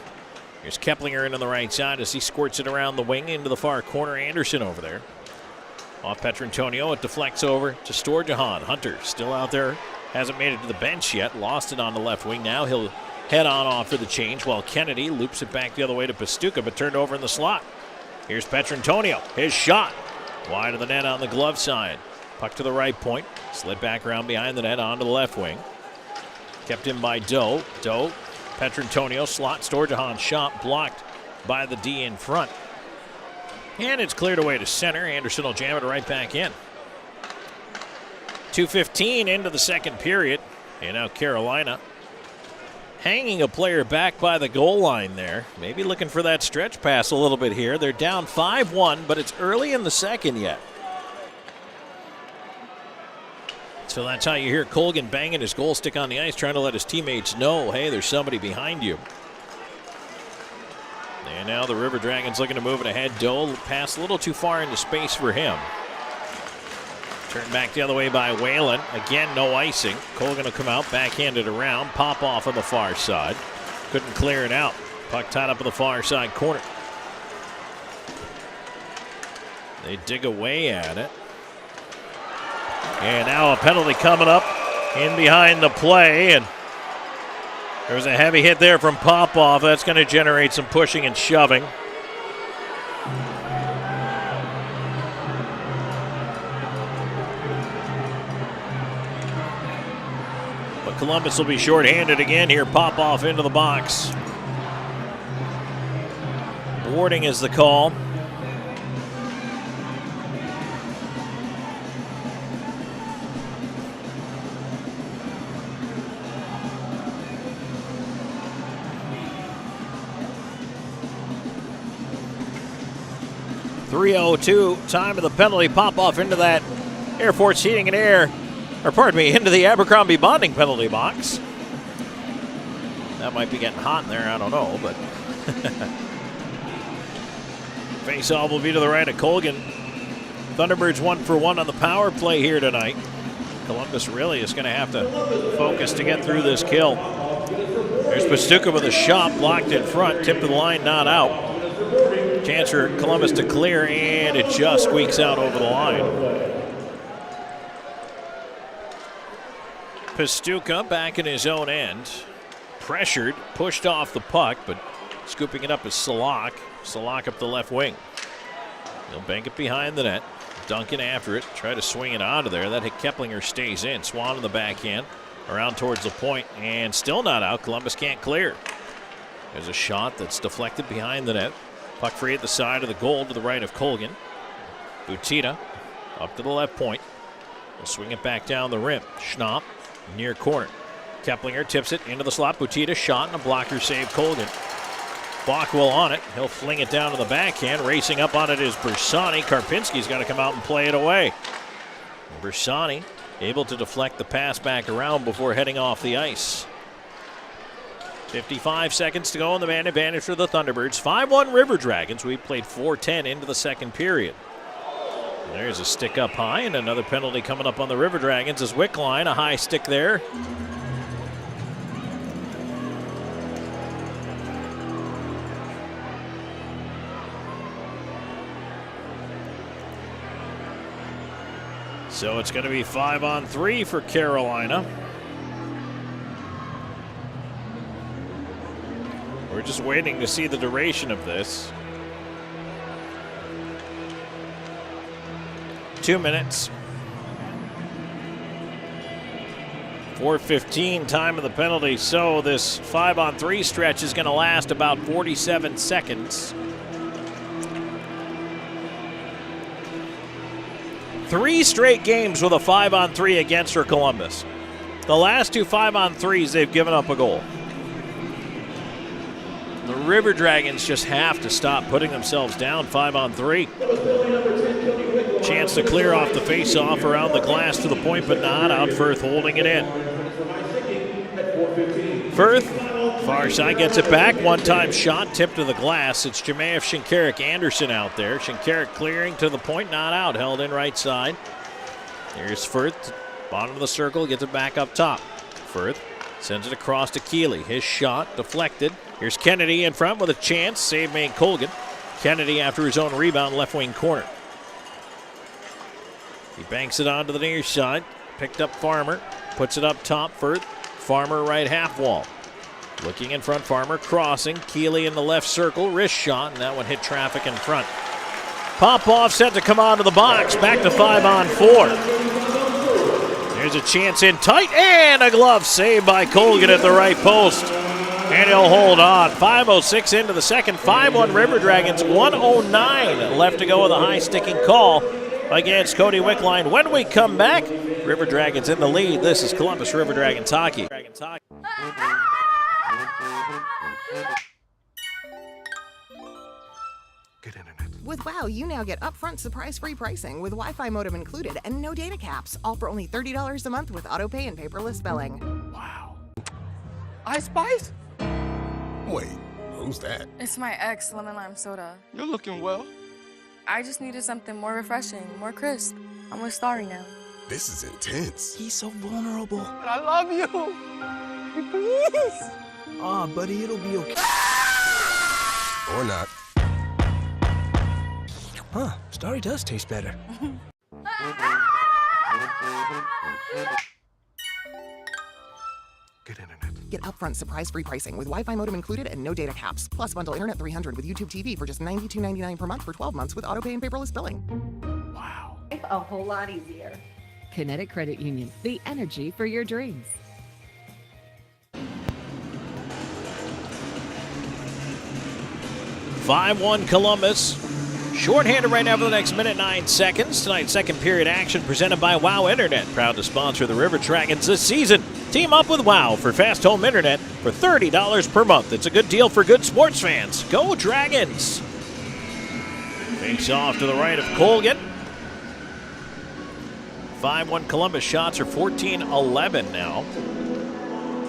Here's Keplinger in on the right side as he squirts it around the wing into the far corner. Anderson over there. Off Petrantonio, it deflects over to Storjahan. Hunter still out there. Hasn't made it to the bench yet. Lost it on the left wing. Now he'll head on off for the change while Kennedy loops it back the other way to Pastuca, but turned over in the slot. Here's Petrantonio. His shot. Wide of the net on the glove side. Puck to the right point. Slid back around behind the net onto the left wing. Kept in by Doe. Doe. Petrantonio slot. Storjahan shot blocked by the D in front. And it's cleared away to center. Anderson will jam it right back in. 2:15 into the second period. And now Carolina hanging a player back by the goal line there. Maybe looking for that stretch pass a little bit here. They're down 5-1, but it's early in the second yet. So that's how you hear Colgan banging his goal stick on the ice, trying to let his teammates know, hey, there's somebody behind you. And now the River Dragons looking to move it ahead. Doe passed a little too far into space for him. Turned back the other way by Whalen. Again, no icing. Colgan will come out, backhanded around. Pop off on the far side. Couldn't clear it out. Puck tied up in the far side corner. They dig away at it. And now a penalty coming up in behind the play. And there was a heavy hit there from Popoff. That's going to generate some pushing and shoving. But Columbus will be shorthanded again here. Popoff into the box. Boarding is the call. .302 time of the penalty. Popoff into that Air Force Heating and Air, or pardon me, into the Abercrombie Bonding penalty box. That might be getting hot in there, I don't know, but face-off will be to the right of Colgan. Thunderbirds 1 for 1 on the power play here tonight. Columbus really is going to have to focus to get through this kill. There's Pastuca with a shot blocked in front, tipped to the line, not out. Chance for Columbus to clear, and it just squeaks out over the line. Pastuca back in his own end. Pressured, pushed off the puck, but scooping it up is Salak. Salak up the left wing. He'll bank it behind the net. Duncan after it, try to swing it out of there. That hit Keplinger stays in. Swan in the backhand, around towards the point, and still not out. Columbus can't clear. There's a shot that's deflected behind the net. Puck free at the side of the goal to the right of Colgan. Butita up to the left point. We'll swing it back down the rim. Schnapp near corner. Keplinger tips it into the slot. Butita shot and a blocker save. Colgan Bockwell on it. He'll fling it down to the backhand. Racing up on it is Bersani. Karpinski's got to come out and play it away. Bersani able to deflect the pass back around before heading off the ice. 55 seconds to go in the man advantage for the Thunderbirds. 5-1 River Dragons. We played 4:10 into the second period. There's a stick up high and another penalty coming up on the River Dragons as Wickline, a high stick there. So it's going to be 5-on-3 for Carolina. We're just waiting to see the duration of this. 2 minutes. 4:15 time of the penalty. So this 5-on-3 stretch is going to last about 47 seconds. 3 straight games with a 5-on-3 against for Columbus. The last 2 5-on-3s, they've given up a goal. The River Dragons just have to stop putting themselves down 5-on-3. Chance to clear off the face-off around the glass to the point, but not out. Firth holding it in. Firth, far side, gets it back. One-time shot, tipped to the glass. It's Jemayev, Shinkarik, Anderson out there. Shinkarik clearing to the point, not out. Held in right side. Here's Firth, bottom of the circle, gets it back up top. Firth sends it across to Keeley. His shot deflected. Here's Kennedy in front with a chance. Save made Colgan. Kennedy after his own rebound, left wing corner. He banks it onto the near side. Picked up Farmer. Puts it up top. Firth. Farmer right half wall. Looking in front, Farmer crossing. Keeley in the left circle. Wrist shot, and that one hit traffic in front. Popov set to come out of the box. Back to 5-on-4. There's a chance in tight, and a glove save by Colgan at the right post. And he'll hold on. 5:06 into the second. 5-1 River Dragons. 1:09 left to go with a high sticking call against Cody Wickline. When we come back, River Dragons in the lead. This is Columbus River Dragons hockey. With WOW, you now get upfront surprise-free pricing with Wi-Fi modem included and no data caps, all for only $30 a month with auto pay and paperless billing. Wow. Ice Spice? Wait, who's that? It's my ex, lemon lime soda. You're looking well. I just needed something more refreshing, more crisp. I'm with Starry now. This is intense. He's so vulnerable. But I love you. Please. Aw, buddy, it'll be okay. Or not. Huh, Starry does taste better. Good internet. Get upfront surprise-free pricing with Wi-Fi modem included and no data caps. Plus bundle internet 300 with YouTube TV for just $92.99 per month for 12 months with auto pay and paperless billing. Wow. A whole lot easier. Kinetic Credit Union, the energy for your dreams. (5-1 Columbus. Shorthanded right now for the next minute, 9 seconds. Tonight's second period action presented by WOW Internet. Proud to sponsor the River Dragons this season. Team up with WOW for fast home internet for $30 per month. It's a good deal for good sports fans. Go Dragons! Face off to the right of Colgan. 5-1 Columbus shots are 14-11 now.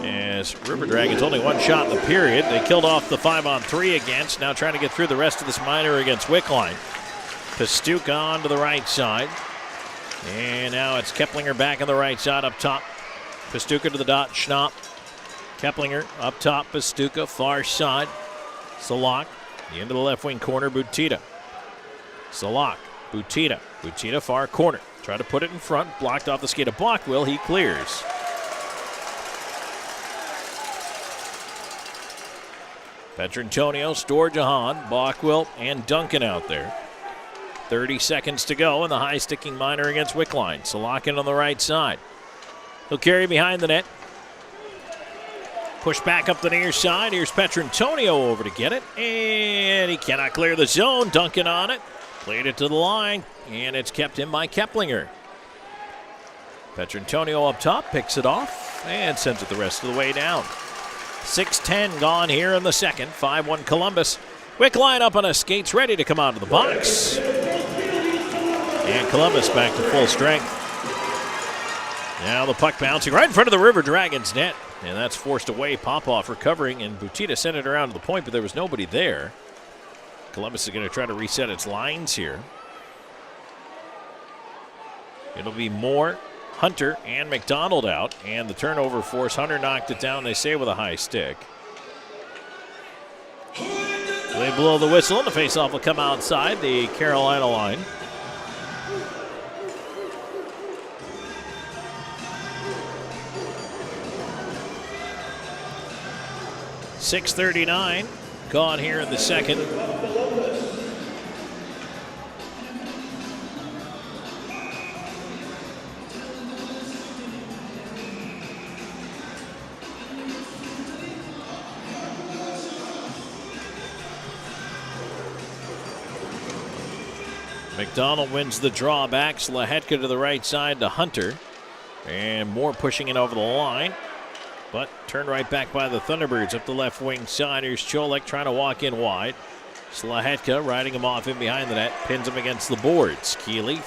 As River Dragons only one shot in the period. They killed off the 5-on-3 against. Now trying to get through the rest of this minor against Wickline. Pastuca on to the right side. And now it's Keplinger back on the right side up top. Pastuca to the dot, Schnapp. Keplinger up top, Pastuca, far side. Salak, into the left wing corner, Butita. Salak, Butita. Butita, far corner. Try to put it in front, blocked off the skate of Bockwell. He clears. Petrantonio, Storjahan, Bockwell, and Duncan out there. 30 seconds to go in the high-sticking minor against Wickline. Salakin on the right side. He'll carry behind the net. Push back up the near side. Here's Petrantonio over to get it. And he cannot clear the zone. Duncan on it. Played it to the line. And it's kept in by Keplinger. Petrantonio up top. Picks it off. And sends it the rest of the way down. 6:10 gone here in the second. 5-1 Columbus. Quick lineup on his skates, ready to come out of the box. And Columbus back to full strength. Now the puck bouncing right in front of the River Dragons net. And that's forced away. Popoff recovering, and Butita sent it around to the point, but there was nobody there. Columbus is going to try to reset its lines here. It'll be Moore, Hunter, and McDonald out. And the turnover force, Hunter knocked it down, they say, with a high stick. They blow the whistle, and the faceoff will come outside the Carolina line. .639 gone here in the second. McDonald wins the draw back. Slahetka to the right side to Hunter. And Moore pushing it over the line. But turned right back by the Thunderbirds up the left wing side. Here's Cholek trying to walk in wide. Slahetka riding him off in behind the net. Pins him against the boards. Keeley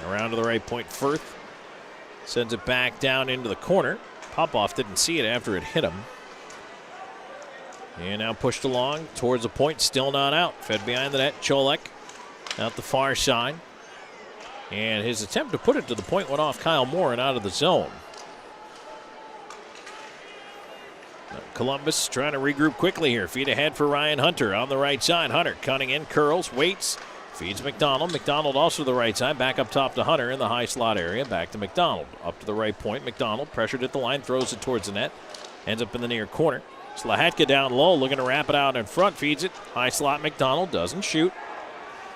around to the right point. Firth sends it back down into the corner. Popoff didn't see it after it hit him. And now pushed along towards the point. Still not out. Fed behind the net. Cholek out the far side. And his attempt to put it to the point went off Kyle Moore and out of the zone. Columbus trying to regroup quickly here. Feed ahead for Ryan Hunter on the right side. Hunter cutting in, curls, waits, feeds McDonald. McDonald also to the right side. Back up top to Hunter in the high slot area. Back to McDonald. Up to the right point. McDonald pressured at the line, throws it towards the net. Ends up in the near corner. Slahetka down low, looking to wrap it out in front. Feeds it. High slot McDonald doesn't shoot.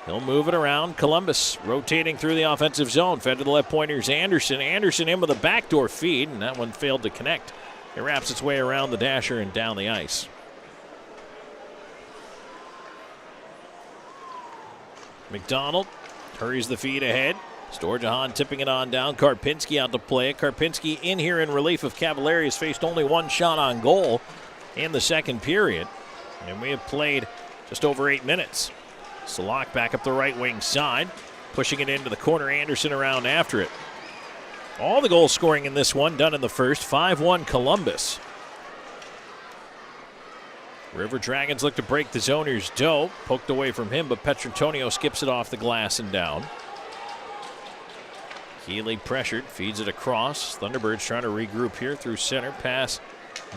He'll move it around. Columbus rotating through the offensive zone. Fed to the left point. Here's Anderson. Anderson in with a backdoor feed, and that one failed to connect. It wraps its way around the dasher and down the ice. McDonald hurries the feed ahead. Storjahan tipping it on down. Karpinski out to play it. Karpinski in here in relief of Cavallari has faced only one shot on goal in the second period. And we have played just over 8 minutes. Salak back up the right wing side. Pushing it into the corner. Anderson around after it. All the goal scoring in this one done in the first. 5-1 Columbus. River Dragons look to break the zone. Here's Doe. Poked away from him, but Petrantonio skips it off the glass and down. Keeley pressured, feeds it across. Thunderbirds trying to regroup here through center. Pass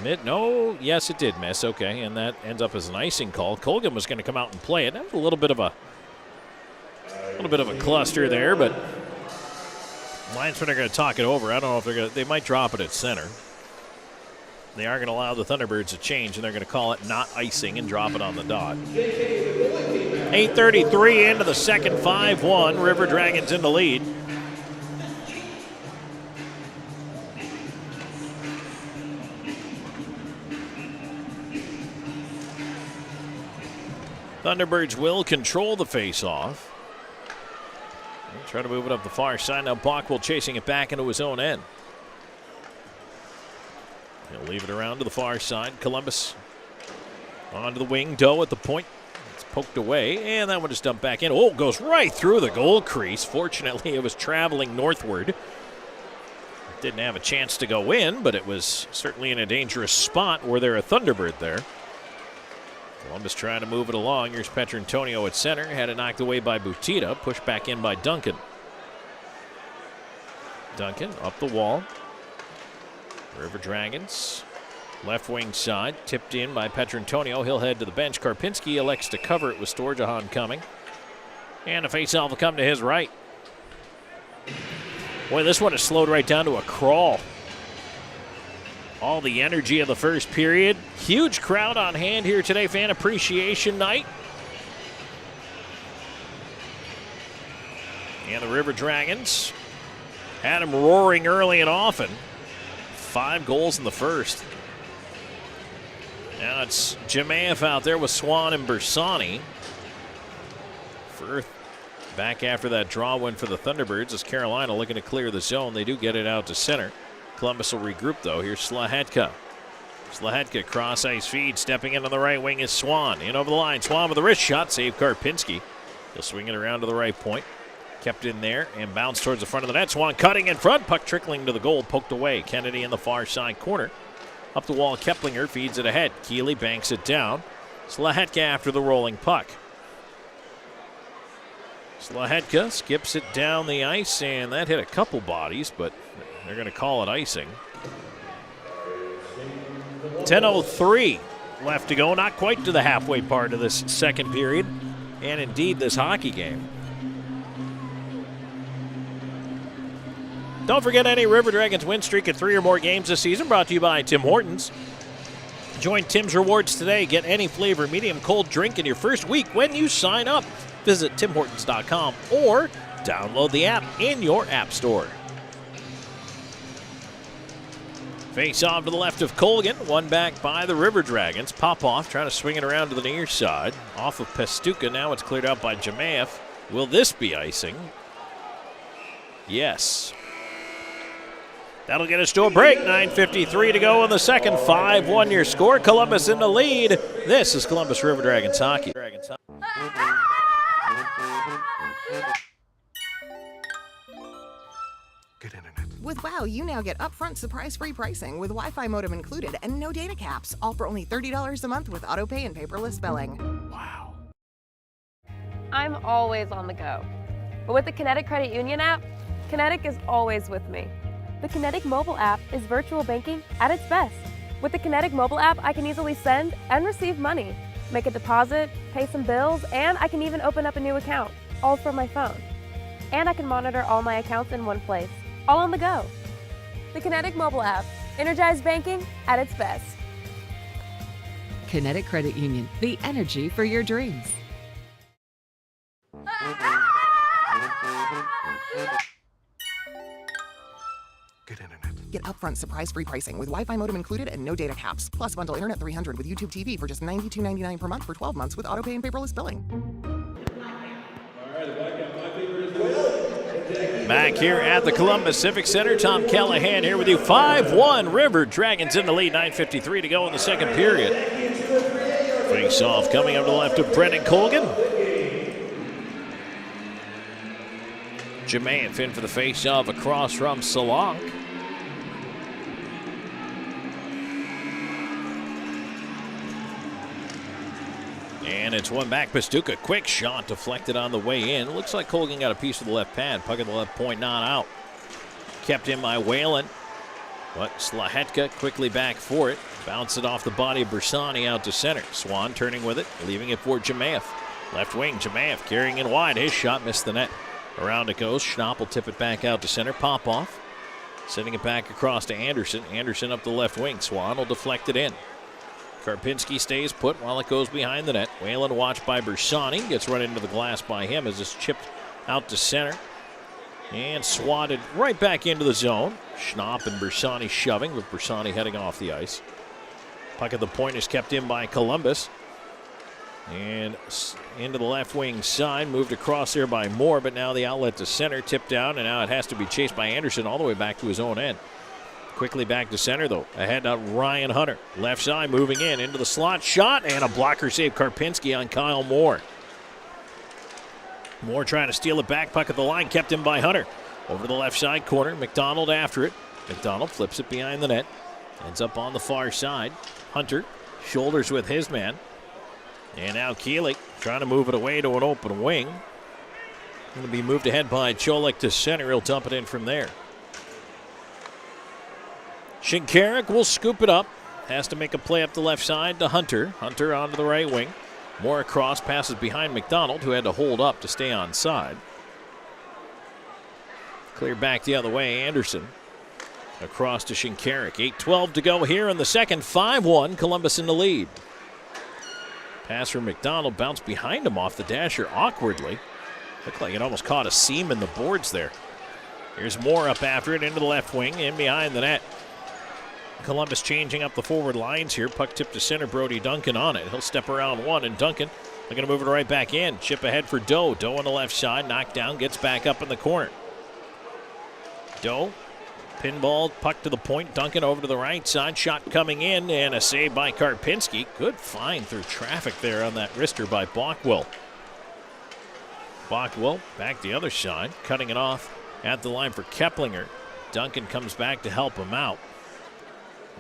mid. No, yes, it did miss. Okay, and that ends up as an icing call. Colgan was going to come out and play it. That was a little bit of a cluster there, but linesmen are going to talk it over. I don't know if they're going to. They might drop it at center. They are going to allow the Thunderbirds to change, and they're going to call it not icing and drop it on the dot. 8:33 into the second, 5-1. River Dragons in the lead. Thunderbirds will control the face-off. Try to move it up the far side. Now Bockwell chasing it back into his own end. He'll leave it around to the far side. Columbus onto the wing. Doe at the point. It's poked away, and that one is dumped back in. Oh, goes right through the goal crease. Fortunately, it was traveling northward. It didn't have a chance to go in, but it was certainly in a dangerous spot. Were there a Thunderbird there? Columbus trying to move it along. Here's Petrantonio at center. Had it knocked away by Butita. Pushed back in by Duncan. Duncan up the wall. River Dragons. Left wing side. Tipped in by Petrantonio. He'll head to the bench. Karpinski elects to cover it with Storjahan coming. And a faceoff will come to his right. Boy, this one is slowed right down to a crawl. All the energy of the first period. Huge crowd on hand here today. Fan appreciation night. And the River Dragons had them roaring early and often. 5 goals in the first. Now it's Jemaev out there with Swan and Bersani. Firth back after that draw win for the Thunderbirds as Carolina looking to clear the zone. They do get it out to center. Columbus will regroup, though. Here's Slahetka. Slahetka cross ice feed. Stepping in on the right wing is Swan. In over the line. Swan with a wrist shot. Save Karpinski. He'll swing it around to the right point. Kept in there and bounced towards the front of the net. Swan cutting in front. Puck trickling to the goal. Poked away. Kennedy in the far side corner. Up the wall. Keplinger feeds it ahead. Keeley banks it down. Slahetka after the rolling puck. Slahetka skips it down the ice, and that hit a couple bodies, but they're going to call it icing. 10:03 left to go. Not quite to the halfway part of this second period, and indeed this hockey game. Don't forget any River Dragons win streak of 3 or more games this season, brought to you by Tim Hortons. Join Tim's Rewards today. Get any flavor medium cold drink in your first week when you sign up. Visit timhortons.com or download the app in your app store. Face off to the left of Colgan. One back by the River Dragons. Popoff trying to swing it around to the near side. Off of Pestuka. Now it's cleared out by Jamaev. Will this be icing? Yes. That'll get us to a break. 9:53 to go in the second. 5-1 your score. Columbus in the lead. This is Columbus River Dragons hockey. With WOW, you now get upfront surprise-free pricing with Wi-Fi modem included and no data caps, all for only $30 a month with autopay and paperless billing. Wow. I'm always on the go. But with the Kinetic Credit Union app, Kinetic is always with me. The Kinetic mobile app is virtual banking at its best. With the Kinetic mobile app, I can easily send and receive money, make a deposit, pay some bills, and I can even open up a new account, all from my phone. And I can monitor all my accounts in one place, all on the go. The Kinetic mobile app, energized banking at its best. Kinetic Credit Union, the energy for your dreams. Get upfront surprise-free pricing with Wi-Fi modem included and no data caps. Plus bundle internet 300 with YouTube TV for just $92.99 per month for 12 months with autopay and paperless billing. Back here at the Columbus Civic Center, Tom Callahan here with you. 5-1 River Dragons in the lead. 9:53 to go in the second period. Face off coming up to the left of Brendan Colgan. Jamaev in for the face off across from Salonk. And it's one back. Pastuka, quick shot deflected on the way in. Looks like Colgan got a piece of the left pad. Puck at the left point, not out. Kept in by Whalen. But Slahetka quickly back for it. Bounce it off the body of Bersani out to center. Swan turning with it, leaving it for Jamaev. Left wing, Jamaev carrying in wide. His shot missed the net. Around it goes. Schnapp will tip it back out to center. Popoff sending it back across to Anderson. Anderson up the left wing. Swan will deflect it in. Karpinski stays put while it goes behind the net. Whalen watched by Bersani. Gets run into the glass by him as it's chipped out to center. And swatted right back into the zone. Schnapp and Bersani shoving, with Bersani heading off the ice. Puck at the point is kept in by Columbus. And into the left wing side. Moved across there by Moore, but now the outlet to center. Tipped down, and now it has to be chased by Anderson all the way back to his own end. Quickly back to center, though. Ahead to Ryan Hunter. Left side moving in into the slot. Shot and a blocker save. Karpinski on Kyle Moore. Moore trying to steal it back. Puck at the line. Kept in by Hunter. Over to the left side corner. McDonald after it. McDonald flips it behind the net. Ends up on the far side. Hunter shoulders with his man. And now Keelig trying to move it away to an open wing. Going to be moved ahead by Cholik to center. He'll dump it in from there. Shinkarik will scoop it up. Has to make a play up the left side to Hunter. Hunter onto the right wing. More across, passes behind McDonald, who had to hold up to stay on side. Clear back the other way, Anderson. Across to Shinkarik. 8:12 to go here in the second. 5-1, Columbus in the lead. Pass from McDonald, bounced behind him off the dasher awkwardly. Looked like it almost caught a seam in the boards there. Here's Moore up after it into the left wing, in behind the net. Columbus changing up the forward lines here. Puck tipped to center. Brody Duncan on it. He'll step around one, and Duncan they're going to move it right back in. Chip ahead for Doe. Doe on the left side. Knocked down. Gets back up in the corner. Doe Pinball, puck to the point. Duncan over to the right side. Shot coming in, and a save by Karpinski. Good find through traffic there on that wrister by Bockwell. Bockwell back the other side, cutting it off at the line for Keplinger. Duncan comes back to help him out.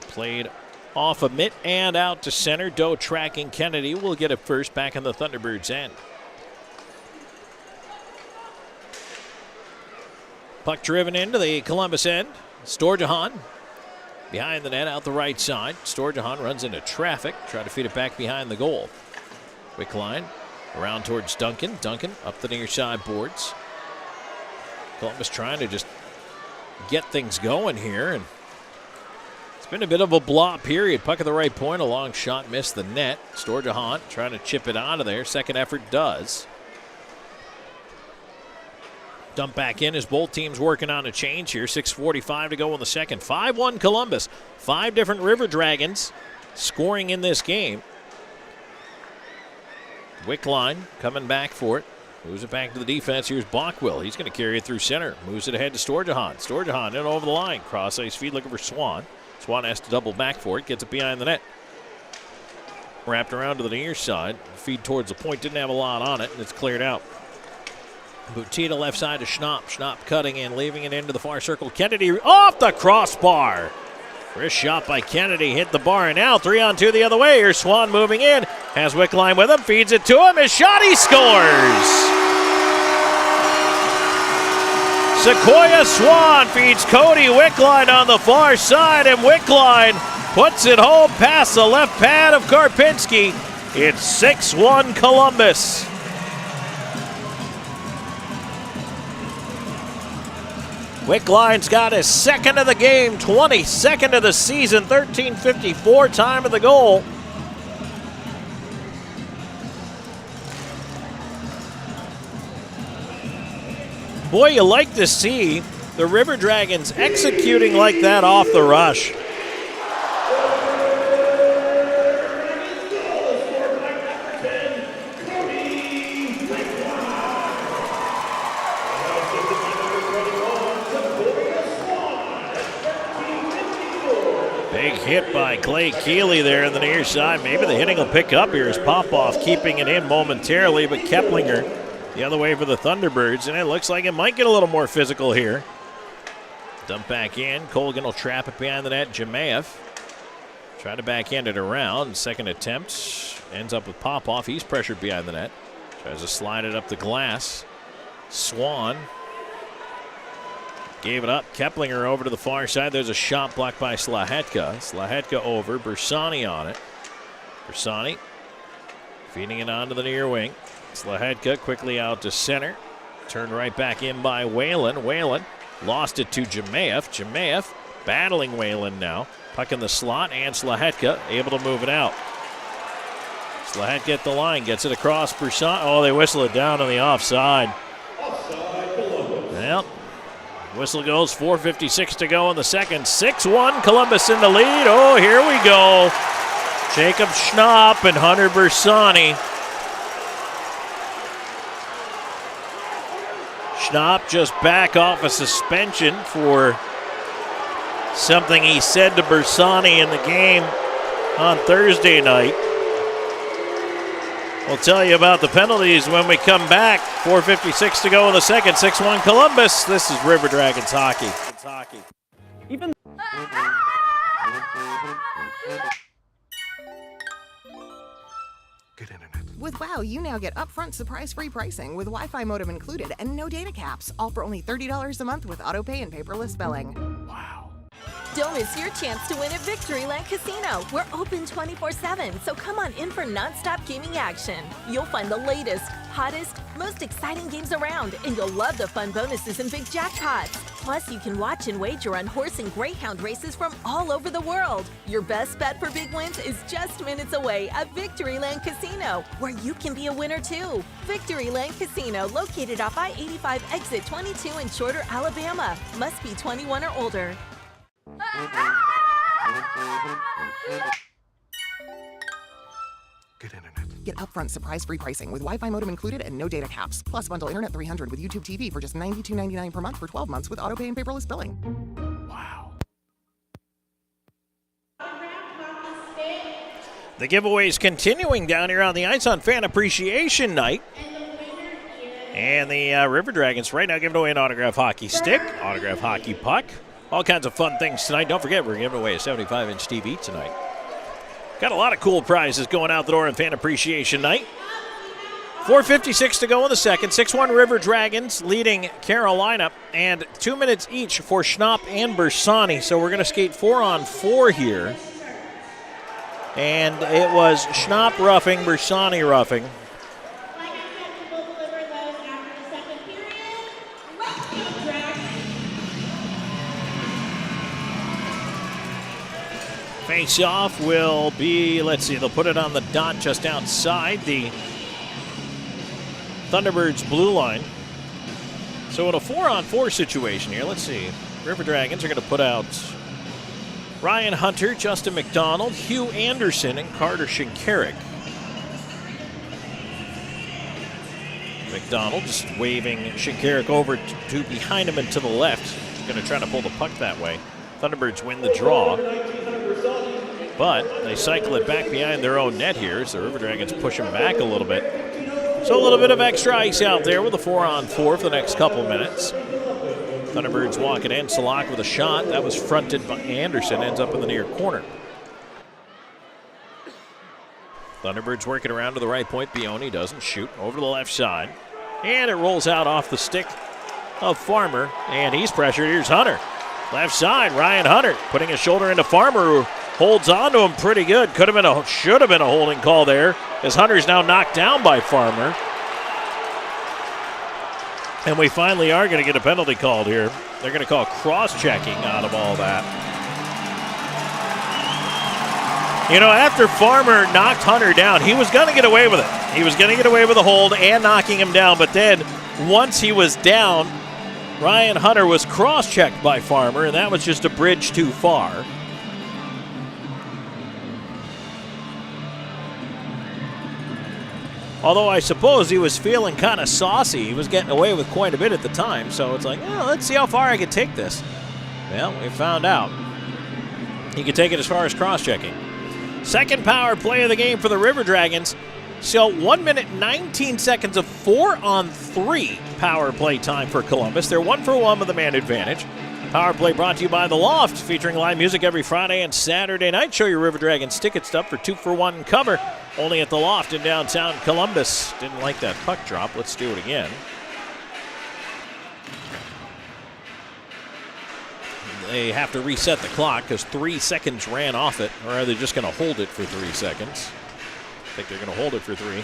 Played off a mitt and out to center. Doe tracking Kennedy. Will get it first back in the Thunderbirds' end. Puck driven into the Columbus end. Storjahan behind the net out the right side. Storjahan runs into traffic. Try to feed it back behind the goal. Quick line around towards Duncan. Duncan up the near side boards. Columbus trying to just get things going here, and it's been a bit of a blah period. Puck at the right point, a long shot missed the net. Storjahan trying to chip it out of there. Second effort does. Dump back in as both teams working on a change here. 6:45 to go in the second. 5-1 Columbus. 5 different River Dragons scoring in this game. Wickline coming back for it. Moves it back to the defense. Here's Bockwell. He's going to carry it through center. Moves it ahead to Storjahan. Storjahan in over the line. Cross ice feed looking for Swan. Swan has to double back for it. Gets it behind the net. Wrapped around to the near side. Feed towards the point. Didn't have a lot on it, and it's cleared out. Butita left side to Schnapp. Schnapp cutting in, leaving it into the far circle. Kennedy off the crossbar. Wrist shot by Kennedy. Hit the bar and out. 3-on-2 the other way. Here's Swan moving in. Has Wickline with him. Feeds it to him. His shot. He scores. Sequoia Swan feeds Cody Wickline on the far side, and Wickline puts it home past the left pad of Karpinski. It's 6-1 Columbus. Wickline's got his second of the game, 22nd of the season, 13:54 time of the goal. Boy, you like to see the River Dragons executing like that off the rush. Big hit by Clay Keeley there in the near side. Maybe the hitting will pick up here as Popoff keeping it in momentarily, but Keplinger the other way for the Thunderbirds, and it looks like it might get a little more physical here. Dump back in. Colgan will trap it behind the net. Jemaev try to backhand it around. Second attempt ends up with Popoff. He's pressured behind the net. Tries to slide it up the glass. Swan gave it up. Keplinger over to the far side. There's a shot blocked by Slahetka. Slahetka over. Bersani on it. Bersani feeding it onto the near wing. Slahetka quickly out to center. Turned right back in by Whalen. Whalen lost it to Jemaev. Jemaev battling Whalen now. Puck in the slot, and Slahetka able to move it out. Slahetka at the line. Gets it across Bersani. Oh, they whistle it down on the offside. Well, whistle goes. 4:56 to go in the second. 6-1 Columbus in the lead. Oh, here we go. Jacob Schnapp and Hunter Bersani. Schnapp just back off a suspension for something he said to Bersani in the game on Thursday night. We'll tell you about the penalties when we come back. 4:56 to go in the second. 6-1 Columbus. This is River Dragons hockey. Even With WOW, you now get upfront surprise-free pricing with Wi-Fi modem included and no data caps, all for only $30 a month with autopay and paperless billing. Don't miss your chance to win at Victoryland Casino. We're open 24/7, so come on in for non-stop gaming action. You'll find the latest, hottest, most exciting games around, and you'll love the fun bonuses and big jackpots. Plus, you can watch and wager on horse and greyhound races from all over the world. Your best bet for big wins is just minutes away at Victoryland Casino, where you can be a winner too. Victoryland Casino, located off I-85 exit 22 in Shorter, Alabama. Must be 21 or older. Get upfront surprise-free pricing with Wi-Fi modem included and no data caps. Plus, bundle Internet 300 with YouTube TV for just $92.99 per month for 12 months with autopay and paperless billing. Wow. The giveaways continuing down here on the ice on Fan Appreciation Night. And the River Dragons right now giving away an autograph hockey stick, autograph hockey puck, all kinds of fun things tonight. Don't forget, we're giving away a 75-inch TV tonight. Got a lot of cool prizes going out the door on Fan Appreciation Night. 4:56 to go in the second. 6-1 River Dragons leading Carolina, and 2 minutes each for Schnapp and Bersani. So we're going to skate 4-on-4 here. And it was Schnapp roughing, Bersani roughing. Face-off will be, let's see, they'll put it on the dot just outside the Thunderbirds blue line. So in a 4-on-4 situation here, let's see. River Dragons are going to put out Ryan Hunter, Justin McDonald, Hugh Anderson, and Carter Shinkarik. McDonald just waving Shinkarik over to behind him and to the left. He's going to try to pull the puck that way. Thunderbirds win the draw, but they cycle it back behind their own net here, so River Dragons push them back a little bit. So a little bit of extra ice out there with a 4-on-4 for the next couple minutes. Thunderbirds walking in, Salak with a shot. That was fronted by Anderson, ends up in the near corner. Thunderbirds working around to the right point. Bioni doesn't shoot, over to the left side. And it rolls out off the stick of Farmer, and he's pressured. Here's Hunter. Left side, Ryan Hunter putting his shoulder into Farmer, who holds on to him pretty good. Should have been a holding call there, as Hunter's now knocked down by Farmer. And we finally are going to get a penalty called here. They're going to call cross-checking out of all that. You know, after Farmer knocked Hunter down, he was going to get away with it. He was going to get away with a hold and knocking him down, but then once he was down, Ryan Hunter was cross-checked by Farmer, and that was just a bridge too far. Although I suppose he was feeling kind of saucy. He was getting away with quite a bit at the time, so it's like, oh, let's see how far I can take this. Well, we found out he could take it as far as cross-checking. Second power play of the game for the River Dragons. So 1 minute, 19 seconds of 4-on-3 power play time for Columbus. They're 1-for-1 with the man advantage. Power play brought to you by The Loft, featuring live music every Friday and Saturday night. Show your River Dragons tickets up for 2-for-1 cover, only at The Loft in downtown Columbus. Didn't like that puck drop. Let's do it again. They have to reset the clock because 3 seconds ran off it, or are they just going to hold it for 3 seconds? I think they're going to hold it for 3.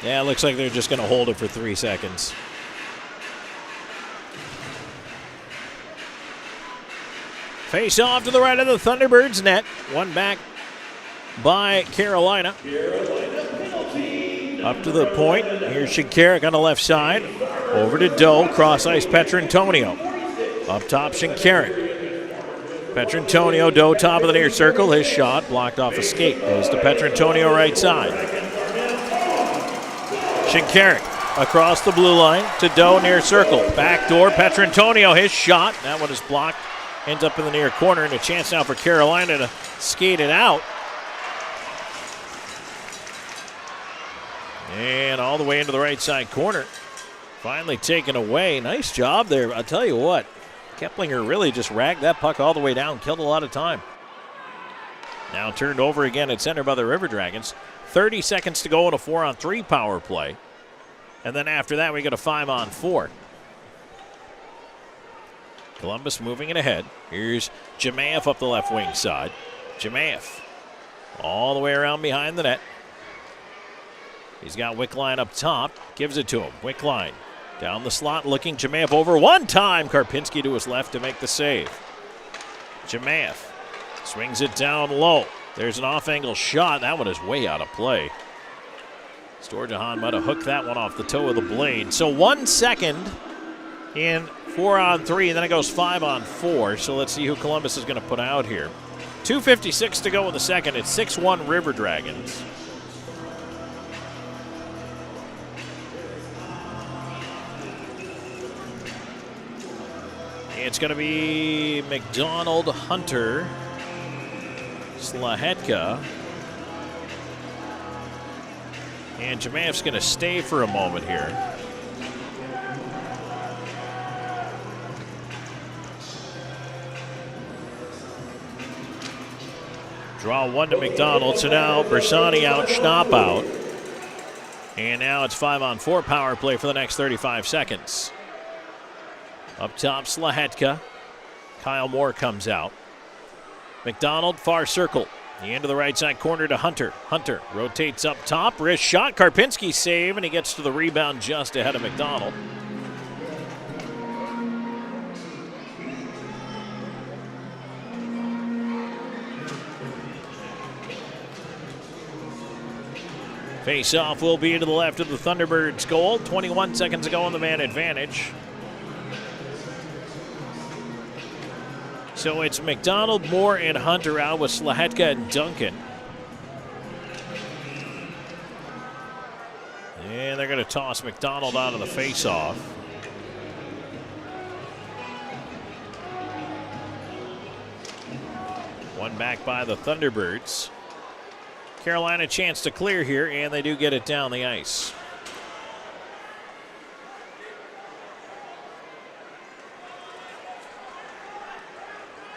Yeah, it looks like they're just going to hold it for 3 seconds. Face off to the right of the Thunderbirds net. One back by Carolina. Up to the point. Here's Shinkarik on the left side. Over to Doe. Cross ice Petrantonio. Up top Shinkarik. Petrantonio, Doe top of the near circle. His shot blocked off a skate. Goes to Petrantonio right side. Shinkarik across the blue line to Doe near circle. Backdoor Petrantonio. His shot. That one is blocked. Ends up in the near corner, and a chance now for Carolina to skate it out. And all the way into the right side corner. Finally taken away. Nice job there. I'll tell you what, Keplinger really just ragged that puck all the way down, killed a lot of time. Now turned over again at center by the River Dragons. 30 seconds to go in a 4-on-3 power play. And then after that, we get a 5-on-4. Columbus moving it ahead. Here's Jemayev up the left wing side. Jemayev all the way around behind the net. He's got Wickline up top. Gives it to him. Wickline down the slot looking. Jemayev over one time. Karpinski to his left to make the save. Jemayev swings it down low. There's an off-angle shot. That one is way out of play. Storjahan might have hooked that one off the toe of the blade. So 1 second in 4-on-3, and then it goes 5-on-4. So let's see who Columbus is going to put out here. 2:56 to go in the second. It's 6-1 River Dragons. It's going to be McDonald, Hunter, Slahetka. And Jamaev's going to stay for a moment here. Draw one to McDonald, so now Bersani out, Schnapp out. And now it's 5-on-4 power play for the next 35 seconds. Up top, Slahetka. Kyle Moore comes out. McDonald, far circle. The end of the right side corner to Hunter. Hunter rotates up top, wrist shot. Karpinski save, and he gets to the rebound just ahead of McDonald. Face-off will be to the left of the Thunderbirds' goal. 21 seconds ago on the man advantage. So it's McDonald, Moore, and Hunter out with Slahetka and Duncan. And they're going to toss McDonald out of the face-off. One back by the Thunderbirds. Carolina chance to clear here, and they do get it down the ice.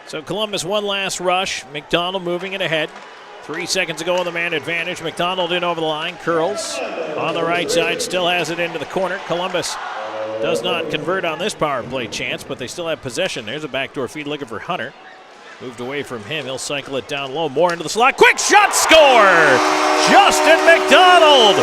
So Columbus one last rush. McDonald moving it ahead. 3 seconds ago on the man advantage. McDonald in over the line, curls on the right side, still has it into the corner. Columbus does not convert on this power play chance, but they still have possession. There's a backdoor feed looking for Hunter. Moved away from him. He'll cycle it down low. More into the slot. Quick shot, score! Justin McDonald!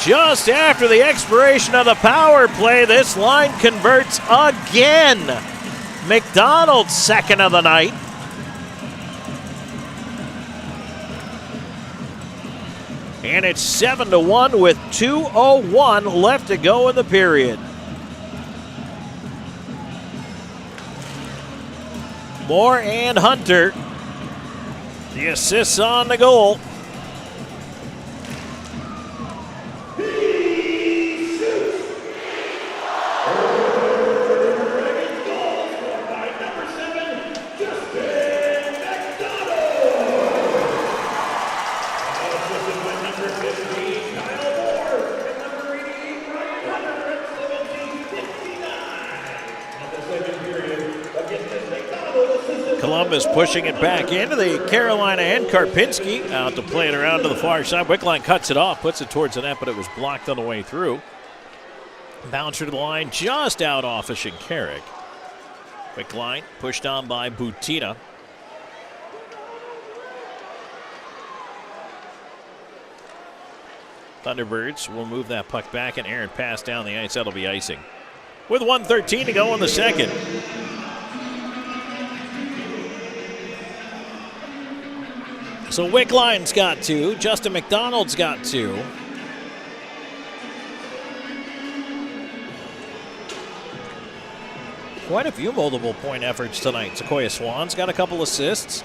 Just after the expiration of the power play, this line converts again. McDonald, second of the night. And it's 7-1 with 2:01 left to go in the period. Moore and Hunter, the assists on the goal. Columbus pushing it back into the Carolina and Karpinski. Out to play it around to the far side. Wickline cuts it off, puts it towards the net, but it was blocked on the way through. Bouncer to the line, just out off of Shinkarik. Wickline pushed on by Butina. Thunderbirds will move that puck back, and Aaron pass down the ice. That'll be icing. With 1:13 to go in the second. So Wickline's got two. Justin McDonald's got two. Quite a few multiple point efforts tonight. Sequoia Swan's got a couple assists.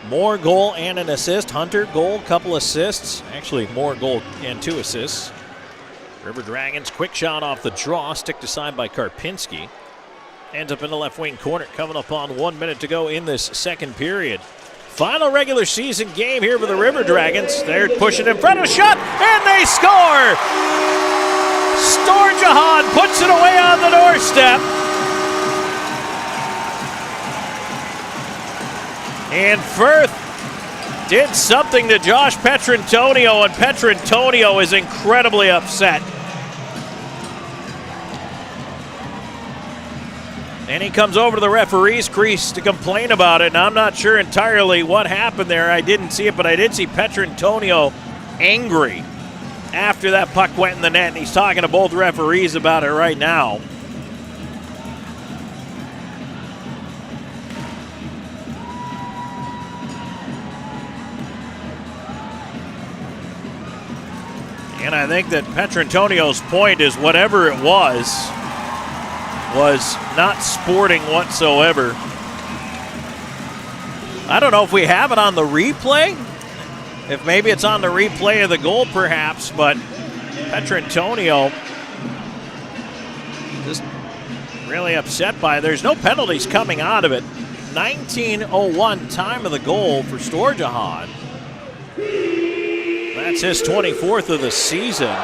Moore goal and an assist. Hunter goal, couple assists. Actually, Moore goal and 2 assists. River Dragons quick shot off the draw, sticked aside by Karpinski. Ends up in the left wing corner, coming up on 1 minute to go in this second period. Final regular season game here for the River Dragons. They're pushing in front of a shot, and they score! Storjahan puts it away on the doorstep. And Firth did something to Josh Petrantonio, and Petrantonio is incredibly upset. And he comes over to the referee's crease to complain about it, and I'm not sure entirely what happened there. I didn't see it, but I did see Petrantonio angry after that puck went in the net, and he's talking to both referees about it right now. And I think that Petrantonio's point is whatever it was not sporting whatsoever. I don't know if we have it on the replay. if maybe it's on the replay of the goal perhaps, but Petrantonio just really upset by it. There's no penalties coming out of it. 19:01 time of the goal for Storjahan. That's his 24th of the season.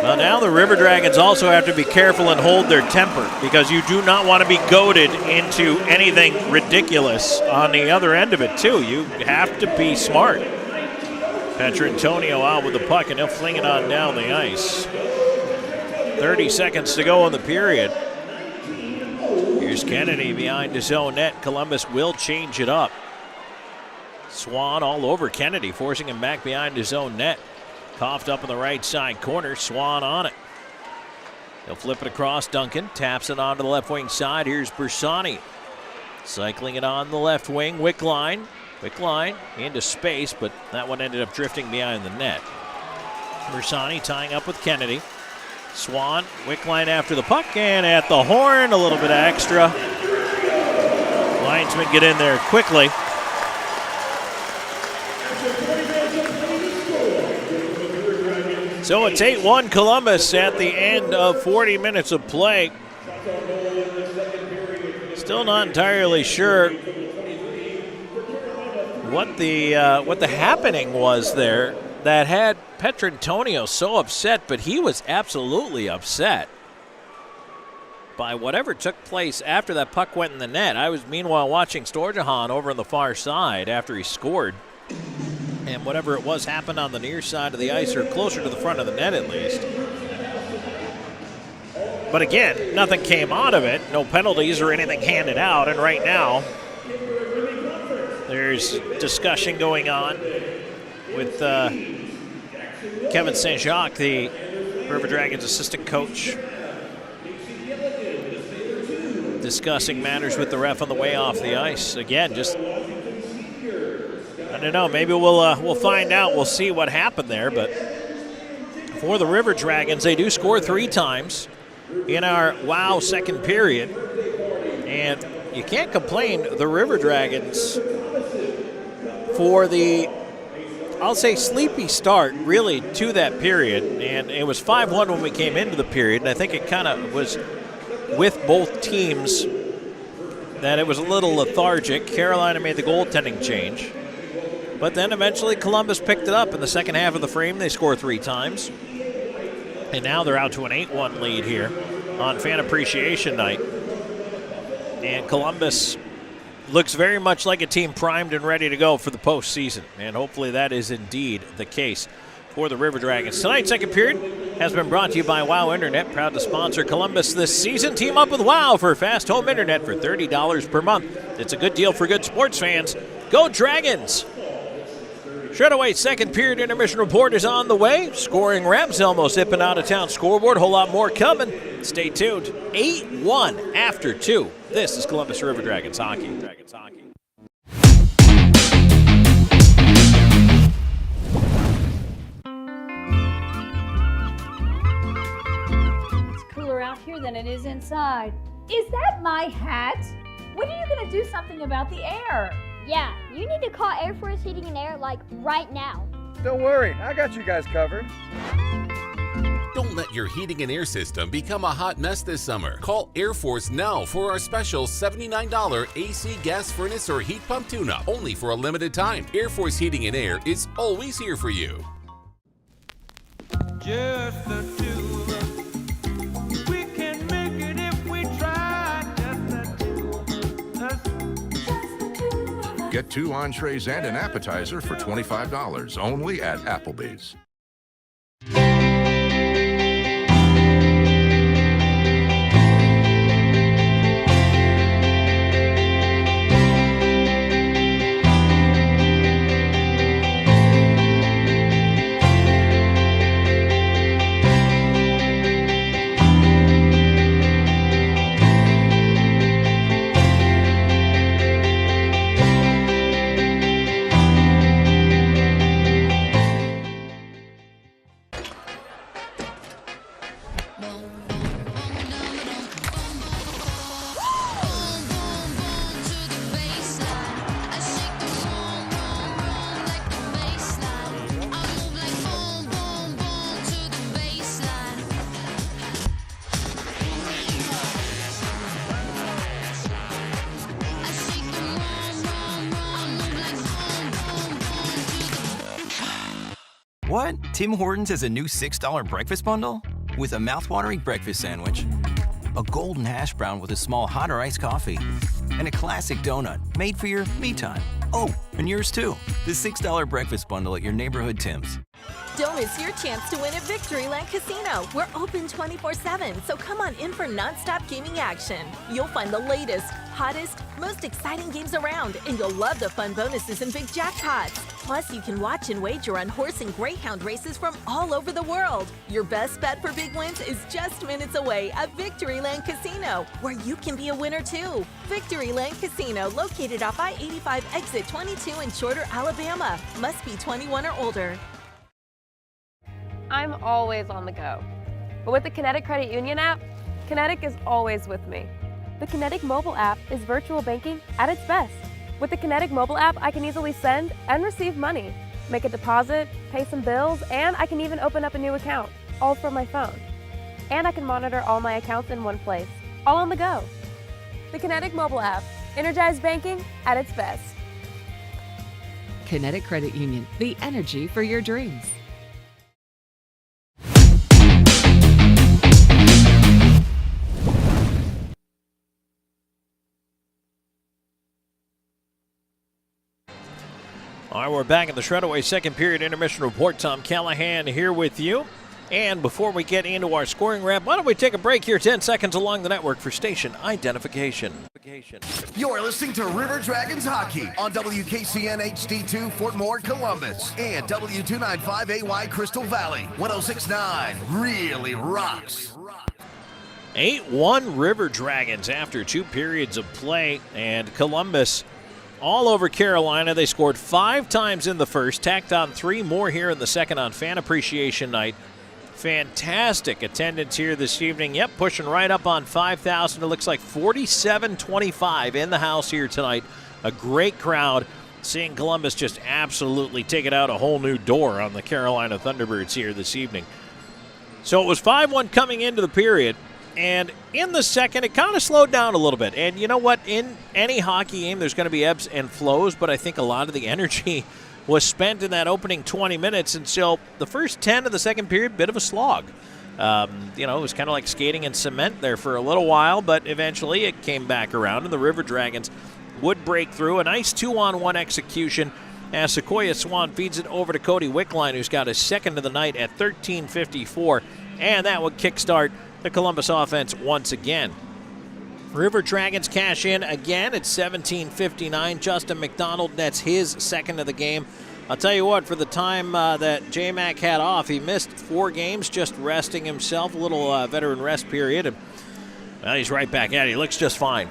Well, now the River Dragons also have to be careful and hold their temper because you do not want to be goaded into anything ridiculous on the other end of it, too. You have to be smart. Petrantonio out with the puck, and he'll fling it on down the ice. 30 seconds to go in the period. Here's Kennedy behind his own net. Columbus will change it up. Swan all over Kennedy, forcing him back behind his own net. Coughed up in the right side corner. Swan on it. He'll flip it across. Duncan taps it onto the left wing side. Here's Bersani. Cycling it on the left wing. Wickline. Wickline into space, but that one ended up drifting behind the net. Bersani tying up with Kennedy. Swan, Wickline after the puck, and at the horn, a little bit extra. Linesmen get in there quickly. So it's 8-1 Columbus at the end of 40 minutes of play. Still not entirely sure what the happening was there that had Petrantonio so upset, but he was absolutely upset by whatever took place after that puck went in the net. I was meanwhile watching Storjahan over on the far side after he scored, and whatever it was happened on the near side of the ice, or closer to the front of the net at least. But again, nothing came out of it, no penalties or anything handed out, and right now there's discussion going on with Kevin St. Jacques, the River Dragons assistant coach, discussing matters with the ref on the way off the ice. Again, just, I don't know, maybe we'll find out. We'll see what happened there. But for the River Dragons, they do score 3 times in our WOW second period. And you can't complain, the River Dragons, for the, I'll say, sleepy start, really, to that period. And it was 5-1 when we came into the period, and I think it kind of was with both teams that it was a little lethargic. Carolina made the goaltending change. But then eventually Columbus picked it up in the second half of the frame. They score 3 times. And now they're out to an 8-1 lead here on Fan Appreciation Night. And Columbus looks very much like a team primed and ready to go for the postseason. And hopefully that is indeed the case for the River Dragons. Tonight's second period has been brought to you by WOW Internet, proud to sponsor Columbus this season. Team up with WOW for fast home internet for $30 per month. It's a good deal for good sports fans. Go Dragons! Shredaway second period intermission report is on the way. Scoring Rebs, Elmo zipping out of town scoreboard. Whole lot more coming. Stay tuned. 8-1 after 2. This is Columbus River Dragons hockey. It's cooler out here than it is inside. Is that my hat? When are you going to do something about the air? Yeah, you need to call Air Force Heating and Air, like, right now. Don't worry, I got you guys covered. Don't let your heating and air system become a hot mess this summer. Call Air Force now for our special $79 AC gas furnace or heat pump tune-up, only for a limited time. Air Force Heating and Air is always here for you. Just the two of us. We can make it if we try. Just the two of us. Get 2 entrees and an appetizer for $25 only at Applebee's. What? Tim Hortons has a new $6 breakfast bundle? With a mouthwatering breakfast sandwich, a golden hash brown with a small hot or iced coffee, and a classic donut made for your me time. Oh, and yours too. The $6 breakfast bundle at your neighborhood Tim's. Don't miss your chance to win at Victoryland Casino. We're open 24/7, so come on in for non-stop gaming action. You'll find the latest, hottest, most exciting games around, and you'll love the fun bonuses and big jackpots. Plus, you can watch and wager on horse and greyhound races from all over the world. Your best bet for big wins is just minutes away at Victoryland Casino, where you can be a winner too. Victoryland Casino, located off I-85 exit 22 in Shorter, Alabama. Must be 21 or older. I'm always on the go. But with the Kinetic Credit Union app, Kinetic is always with me. The Kinetic mobile app is virtual banking at its best. With the Kinetic mobile app, I can easily send and receive money, make a deposit, pay some bills, and I can even open up a new account, all from my phone. And I can monitor all my accounts in one place, all on the go. The Kinetic mobile app, energized banking at its best. Kinetic Credit Union, the energy for your dreams. All right, we're back in the Shredaway second period intermission report. Tom Callahan here with you. And before we get into our scoring wrap, why don't we take a break here, 10 seconds along the network for station identification. You're listening to River Dragons Hockey on WKCN HD2 Fort Moore, Columbus, and W295AY Crystal Valley. 106.9 really rocks. 8-1 River Dragons after 2 periods of play, and Columbus all over Carolina. They scored 5 times in the first, tacked on 3 more here in the second on Fan Appreciation Night. Fantastic attendance here this evening. Yep, pushing right up on 5,000. It looks like 47-25 in the house here tonight. A great crowd. Seeing Columbus just absolutely take it out a whole new door on the Carolina Thunderbirds here this evening. So it was 5-1 coming into the period. And in the second, it kind of slowed down a little bit. And you know what? In any hockey game, there's going to be ebbs and flows, but I think a lot of the energy was spent in that opening 20 minutes. And so the first 10 of the second period, bit of a slog. It was kind of like skating in cement there for a little while, but eventually it came back around, and the River Dragons would break through. A nice 2-on-1 execution as Sequoia Swan feeds it over to Cody Wickline, who's got his second of the night at 13:54, and that would kickstart the Columbus offense once again. River Dragons cash in again at 17:59. Justin McDonald nets his second of the game. I'll tell you what, for the time that J-Mac had off, he missed 4 games just resting himself, a little veteran rest period. And, well, he's right back at it. He looks just fine.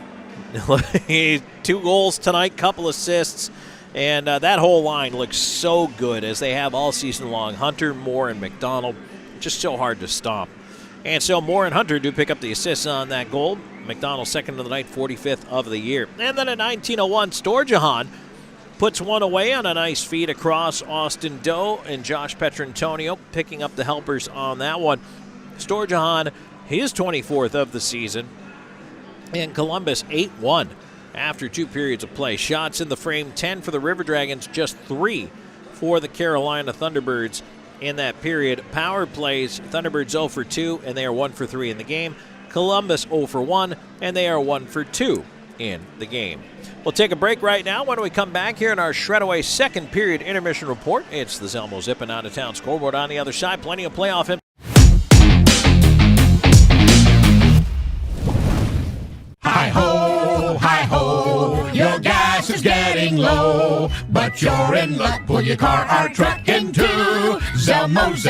2 goals tonight, couple assists, and that whole line looks so good as they have all season long. Hunter, Moore, and McDonald, just so hard to stop. And so Moore and Hunter do pick up the assists on that goal. McDonald second of the night, 45th of the year. And then at 19:01, Storjahan puts one away on a nice feed across Austin Doe, and Josh Petrantonio picking up the helpers on that one. Storjahan, his 24th of the season. And Columbus 8-1 after 2 periods of play. Shots in the frame, 10 for the River Dragons, just 3 for the Carolina Thunderbirds in that period. Power plays, Thunderbirds 0 for 2, and they are 1 for 3 in the game. Columbus 0 for 1, and they are 1 for 2 in the game. We'll take a break right now. When we come back here in our Shredaway second period intermission report, it's the Zelmo Zippin' Out of Town scoreboard on the other side. Plenty of playoff info. Hi-ho, your gas is getting low, but you're in luck. Pull your car or truck into Zelmo's.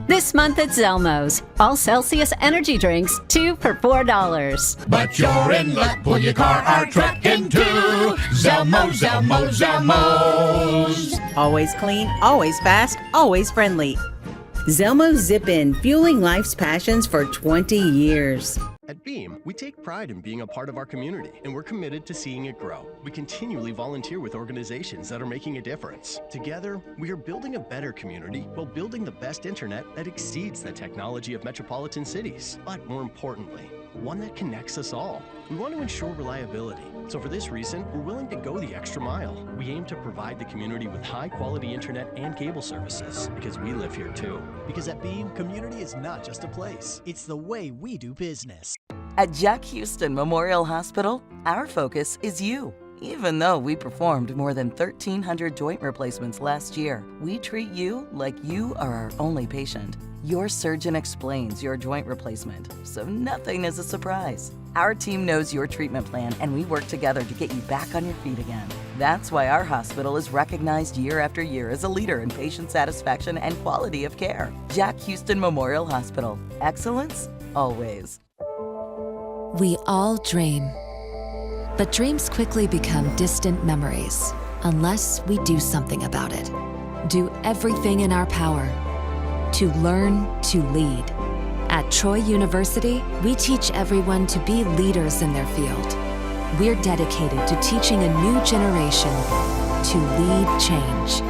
This month at Zelmo's, all Celsius energy drinks, 2 for $4. But you're in luck. Pull your car or truck into Zelmo's. Always clean, always fast, always friendly. Zelmo's Zip-In, fueling life's passions for 20 years. At Beam, we take pride in being a part of our community, and we're committed to seeing it grow. We continually volunteer with organizations that are making a difference. Together, we are building a better community while building the best internet that exceeds the technology of metropolitan cities. But more importantly, one that connects us all. We want to ensure reliability, so for this reason, we're willing to go the extra mile. We aim to provide the community with high-quality internet and cable services, because we live here too. Because at Beam, community is not just a place, it's the way we do business. At Jack Houston Memorial Hospital, our focus is you. Even though we performed more than 1,300 joint replacements last year, we treat you like you are our only patient. Your surgeon explains your joint replacement, so nothing is a surprise. Our team knows your treatment plan, and we work together to get you back on your feet again. That's why our hospital is recognized year after year as a leader in patient satisfaction and quality of care. Jack Houston Memorial Hospital. Excellence, always. We all dream. But dreams quickly become distant memories unless we do something about it. Do everything in our power to learn to lead. At Troy University, we teach everyone to be leaders in their field. We're dedicated to teaching a new generation to lead change.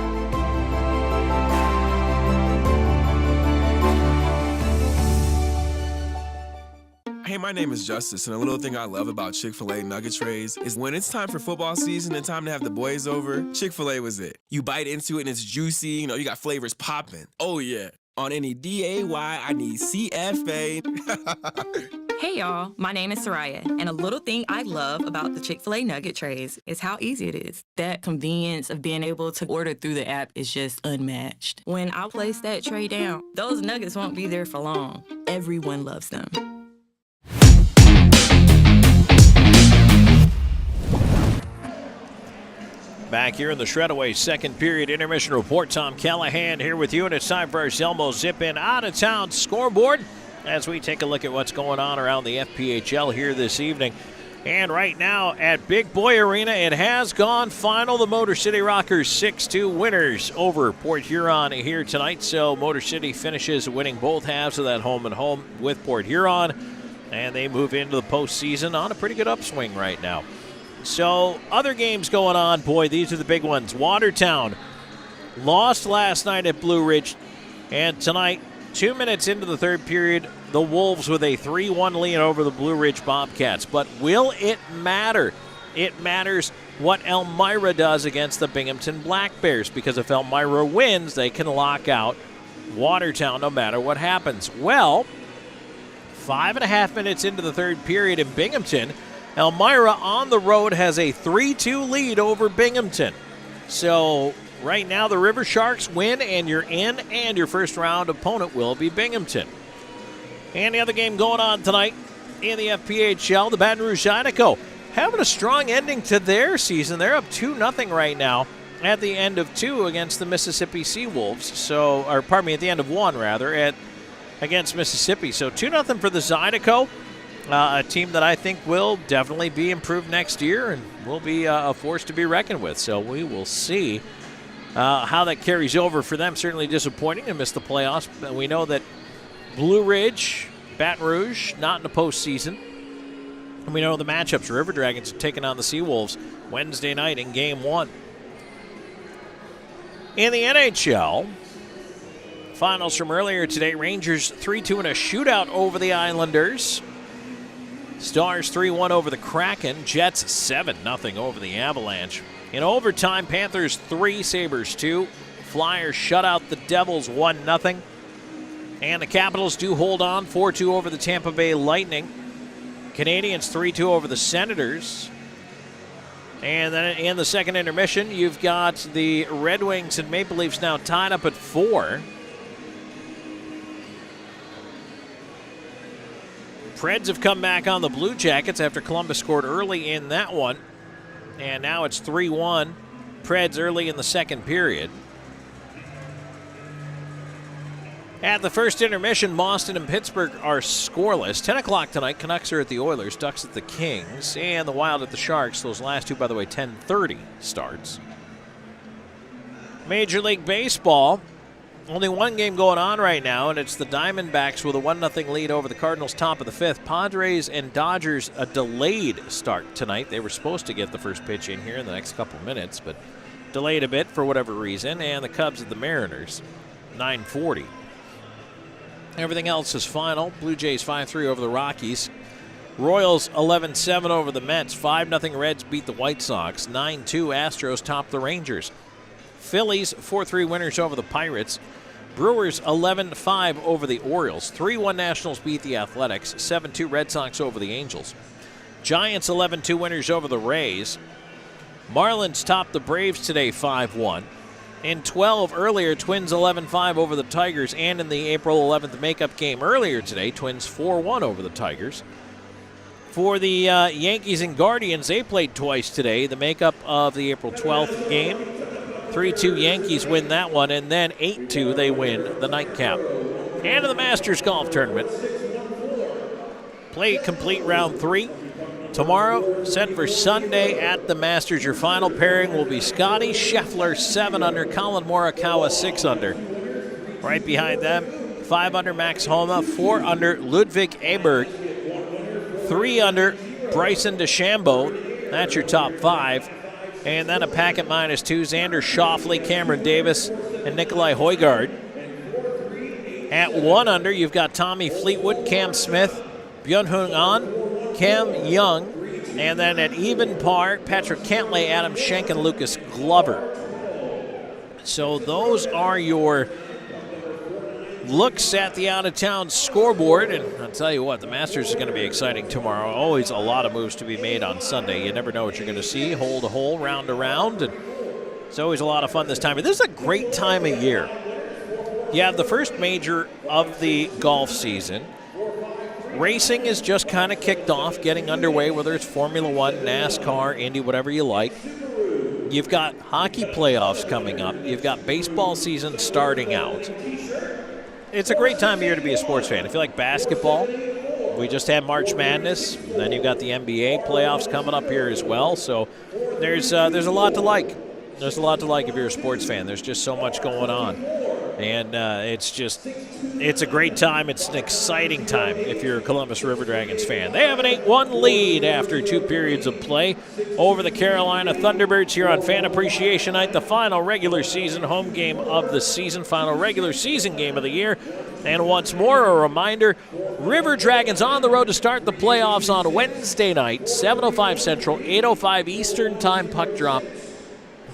Hey, my name is Justice, and a little thing I love about Chick-fil-A nugget trays is when it's time for football season and time to have the boys over, Chick-fil-A was it. You bite into it and it's juicy, you got flavors popping. Oh yeah, on any D-A-Y, I need C-F-A. Hey y'all, my name is Soraya, and a little thing I love about the Chick-fil-A nugget trays is how easy it is. That convenience of being able to order through the app is just unmatched. When I place that tray down, those nuggets won't be there for long. Everyone loves them. Back here in the Shredaway second period intermission report, Tom Callahan here with you, and it's time for our Zelmo Zip-In out-of-town scoreboard as we take a look at what's going on around the FPHL here this evening. And right now at Big Boy Arena, it has gone final. The Motor City Rockers 6-2 winners over Port Huron here tonight. So Motor City finishes winning both halves of that home-and-home with Port Huron, and they move into the postseason on a pretty good upswing right now. So other games going on, boy, these are the big ones. Watertown lost last night at Blue Ridge, and tonight, 2 minutes into the third period, the Wolves with a 3-1 lead over the Blue Ridge Bobcats. But will it matter? It matters what Elmira does against the Binghamton Black Bears, because if Elmira wins, they can lock out Watertown no matter what happens. Well, 5.5 minutes into the third period in Binghamton, Elmira on the road has a 3-2 lead over Binghamton. So right now the River Sharks win and you're in, and your first round opponent will be Binghamton. And the other game going on tonight in the FPHL, the Baton Rouge Zydeco having a strong ending to their season. They're up 2-0 right now at the end of 2 against the Mississippi Seawolves. At the end of 1 rather, against Mississippi. So 2-0 for the Zydeco. A team that I think will definitely be improved next year and will be a force to be reckoned with. So we will see how that carries over for them. Certainly disappointing to miss the playoffs. But we know that Blue Ridge, Baton Rouge, not in the postseason. And we know the matchups. River Dragons are taking on the Seawolves Wednesday night in Game 1. In the NHL, finals from earlier today, Rangers 3-2 in a shootout over the Islanders. Stars 3-1 over the Kraken. Jets 7-0 over the Avalanche. In overtime, Panthers 3, Sabres 2. Flyers shut out the Devils 1-0. And the Capitals do hold on 4-2 over the Tampa Bay Lightning. Canadians 3-2 over the Senators. And then in the second intermission, you've got the Red Wings and Maple Leafs now tied up at 4. Preds have come back on the Blue Jackets after Columbus scored early in that one. And now it's 3-1. Preds early in the second period. At the first intermission, Boston and Pittsburgh are scoreless. 10 o'clock tonight, Canucks are at the Oilers, Ducks at the Kings, and the Wild at the Sharks. Those last two, by the way, 10:30 starts. Major League Baseball. Only one game going on right now, and it's the Diamondbacks with a 1-0 lead over the Cardinals, top of the 5th. Padres and Dodgers, a delayed start tonight. They were supposed to get the first pitch in here in the next couple minutes, but delayed a bit for whatever reason. And the Cubs at the Mariners, 9:40. Everything else is final. Blue Jays 5-3 over the Rockies. Royals 11-7 over the Mets. 5-0 Reds beat the White Sox. 9-2 Astros top the Rangers. Phillies 4-3 winners over the Pirates. Brewers 11-5 over the Orioles. 3-1 Nationals beat the Athletics. 7-2 Red Sox over the Angels. Giants 11-2 winners over the Rays. Marlins topped the Braves today 5-1. In 12 earlier, Twins 11-5 over the Tigers. And in the April 11th makeup game earlier today, Twins 4-1 over the Tigers. For the Yankees and Guardians, they played twice today. The makeup of the April 12th game. 3-2 Yankees win that one, and then 8-2 they win the nightcap. And to the Masters Golf Tournament. Play complete round 3. Tomorrow, set for Sunday at the Masters. Your final pairing will be Scotty Scheffler, 7 under, Colin Morikawa, 6 under. Right behind them, 5 under Max Homa, 4 under Ludwig Aberg, 3 under Bryson DeChambeau. That's your top 5. And then a pack at -2, Xander Schauffele, Cameron Davis, and Nikolai Højgaard. At 1 under, you've got Tommy Fleetwood, Cam Smith, Byung-Hun An, Cam Young, and then at even par, Patrick Cantlay, Adam Schenk, and Lucas Glover. So those are your looks at the out-of-town scoreboard, and I'll tell you what, the Masters is going to be exciting tomorrow. Always a lot of moves to be made on Sunday. You never know what you're going to see, hole to hole, round to round, and it's always a lot of fun this time. This is a great time of year. You have the first major of the golf season. Racing is just kind of kicked off, getting underway, whether it's Formula One, NASCAR, Indy, whatever you like. You've got hockey playoffs coming up. You've got baseball season starting out. It's a great time of year to be a sports fan. If you like basketball, we just had March Madness. Then you've got the NBA playoffs coming up here as well. So there's a lot to like. There's a lot to like if you're a sports fan. There's just so much going on. And it's a great time. It's an exciting time if you're a Columbus River Dragons fan. They have an 8-1 lead after 2 periods of play over the Carolina Thunderbirds here on Fan Appreciation Night, the final regular season home game of the season, final regular season game of the year. And once more, a reminder, River Dragons on the road to start the playoffs on Wednesday night, 7:05 Central, 8:05 Eastern Time puck drop.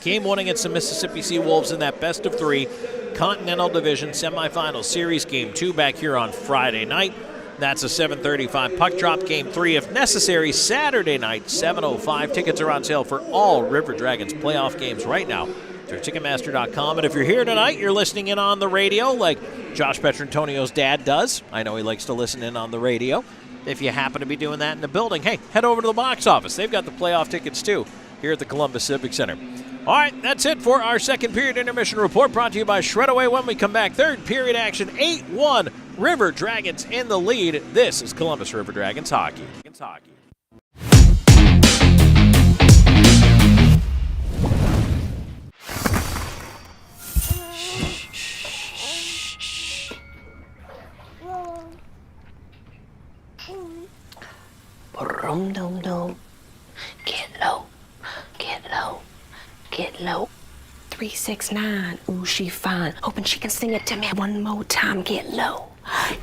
Game 1 against the Mississippi Seawolves in that best-of-3 Continental Division semifinal series. Game 2 back here on Friday night. That's a 7:35 puck drop. Game 3, if necessary, Saturday night, 7:05. Tickets are on sale for all River Dragons playoff games right now through Ticketmaster.com. And if you're here tonight, you're listening in on the radio like Josh Petrantonio's dad does. I know he likes to listen in on the radio. If you happen to be doing that in the building, hey, head over to the box office. They've got the playoff tickets, too, here at the Columbus Civic Center. All right, that's it for our second period intermission report, brought to you by Shredaway. When we come back, third period action, 8-1, River Dragons in the lead. This is Columbus River Dragons hockey. Dum-dum-dum. Get low, get low. Get low. 369. Ooh, she fine. Hoping she can sing it to me one more time. Get low.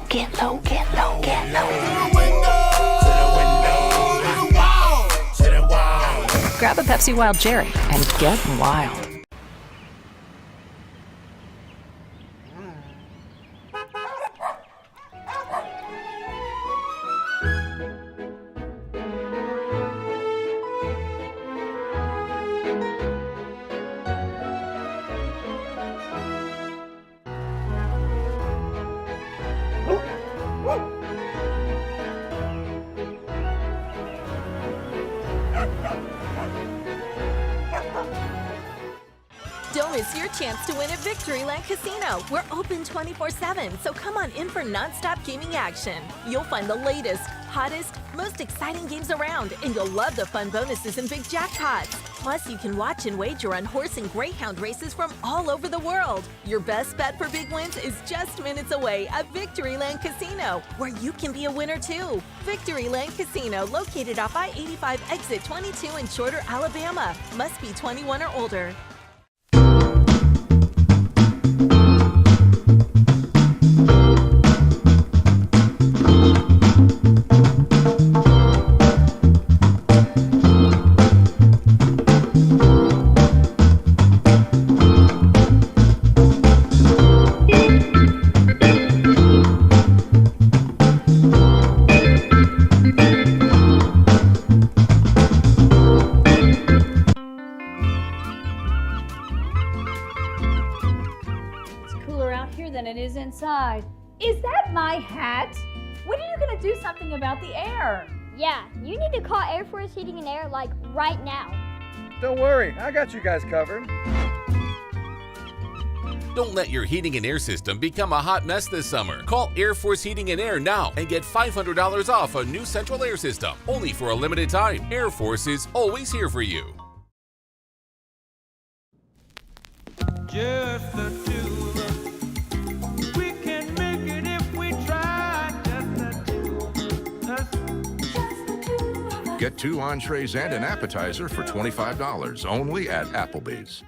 Get low, get low, get low. To the window, to the wall, to the wall. Grab a Pepsi Wild Cherry and get wild. Don't miss your chance to win at Victoryland Casino. We're open 24/7, so come on in for non-stop gaming action. You'll find the latest, hottest, most exciting games around, and you'll love the fun bonuses and big jackpots. Plus, you can watch and wager on horse and greyhound races from all over the world. Your best bet for big wins is just minutes away at Victoryland Casino, where you can be a winner too. Victoryland Casino, located off I-85 exit 22 in Shorter, Alabama. Must be 21 or older. here than it is inside. Is that my hat? When are you going to do something about the air? Yeah, you need to call Air Force Heating and Air, like, right now. Don't worry, I got you guys covered. Don't let your heating and air system become a hot mess this summer. Call Air Force Heating and Air now and get $500 off a new central air system. Only for a limited time. Air Force is always here for you. Just the two of us. We can make it if we try. Just the two of us. Get 2 entrees and an appetizer for $25 only at Applebee's.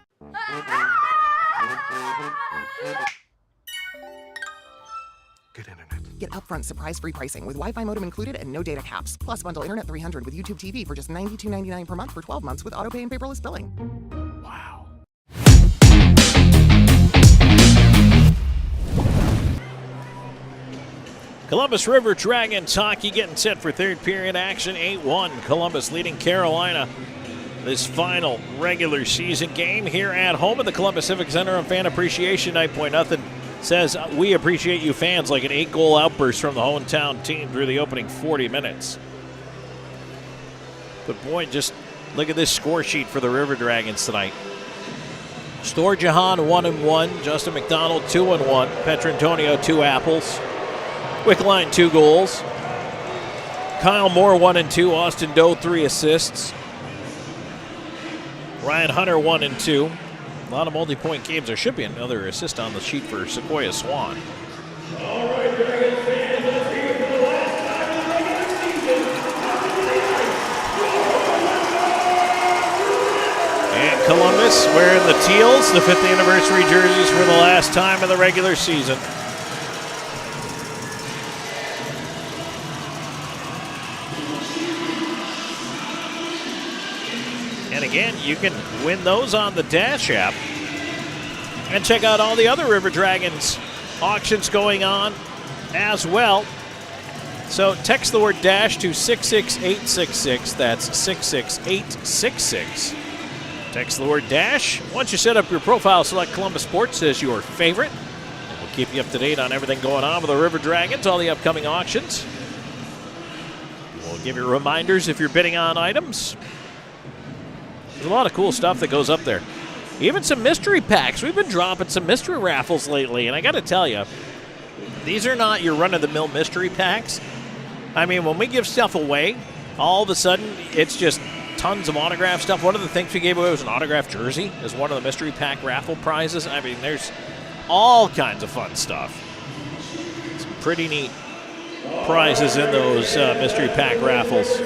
Good internet. Get upfront surprise-free pricing with Wi-Fi modem included and no data caps. Plus bundle Internet 300 with YouTube TV for just $92.99 per month for 12 months with autopay and paperless billing. Wow. Columbus River Dragons hockey getting set for third period action. 8-1. Columbus leading Carolina. This final regular season game here at home at the Columbus Civic Center on Fan Appreciation Night. Point nothing says we appreciate you fans, like an 8-goal outburst from the hometown team through the opening 40 minutes. But boy, just look at this score sheet for the River Dragons tonight. Storjahan 1-1, Justin McDonald 2-1, Petrantonio 2 apples, Wickline 2 goals, Kyle Moore 1-2, Austin Doe 3 assists, Ryan Hunter 1-2. A lot of multi-point games. There should be another assist on the sheet for Sequoia Swan. All right, Dragons fans, let's hear it for the last time in the regular season. And Columbus wearing the teals, the 5th anniversary jerseys for the last time in the regular season. And again, you can win those on the Dash app. And check out all the other River Dragons auctions going on as well. So text the word Dash to 66866. That's 66866. Text the word Dash. Once you set up your profile, select Columbus Sports as your favorite. We'll keep you up to date on everything going on with the River Dragons, all the upcoming auctions. We'll give you reminders if you're bidding on items. There's a lot of cool stuff that goes up there. Even some mystery packs. We've been dropping some mystery raffles lately, and I got to tell you, these are not your run-of-the-mill mystery packs. I mean, when we give stuff away, all of a sudden, it's just tons of autograph stuff. One of the things we gave away was an autographed jersey as one of the mystery pack raffle prizes. I mean, there's all kinds of fun stuff. Some pretty neat prizes in those mystery pack raffles.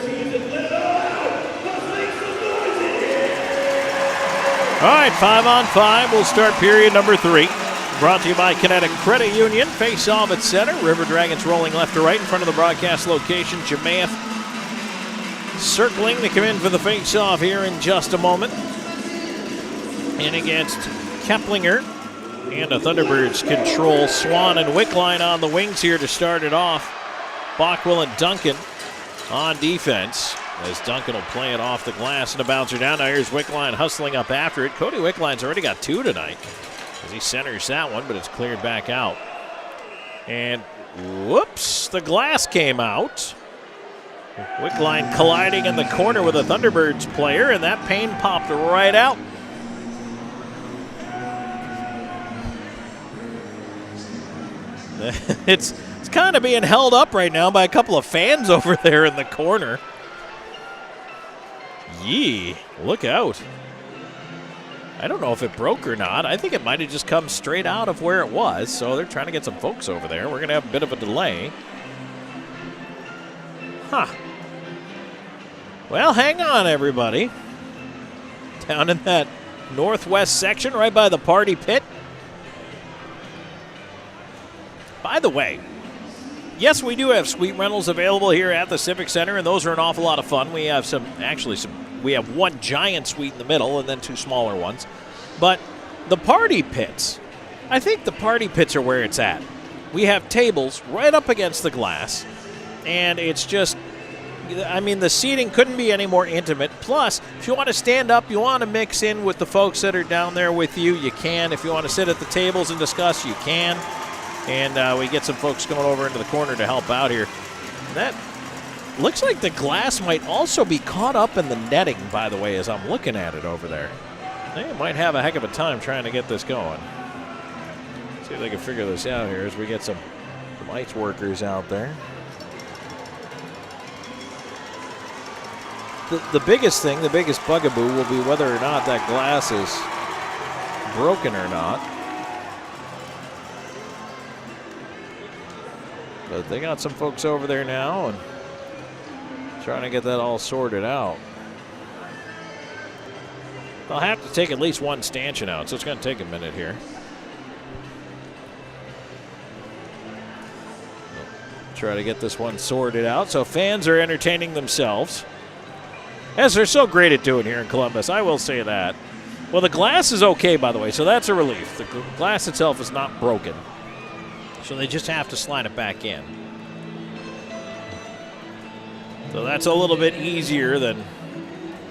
All right, 5-on-5. We'll start period number 3. Brought to you by Kinetic Credit Union. Face off at center. River Dragons rolling left to right in front of the broadcast location. Jamaeth circling to come in for the face-off here in just a moment. In against Keplinger. And a Thunderbirds control. Swan and Wickline on the wings here to start it off. Bockwell and Duncan on defense. As Duncan will play it off the glass and a bouncer down. Now here's Wickline hustling up after it. Cody Wickline's already got 2 tonight as he centers that one, but it's cleared back out. And whoops, the glass came out. Wickline colliding in the corner with a Thunderbirds player, and that pane popped right out. It's kind of being held up right now by a couple of fans over there in the corner. Yee, look out. I don't know if it broke or not. I think it might have just come straight out of where it was, so they're trying to get some folks over there. We're going to have a bit of a delay. Huh. Well, hang on, everybody. Down in that northwest section, right by the party pit. By the way, yes, we do have suite rentals available here at the Civic Center, and those are an awful lot of fun. We have we have one giant suite in the middle and then 2 smaller ones. But the party pits, I think the party pits are where it's at. We have tables right up against the glass, and it's just I mean, the seating couldn't be any more intimate. Plus, if you want to stand up, you want to mix in with the folks that are down there with you, you can. If you want to sit at the tables and discuss, you can. And we get some folks going over into the corner to help out here. That looks like the glass might also be caught up in the netting, by the way, as I'm looking at it over there. They might have a heck of a time trying to get this going. See if they can figure this out here as we get some lights workers out there. The biggest thing, the biggest bugaboo will be whether or not that glass is broken or not. But they got some folks over there now and trying to get that all sorted out. They'll have to take at least one stanchion out, so it's going to take a minute here. Try to get this one sorted out. So fans are entertaining themselves, as they're so great at doing here in Columbus. I will say that. Well, the glass is okay, by the way, so that's a relief. The glass itself is not broken, so they just have to slide it back in. So that's a little bit easier than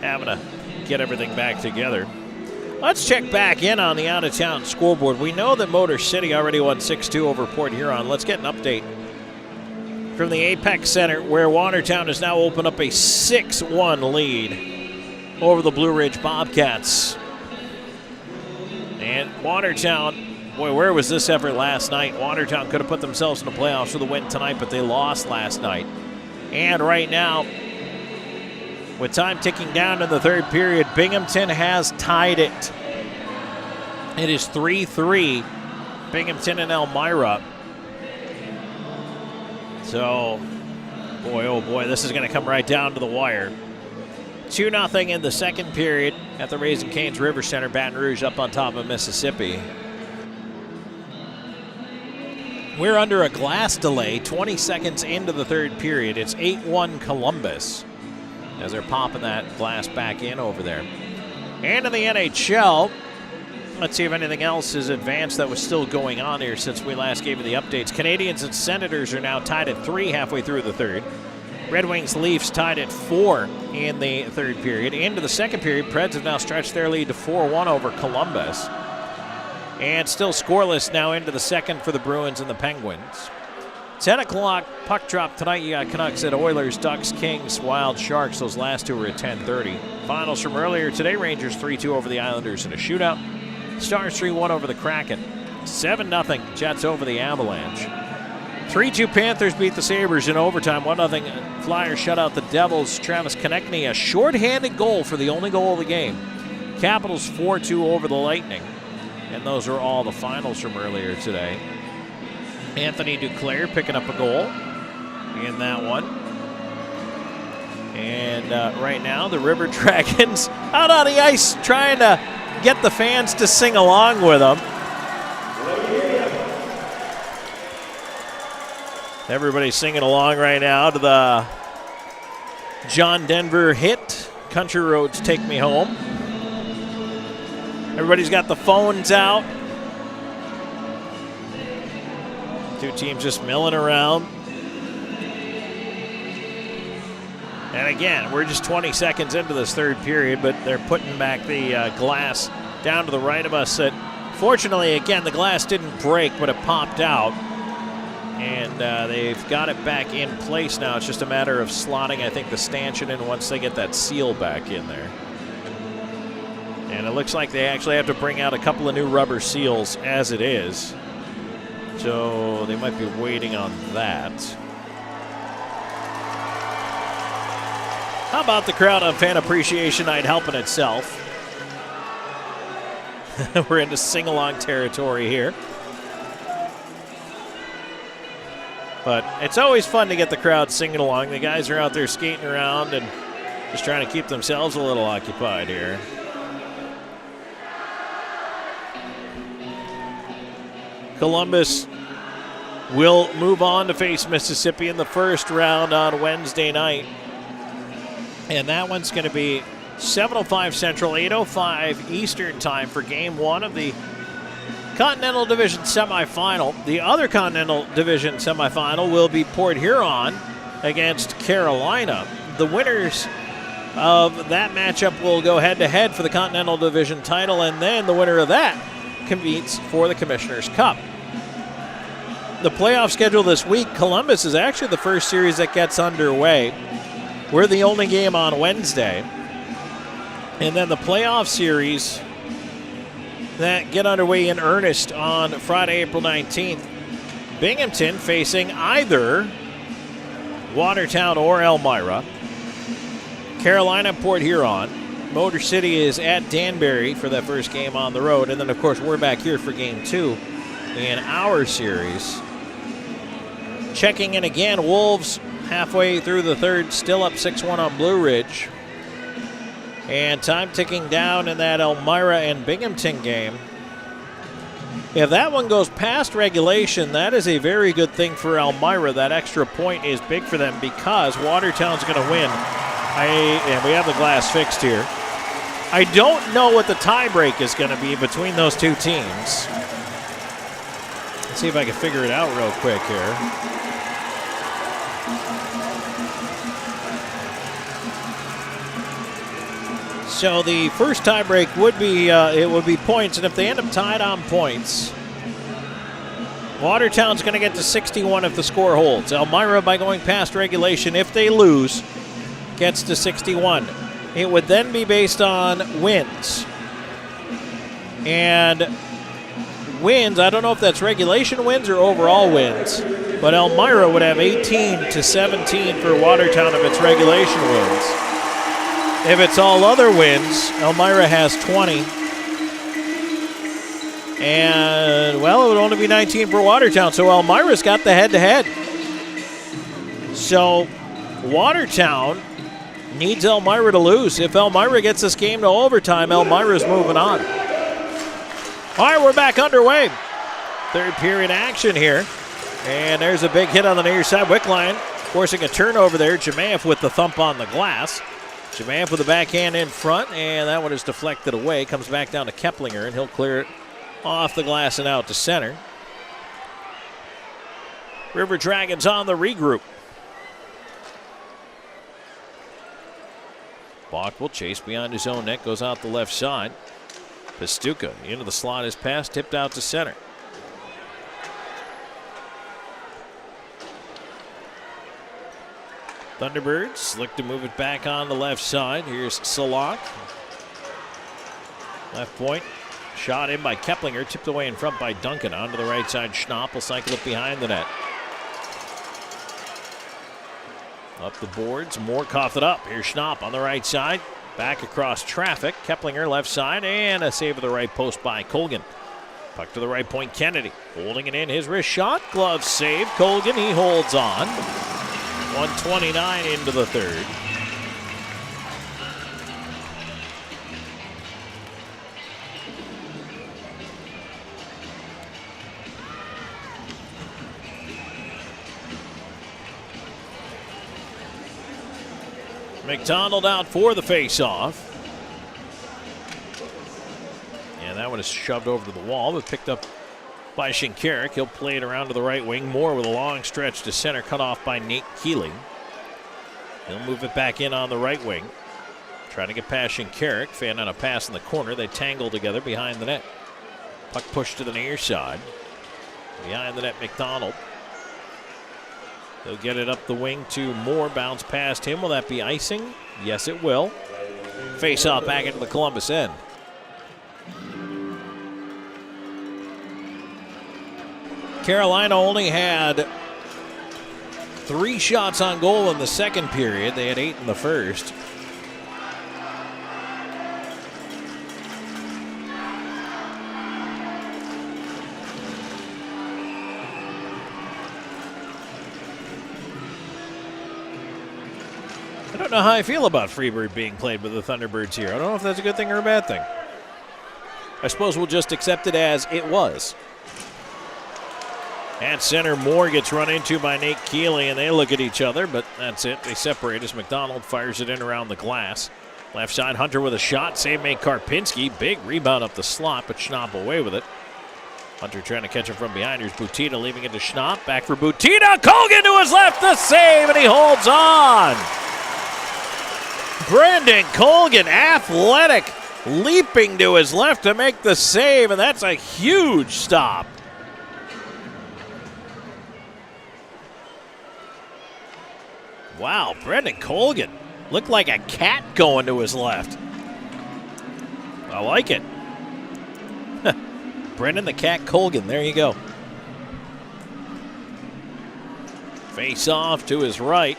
having to get everything back together. Let's check back in on the out-of-town scoreboard. We know that Motor City already won 6-2 over Port Huron. Let's get an update from the Apex Center, where Watertown has now opened up a 6-1 lead over the Blue Ridge Bobcats. And Watertown, boy, where was this effort last night? Watertown could have put themselves in the playoffs with a win tonight, but they lost last night. And right now, with time ticking down in the third period, Binghamton has tied it. It is 3-3, Binghamton and Elmira. So, boy, oh boy, this is going to come right down to the wire. 2-0 in the second period at the Raising Cane's River Center. Baton Rouge up on top of Mississippi. We're under a glass delay, 20 seconds into the third period. It's 8-1 Columbus as they're popping that glass back in over there. And in the NHL, let's see if anything else is advanced that was still going on here since we last gave you the updates. Canadians and Senators are now tied at 3 halfway through the third. Red Wings Leafs tied at 4 in the third period. Into the second period, Preds have now stretched their lead to 4-1 over Columbus. And still scoreless now into the second for the Bruins and the Penguins. 10 o'clock puck drop tonight. You got Canucks at Oilers, Ducks, Kings, Wild, Sharks. Those last two are at 10:30. Finals from earlier today, Rangers 3-2 over the Islanders in a shootout. Stars 3-1 over the Kraken. 7-0 Jets over the Avalanche. 3-2 Panthers beat the Sabres in overtime. 1-0 Flyers shut out the Devils. Travis Konechny, a shorthanded goal for the only goal of the game. Capitals 4-2 over the Lightning. And those are all the finals from earlier today. Anthony Duclair picking up a goal in that one. And right now, the River Dragons out on the ice trying to get the fans to sing along with them. Everybody's singing along right now to the John Denver hit, Country Roads Take Me Home. Everybody's got the phones out. Two teams just milling around. And again, we're just 20 seconds into this third period, but they're putting back the glass down to the right of us. Fortunately, again, the glass didn't break, but it popped out. And they've got it back in place now. It's just a matter of slotting, I think, the stanchion in once they get that seal back in there. And it looks like they actually have to bring out a couple of new rubber seals as it is. So they might be waiting on that. How about the crowd on Fan Appreciation Night helping itself? We're into sing-along territory here. But it's always fun to get the crowd singing along. The guys are out there skating around and just trying to keep themselves a little occupied here. Columbus will move on to face Mississippi in the first round on Wednesday night. And that one's going to be 7:05 Central, 8:05 Eastern time for Game 1 of the Continental Division semifinal. The other Continental Division semifinal will be Port Huron against Carolina. the winners of that matchup will go head-to-head for the Continental Division title, and then the winner of that competes for the Commissioner's Cup. The playoff schedule this week, Columbus is actually the first series that gets underway. We're the only game on Wednesday. And then the playoff series that get underway in earnest on Friday, April 19th. Binghamton facing either Watertown or Elmira. Carolina, Port Huron. Motor City is at Danbury for that first game on the road. And then, of course, we're back here for game 2 in our series. Checking in again, Wolves halfway through the third, still up 6-1 on Blue Ridge. And time ticking down in that Elmira and Binghamton game. If that one goes past regulation, that is a very good thing for Elmira. That extra point is big for them because Watertown's going to win. And we have the glass fixed here. I don't know what the tiebreak is going to be between those two teams. Let's see if I can figure it out real quick here. So the first tiebreak would be it would be points, and if they end up tied on points, Watertown's going to get to 61 if the score holds. Elmira, by going past regulation, if they lose, gets to 61. It would then be based on wins. And wins, I don't know if that's regulation wins or overall wins, but Elmira would have 18-17 for Watertown if it's regulation wins. If it's all other wins, Elmira has 20. And, well, it would only be 19 for Watertown, so Elmira's got the head-to-head. So Watertown needs Elmira to lose. If Elmira gets this game to overtime, Elmira's moving on. All right, we're back underway. Third period action here. And there's a big hit on the near side. Wickline forcing a turnover there. Jemaeff with the thump on the glass. Jemaeff with the backhand in front, and that one is deflected away. Comes back down to Keplinger, and he'll clear it off the glass and out to center. River Dragons on the regroup. Bach will chase beyond his own net, goes out the left side. Pastuca into the slot is pass, tipped out to center. Thunderbirds look to move it back on the left side. Here's Salak. Left point. Shot in by Keplinger. Tipped away in front by Duncan. Onto the right side. Schnapp will cycle it behind the net. Up the boards. Moore coughed it up. Here's Schnapp on the right side. Back across traffic. Keplinger left side. And a save of the right post by Colgan. Puck to the right point. Kennedy holding it in. His wrist shot. Glove save. Colgan, he holds on. 1:29 into the third. McDonald out for the face-off. And that one is shoved over to the wall, but picked up by Shinkarik. He'll play it around to the right wing. Moore with a long stretch to center, cut off by Nate Keeley. He'll move it back in on the right wing. Trying to get past Shinkarik. Fan on a pass in the corner. They tangle together behind the net. Puck pushed to the near side. Behind the net, McDonald. They'll get it up the wing to Moore. Bounce past him. Will that be icing? Yes, it will. Face off back into the Columbus end. Carolina only had 3 shots on goal in the second period. They had 8 in the first. I don't know how I feel about Freebird being played with the Thunderbirds here. I don't know if that's a good thing or a bad thing. I suppose we'll just accept it as it was. At center, Moore gets run into by Nate Keeley, and they look at each other, but that's it. They separate as McDonald fires it in around the glass. Left side, Hunter with a shot. Save made Karpinski. Big rebound up the slot, but Schnapp away with it. Hunter trying to catch him from behind. Here's Butita leaving it to Schnapp. Back for Butita. Colgan to his left, the save, and he holds on. Brendan Colgan, athletic, leaping to his left to make the save, and that's a huge stop. Wow, Brendan Colgan looked like a cat going to his left. I like it. Brendan the Cat Colgan, there you go. Face off to his right.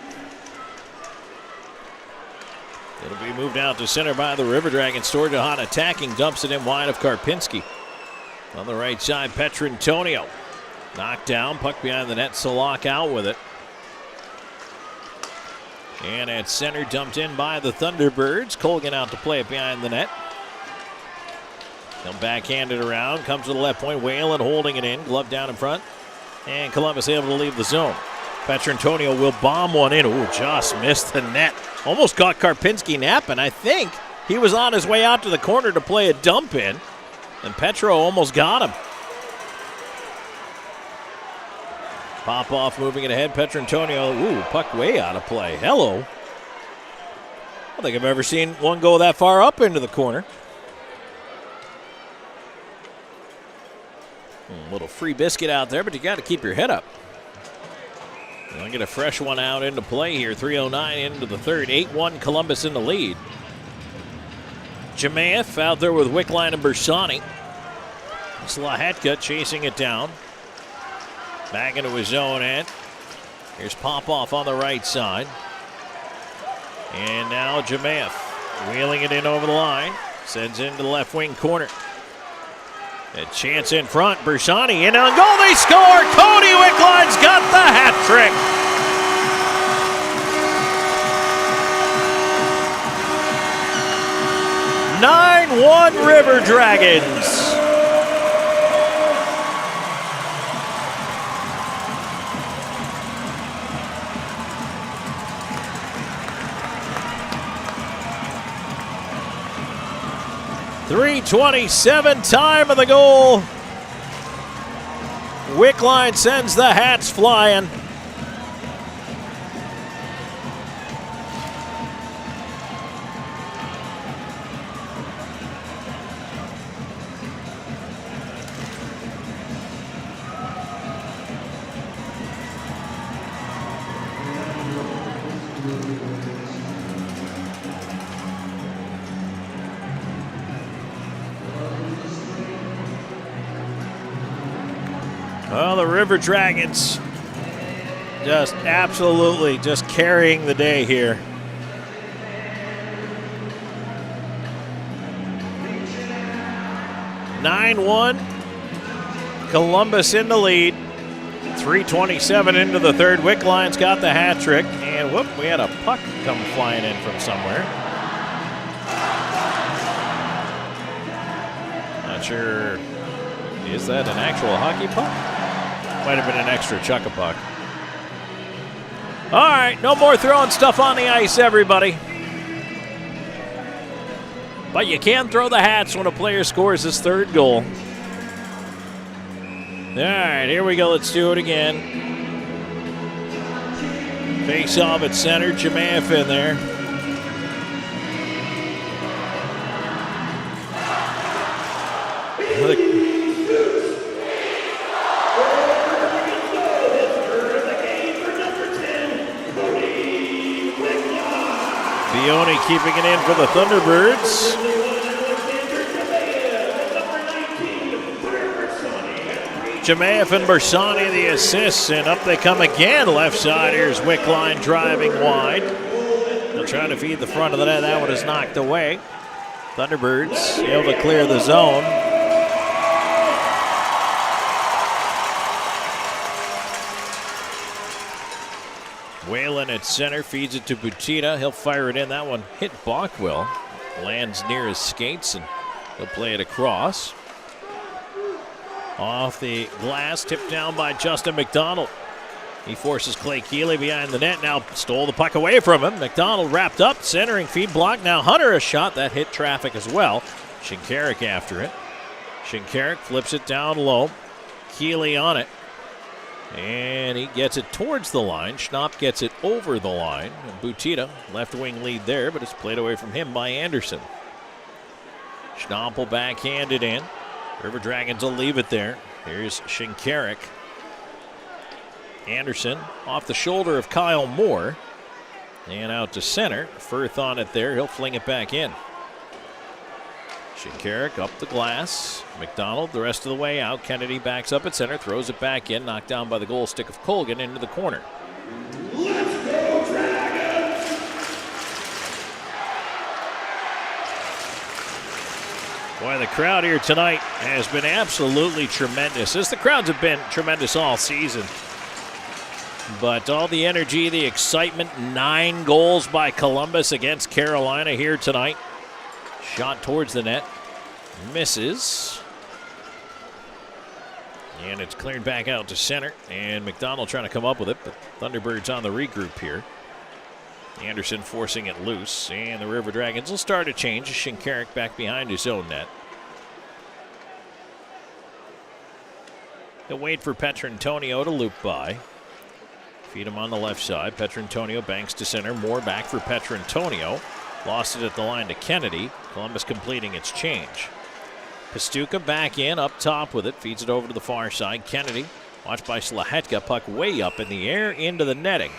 It'll be moved out to center by the River Dragons. Storjahan attacking, dumps it in wide of Karpinski. On the right side, Petrantonio. Knocked down, puck behind the net, Salak out with it. And at center, dumped in by the Thunderbirds. Colgan out to play it behind the net. They'll backhand it around, comes to the left point. Whalen holding it in, glove down in front. And Columbus able to leave the zone. Petrantonio will bomb one in. Ooh, just missed the net. Almost caught Karpinski napping. I think he was on his way out to the corner to play a dump in. And Petro almost got him. Pop off, moving it ahead. Petrantonio, ooh, puck way out of play. Hello. I don't think I've ever seen one go that far up into the corner. A little free biscuit out there, but you got to keep your head up. I'll get a fresh one out into play here. 3:09 into the third. 8-1 Columbus in the lead. Jemayev out there with Wickline and Bersani. Slahetka chasing it down. Back into his own end. Here's Popoff on the right side. And now Jemayev wheeling it in over the line. Sends into the left wing corner. A chance in front. Bersani in on goal. They score. Cody Wickline's got the hat trick. (9-1) River Dragons. .327 time of the goal. Wickline sends the hats flying. Well, the River Dragons just absolutely just carrying the day here. (9-1) Columbus in the lead. 3:27 into the third. Wickline's got the hat trick. And whoop, we had a puck come flying in from somewhere. Not sure. Is that an actual hockey puck? Might have been an extra chuck-a-puck. All right, no more throwing stuff on the ice, everybody. But you can throw the hats when a player scores his third goal. All right, here we go. Let's do it again. Face off at center. Jemayev in there. Bioni keeping it in for the Thunderbirds. Jemayev and Bersani the assists, and up they come again. Left side, here's Wickline driving wide. They'll try to feed the front of the net. That one is knocked away. Thunderbirds able to clear the zone. Whalen at center, feeds it to Butita. He'll fire it in. That one hit Bockwell. Lands near his skates, and he'll play it across. Off the glass, tipped down by Justin McDonald. He forces Clay Keeley behind the net. Now stole the puck away from him. McDonald wrapped up, centering feed block. Now Hunter a shot that hit traffic as well. Shinkarik after it. Shinkarik flips it down low. Keeley on it. And he gets it towards the line. Schnapp gets it over the line. And Butita, left wing lead there, but it's played away from him by Anderson. Schnapp will backhand it in. River Dragons will leave it there. Here's Shinkarik. Anderson off the shoulder of Kyle Moore. And out to center. Firth on it there. He'll fling it back in. Shinkarik up the glass. McDonald the rest of the way out. Kennedy backs up at center. Throws it back in. Knocked down by the goal stick of Colgan into the corner. Let's go, Dragons! Boy, the crowd here tonight has been absolutely tremendous, as the crowds have been tremendous all season. But all the energy, the excitement, 9 goals by Columbus against Carolina here tonight. Shot towards the net. Misses. And it's cleared back out to center. And McDonald trying to come up with it, but Thunderbirds on the regroup here. Anderson forcing it loose. And the River Dragons will start a change. Shinkarik back behind his own net. He'll wait for Petrantonio to loop by. Feed him on the left side. Petrantonio banks to center. More back for Petrantonio. Lost it at the line to Kennedy. Columbus completing its change. Pastuca back in, up top with it. Feeds it over to the far side. Kennedy, watched by Slahetka. Puck way up in the air into the netting.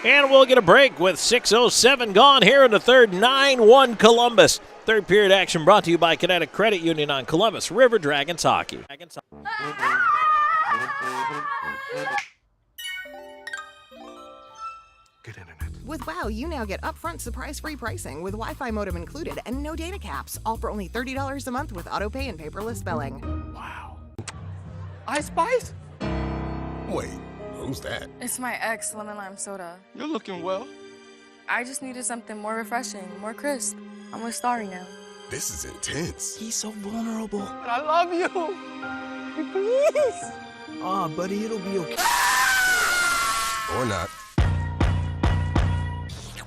And we'll get a break with 6:07 gone here in the third. 9-1 Columbus. Third period action brought to you by Kinetic Credit Union on Columbus River Dragons Hockey. With WOW, you now get upfront surprise-free pricing with Wi-Fi modem included and no data caps. All for only $30 a month with autopay and paperless billing. Wow. Ice Spice? Wait, who's that? It's my ex, lemon lime soda. You're looking well. I just needed something more refreshing, more crisp. I'm with Starry now. This is intense. He's so vulnerable. But I love you. Please. Aw, buddy, it'll be okay. Or not.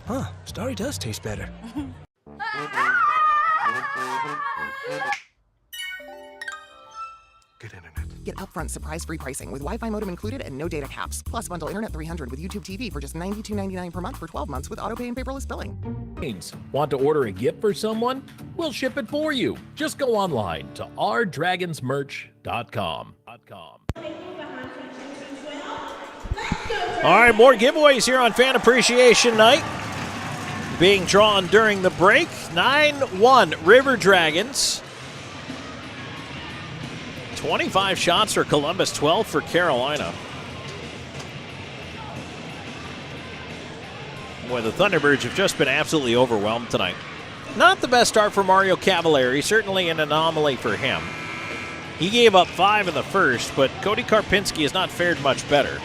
Huh, Starry does taste better. Good internet. Get upfront surprise-free pricing with Wi-Fi modem included and no data caps. Plus bundle internet 300 with YouTube TV for just $92.99 per month for 12 months with autopay and paperless billing. Want to order a gift for someone? We'll ship it for you. Just go online to ourdragonsmerch.com. All right, more giveaways here on Fan Appreciation Night. Being drawn during the break. 9-1 River Dragons. 25 shots for Columbus, 12 for Carolina. Boy, the Thunderbirds have just been absolutely overwhelmed tonight. Not the best start for Mario Cavallari, certainly an anomaly for him. He gave up 5 in the first, but Cody Karpinski has not fared much better.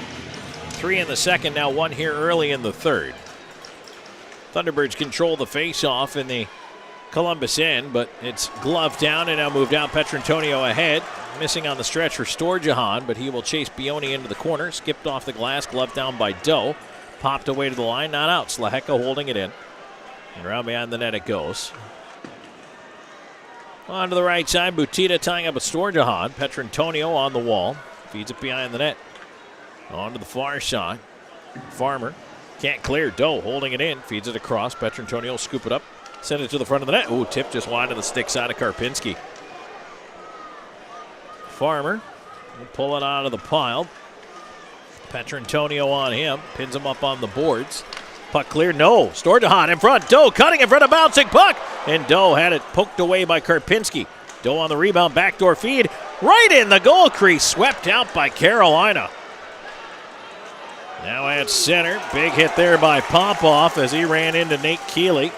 3 in the second, now 1 here early in the third. Thunderbirds control the face-off in the Columbus end, but it's gloved down and now moved out. Petrantonio ahead. Missing on the stretch for Storjahan, but he will chase Bioni into the corner. Skipped off the glass, gloved down by Doe. Popped away to the line, not out. Slahetka holding it in. And around behind the net it goes. On to the right side, Butita tying up a Storjahan. Petrantonio on the wall. Feeds it behind the net. On to the far side. Farmer can't clear. Doe holding it in. Feeds it across. Petrantonio will scoop it up. Send it to the front of the net. Ooh, tip just wide of the stick side of Karpinski. Farmer will pull it out of the pile. Petrantonio on him. Pins him up on the boards. Puck clear. No. Storjahan in front. Doe cutting in front of bouncing puck. And Doe had it poked away by Karpinski. Doe on the rebound. Backdoor feed. Right in the goal crease. Swept out by Carolina. Now at center. Big hit there by Popoff as he ran into Nate Keeley.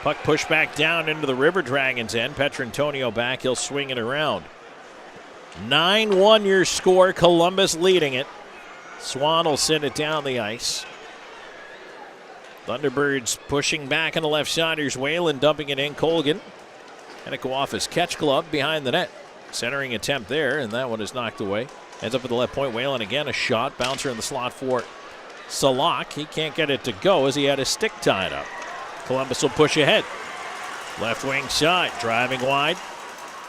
Puck pushed back down into the River Dragons end. Petrantonio back. He'll swing it around. 9-1 your score. Columbus leading it. Swan will send it down the ice. Thunderbirds pushing back on the left side. Here's Whalen dumping it in. Colgan. Had it go off his catch glove behind the net. Centering attempt there, and that one is knocked away. Ends up at the left point. Whalen again, a shot. Bouncer in the slot for Salak. He can't get it to go as he had his stick tied up. Columbus will push ahead. Left wing side, driving wide.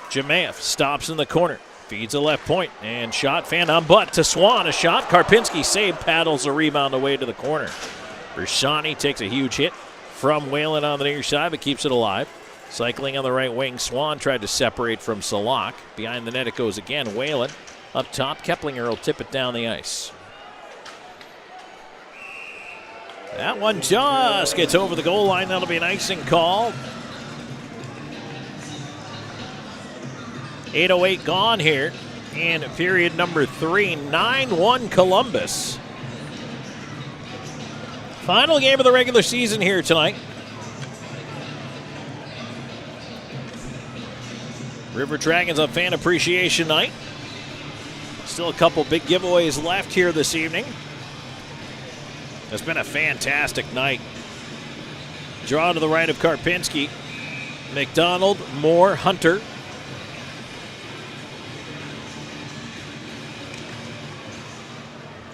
Jemaev stops in the corner. Feeds a left point and shot. Fan on butt to Swan. A shot. Karpinski saved. Paddles the rebound away to the corner. Bersani takes a huge hit from Whalen on the near side, but keeps it alive. Cycling on the right wing. Swan tried to separate from Salak. Behind the net it goes again. Whalen up top. Keplinger will tip it down the ice. That one just gets over the goal line. That'll be an icing call. 8:08 gone here in period number 3. 9-1 Columbus. Final game of the regular season here tonight. River Dragons on Fan Appreciation Night. Still a couple big giveaways left here this evening. It's been a fantastic night. Draw to the right of Karpinski. McDonald, Moore, Hunter.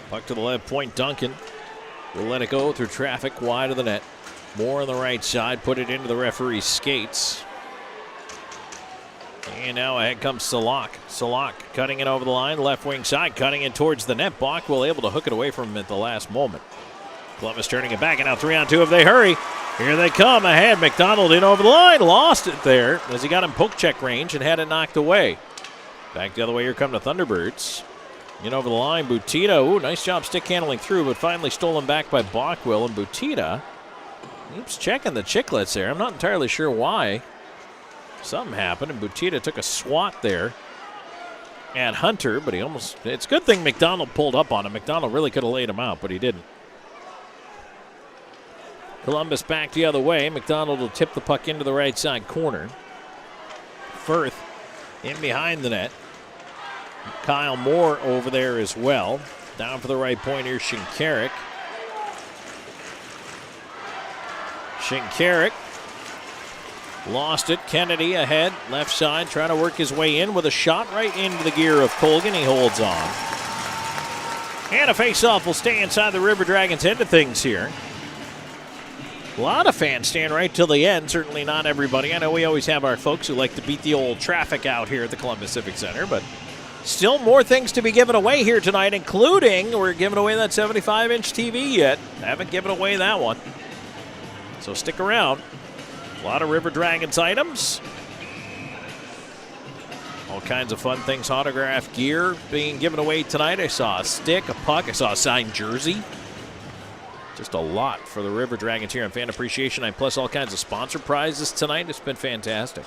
Puck to the left point, Duncan will let it go through traffic wide of the net. Moore on the right side, put it into the referee's skates. And now ahead comes Salak. Salak cutting it over the line, left wing side, cutting it towards the net. Bockwell able to hook it away from him at the last moment. Columbus turning it back, and now 3-on-2 if they hurry. Here they come ahead. McDonald in over the line, lost it there as he got in poke check range and had it knocked away. Back the other way, here come the Thunderbirds. In over the line, Butita. Ooh, nice job stick handling through, but finally stolen back by Bockwell. And Butita keeps checking the chicklets there. I'm not entirely sure why. Something happened, and Butita took a swat there at Hunter, but he almost, it's a good thing McDonald pulled up on him. McDonald really could have laid him out, but he didn't. Columbus back the other way. McDonald will tip the puck into the right side corner. Firth in behind the net. Kyle Moore over there as well. Down for the right point here, Shinkarik. Shinkarik lost it. Kennedy ahead, left side, trying to work his way in with a shot right into the gear of Colgan. He holds on. And a face-off will stay inside the River Dragons' end of things here. A lot of fans staying right till the end. Certainly not everybody. I know we always have our folks who like to beat the old traffic out here at the Columbus Civic Center, but still more things to be given away here tonight, including we're giving away that 75-inch TV yet. Haven't given away that one. So stick around. A lot of River Dragons items. All kinds of fun things. Autograph gear being given away tonight. I saw a stick, a puck. I saw a signed jersey. Just a lot for the River Dragons here on Fan Appreciation Night, plus all kinds of sponsor prizes tonight. It's been fantastic.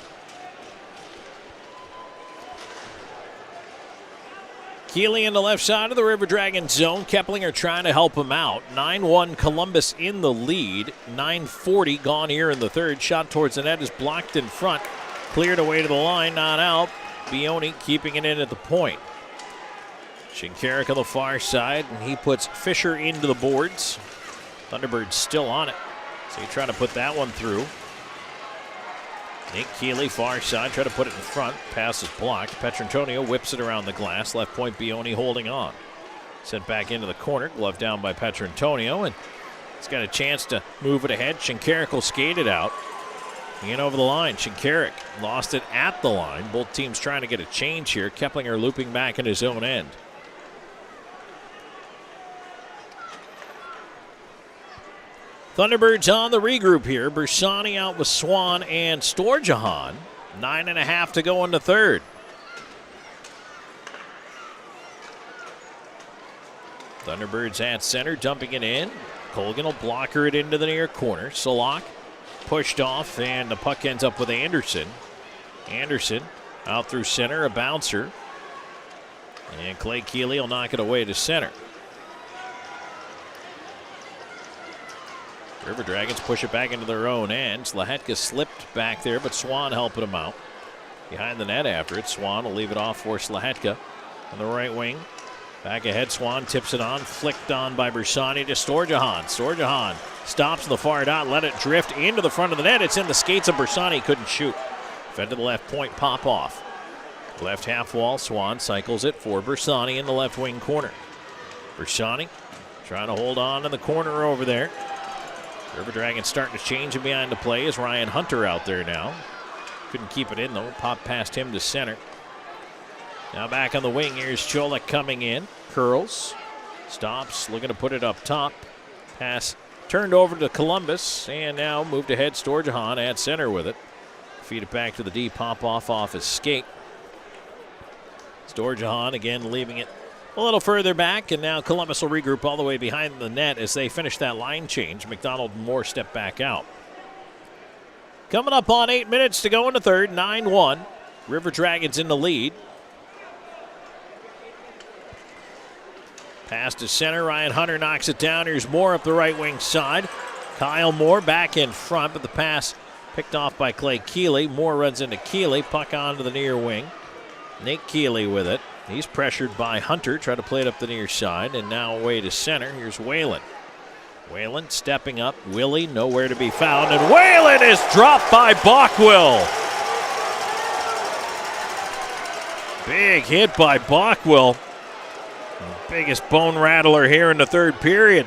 Keeley in the left side of the River Dragons zone. Keplinger trying to help him out. 9-1 Columbus in the lead. 9:40 gone here in the third. Shot towards the net is blocked in front. Cleared away to the line, not out. Bioni keeping it in at the point. Shinkarik on the far side, and he puts Fisher into the boards. Thunderbirds still on it, so you try to put that one through. Nick Keeley, far side, try to put it in front. Pass is blocked. Petrantonio whips it around the glass. Left point, Bioni holding on. Sent back into the corner. Glove down by Petrantonio, and he's got a chance to move it ahead. Shinkarik will skate it out. In over the line. Shinkarik lost it at the line. Both teams trying to get a change here. Keplinger looping back in his own end. Thunderbirds on the regroup here. Bersani out with Swan and Storjahan. 9.5 to go in the third. Thunderbirds at center, dumping it in. Colgan will blocker it into the near corner. Salak pushed off, and the puck ends up with Anderson. Anderson out through center, a bouncer. And Clay Keeley will knock it away to center. River Dragons push it back into their own end. Lahetka slipped back there, but Swan helping him out. Behind the net after it, Swan will leave it off for Lahetka on the right wing. Back ahead, Swan tips it on, flicked on by Bersani to Storjahan. Storjahan stops in the far dot, let it drift into the front of the net. It's in the skates of Bersani, couldn't shoot. Fed to the left point, pop off. Left half wall, Swan cycles it for Bersani in the left wing corner. Bersani trying to hold on in the corner over there. River Dragons starting to change him behind the play. Is Ryan Hunter out there now. Couldn't keep it in though. Pop past him to center. Now back on the wing, here's Cholik coming in. Curls, stops, looking to put it up top. Pass turned over to Columbus, and now moved ahead. Storjahan at center with it. Feed it back to the D, pop off his skate. Storjahan again leaving it a little further back, and now Columbus will regroup all the way behind the net as they finish that line change. McDonald and Moore step back out. Coming up on 8 minutes to go in the third, 9-1. River Dragons in the lead. Pass to center, Ryan Hunter knocks it down. Here's Moore up the right wing side. Kyle Moore back in front, but the pass picked off by Clay Keeley. Moore runs into Keeley, puck onto the near wing. Nate Keeley with it. He's pressured by Hunter, try to play it up the near side, and now away to center. Here's Whalen. Whalen stepping up. Willie nowhere to be found, and Whalen is dropped by Bockwell. Big hit by Bockwell. Biggest bone rattler here in the third period.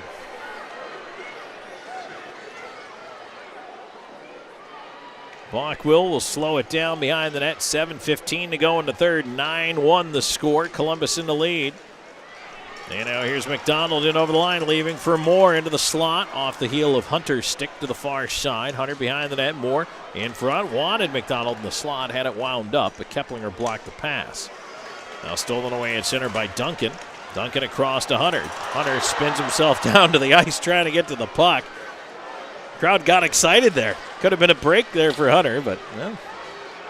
Bockwell will slow it down behind the net. 7:15 to go in the third. 9-1 the score. Columbus in the lead. And now here's McDonald in over the line, leaving for Moore into the slot. Off the heel of Hunter's stick to the far side. Hunter behind the net. Moore in front. Wanted McDonald in the slot. Had it wound up, but Keplinger blocked the pass. Now stolen away at center by Duncan. Duncan across to Hunter. Hunter spins himself down to the ice trying to get to the puck. Crowd got excited there. Could have been a break there for Hunter, but well,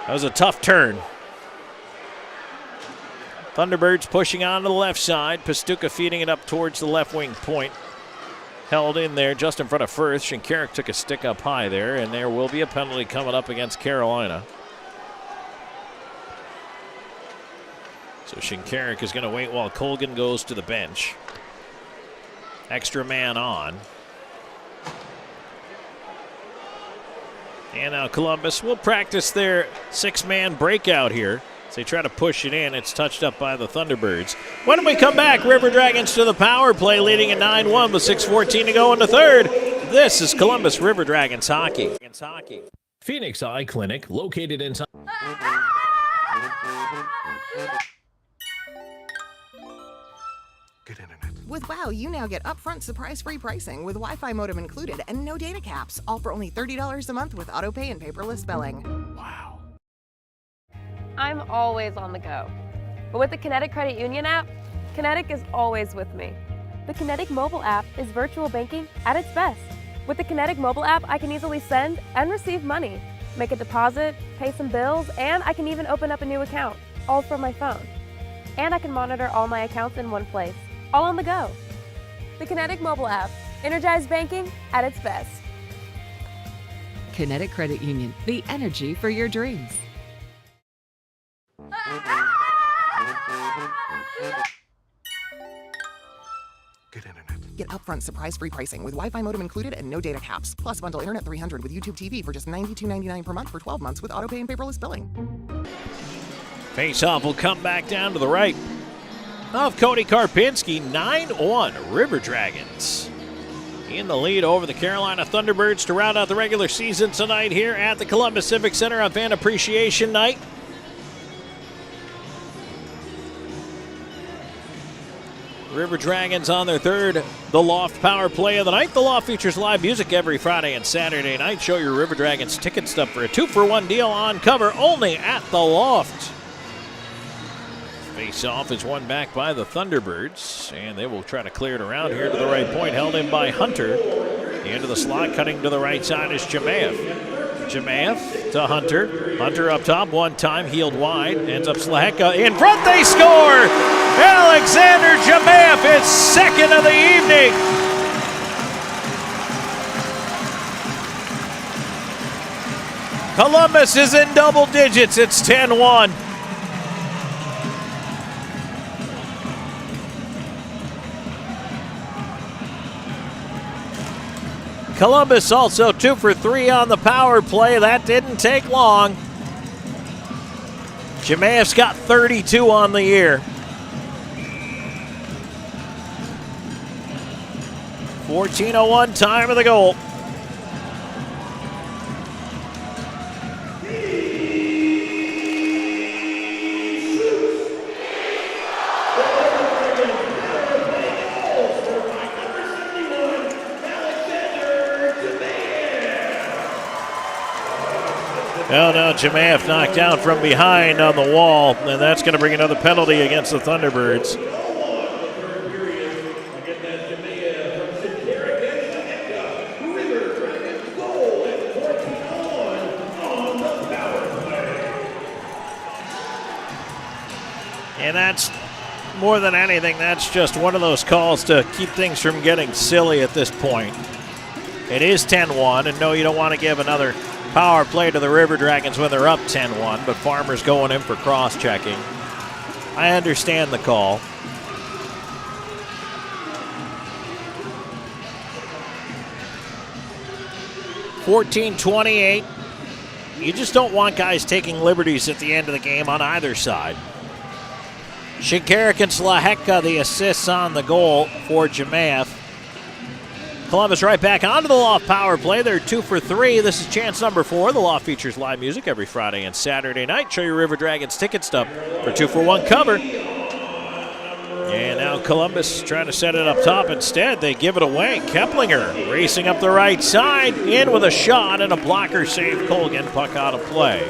that was a tough turn. Thunderbirds pushing on to the left side. Pastuca feeding it up towards the left wing point. Held in there just in front of Firth. Shinkarik took a stick up high there, and there will be a penalty coming up against Carolina. So Shinkarik is going to wait while Colgan goes to the bench. Extra man on. And now Columbus will practice their six-man breakout here. As they try to push it in, it's touched up by the Thunderbirds. When we come back, River Dragons to the power play, leading at 9-1 with 6:14 to go in the third. This is Columbus River Dragons hockey. Phoenix Eye Clinic, located in... With WOW, you now get upfront surprise-free pricing with Wi-Fi modem included and no data caps, all for only $30 a month with autopay and paperless billing. Wow. I'm always on the go. But with the Kinetic Credit Union app, Kinetic is always with me. The Kinetic mobile app is virtual banking at its best. With the Kinetic mobile app, I can easily send and receive money, make a deposit, pay some bills, and I can even open up a new account, all from my phone. And I can monitor all my accounts in one place, all on the go. The Kinetic mobile app, energized banking at its best. Kinetic Credit Union, the energy for your dreams. Get upfront surprise-free pricing with Wi-Fi modem included and no data caps. Plus bundle Internet 300 with YouTube TV for just $92.99 per month for 12 months with autopay and paperless billing. Face-off will come back down to the right of Cody Karpinski. 9-1 River Dragons in the lead over the Carolina Thunderbirds to round out the regular season tonight here at the Columbus Civic Center on Fan Appreciation Night. River Dragons on their third The Loft Power Play of the night. The Loft features live music every Friday and Saturday night. Show your River Dragons ticket stub for a 2-for-1 deal on cover only at The Loft. Face-off is won back by the Thunderbirds, and they will try to clear it around here to the right point. Held in by Hunter. Into the slot, cutting to the right side is Jamaev. Jamaev to Hunter. Hunter up top one time, healed wide. Ends up Slaheka in front. They score! Alexander Jamaev is second of the evening. Columbus is in double digits. It's 10-1. Columbus also 2 for 3 on the power play. That didn't take long. Jamaev's got 32 on the year. 14:01 time of the goal. Well, now Jemaef knocked down from behind on the wall, and that's going to bring another penalty against the Thunderbirds. And that's, more than anything, that's just one of those calls to keep things from getting silly at this point. It is 10-1, and no, you don't want to give another power play to the River Dragons when they're up 10-1, but Farmer's going in for cross-checking. I understand the call. (14-28). You just don't want guys taking liberties at the end of the game on either side. Shinkarik and Slaheka, the assists on the goal for Jemaef. Columbus right back onto the Loft power play. They're 2 for 3. This is chance number 4. The Loft features live music every Friday and Saturday night. Show your River Dragons ticket stub for 2-for-1 cover. And now Columbus trying to set it up top. Instead, they give it away. Keplinger racing up the right side. In with a shot and a blocker save. Colgan, puck out of play.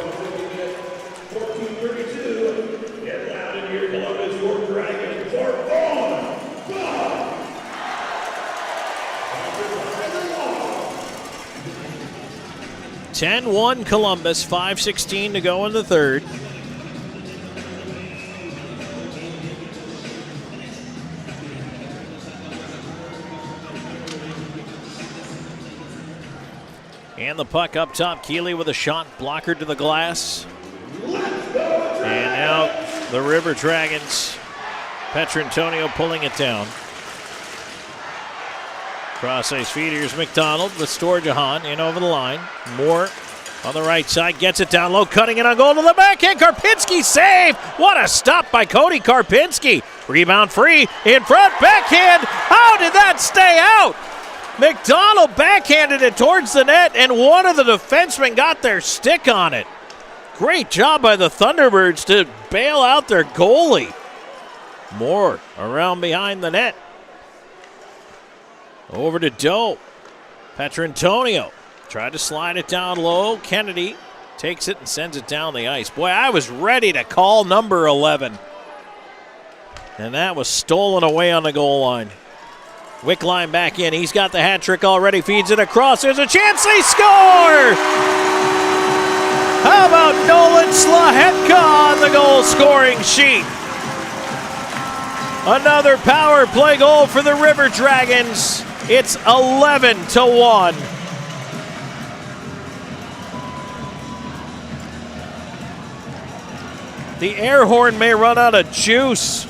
(10-1) Columbus, 5:16 to go in the third. And the puck up top. Keeley with a shot blocker to the glass. And now the River Dragons. Petrantonio pulling it down. Cross ice feed. Here's McDonald with Storjahan in over the line. Moore on the right side gets it down low, cutting it on goal to the backhand. Karpinski save. What a stop by Cody Karpinski. Rebound free in front. Backhand. How did that stay out? McDonald backhanded it towards the net, and one of the defensemen got their stick on it. Great job by the Thunderbirds to bail out their goalie. Moore around behind the net. Over to Doe. Petrantonio tried to slide it down low. Kennedy takes it and sends it down the ice. Boy, I was ready to call number 11. And that was stolen away on the goal line. Wickline back in. He's got the hat trick already. Feeds it across. There's a chance they score! How about Nolan Slahetka on the goal scoring sheet? Another power play goal for the River Dragons. It's 11-1. The air horn may run out of juice.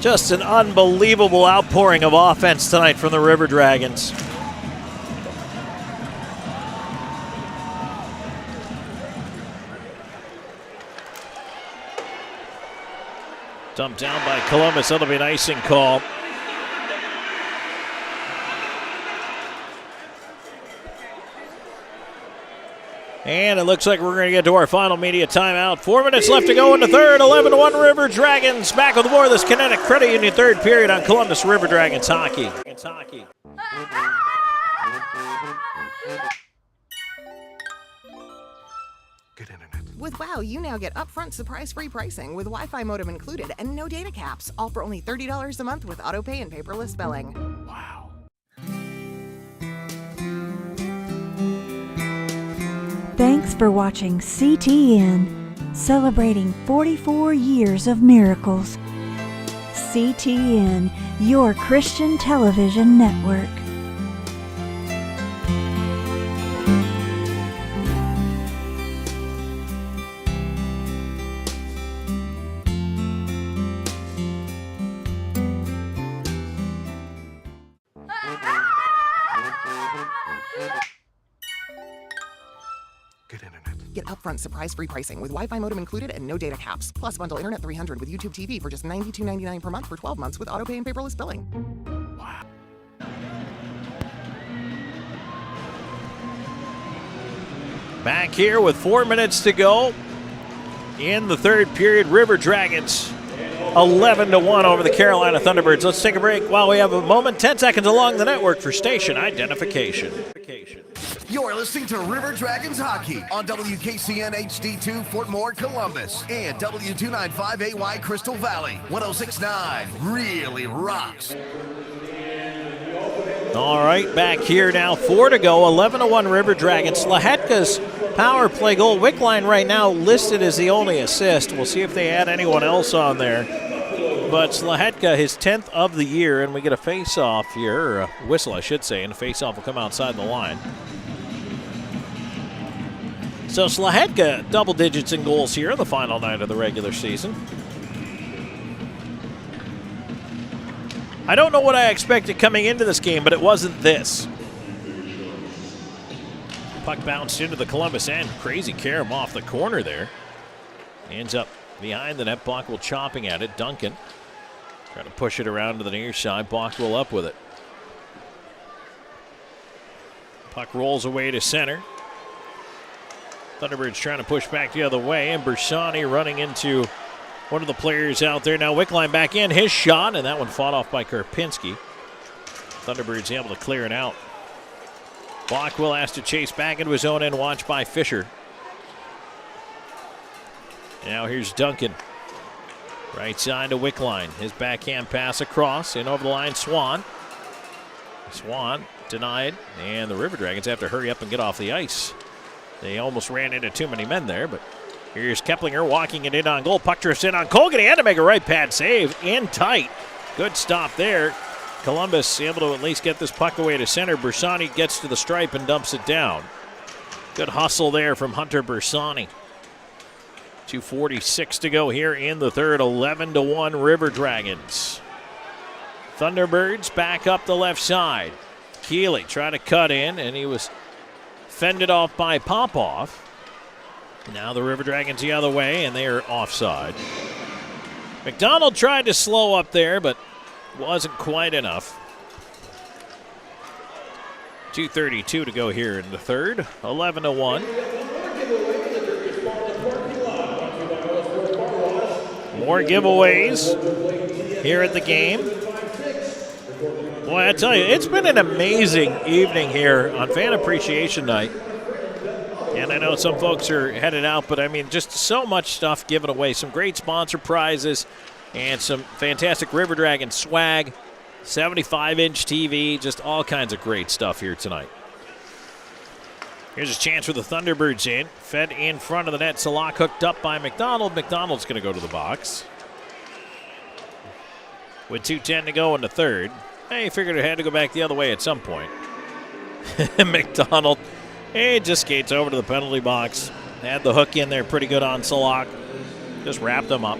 Just an unbelievable outpouring of offense tonight from the River Dragons. Dumped down by Columbus. That'll be an icing call. And it looks like we're going to get to our final media timeout. 4 minutes left to go in the third. 11-1 River Dragons. Back with more of this Kinetic Credit Union third period on Columbus River Dragons hockey. With WOW, you now get upfront surprise-free pricing with Wi-Fi modem included and no data caps. All for only $30 a month with autopay and paperless billing. Wow. Thanks for watching CTN, celebrating 44 years of miracles. CTN, your Christian television network. Get upfront surprise-free pricing with Wi-Fi modem included and no data caps. Plus bundle internet 300 with YouTube TV for just $92.99 per month for 12 months with autopay and paperless billing. Wow. Back here with 4 minutes to go in the third period. River Dragons 11-1 over the Carolina Thunderbirds. Let's take a break while we have a moment. 10 seconds along the network for station identification. You're listening to River Dragons Hockey on WKCN HD2 Fort Moore, Columbus, and W295AY Crystal Valley. 106.9 really rocks. All right, back here now, 4 to go, 11-1 River Dragons. Slahetka's power play goal. Wickline right now listed as the only assist. We'll see if they add anyone else on there. But Slahetka, his 10th of the year, and we get a face-off here, or a whistle, I should say, and a face-off will come outside the line. So Slahetka, double digits in goals here in the final night of the regular season. I don't know what I expected coming into this game, but it wasn't this. Puck bounced into the Columbus end. Crazy Karam off the corner there. Ends up behind the net. Bockwell chopping at it. Duncan trying to push it around to the near side. Bockwell up with it. Puck rolls away to center. Thunderbirds trying to push back the other way, and Bersani running into one of the players out there. Now Wickline back in. His shot, and that one fought off by Karpinski. Thunderbirds able to clear it out. Bockwell has to chase back into his own end, watched by Fisher. Now here's Duncan. Right side to Wickline. His backhand pass across, and over the line, Swan. Swan denied, and the River Dragons have to hurry up and get off the ice. They almost ran into too many men there, but here's Keplinger walking it in on goal. Puck drifts in on Colgan. He had to make a right pad save in tight. Good stop there. Columbus able to at least get this puck away to center. Bersani gets to the stripe and dumps it down. Good hustle there from Hunter Bersani. 2:46 to go here in the third. 11-1 River Dragons. Thunderbirds back up the left side. Keeley trying to cut in, and he was fended off by Popoff. Now the River Dragons the other way, and they are offside. McDonald tried to slow up there, but wasn't quite enough. 2:32 to go here in the third. 11-1. More giveaways here at the game. Boy, I tell you, it's been an amazing evening here on Fan Appreciation Night. And I know some folks are headed out, but I mean, just so much stuff given away. Some great sponsor prizes and some fantastic River Dragon swag. 75-inch TV, just all kinds of great stuff here tonight. Here's a chance for the Thunderbirds in. Fed in front of the net. Salak hooked up by McDonald. McDonald's going to go to the box. With 2:10 to go in the third. He figured it had to go back the other way at some point. McDonald, he just skates over to the penalty box. Had the hook in there pretty good on Salak. Just wrapped them up.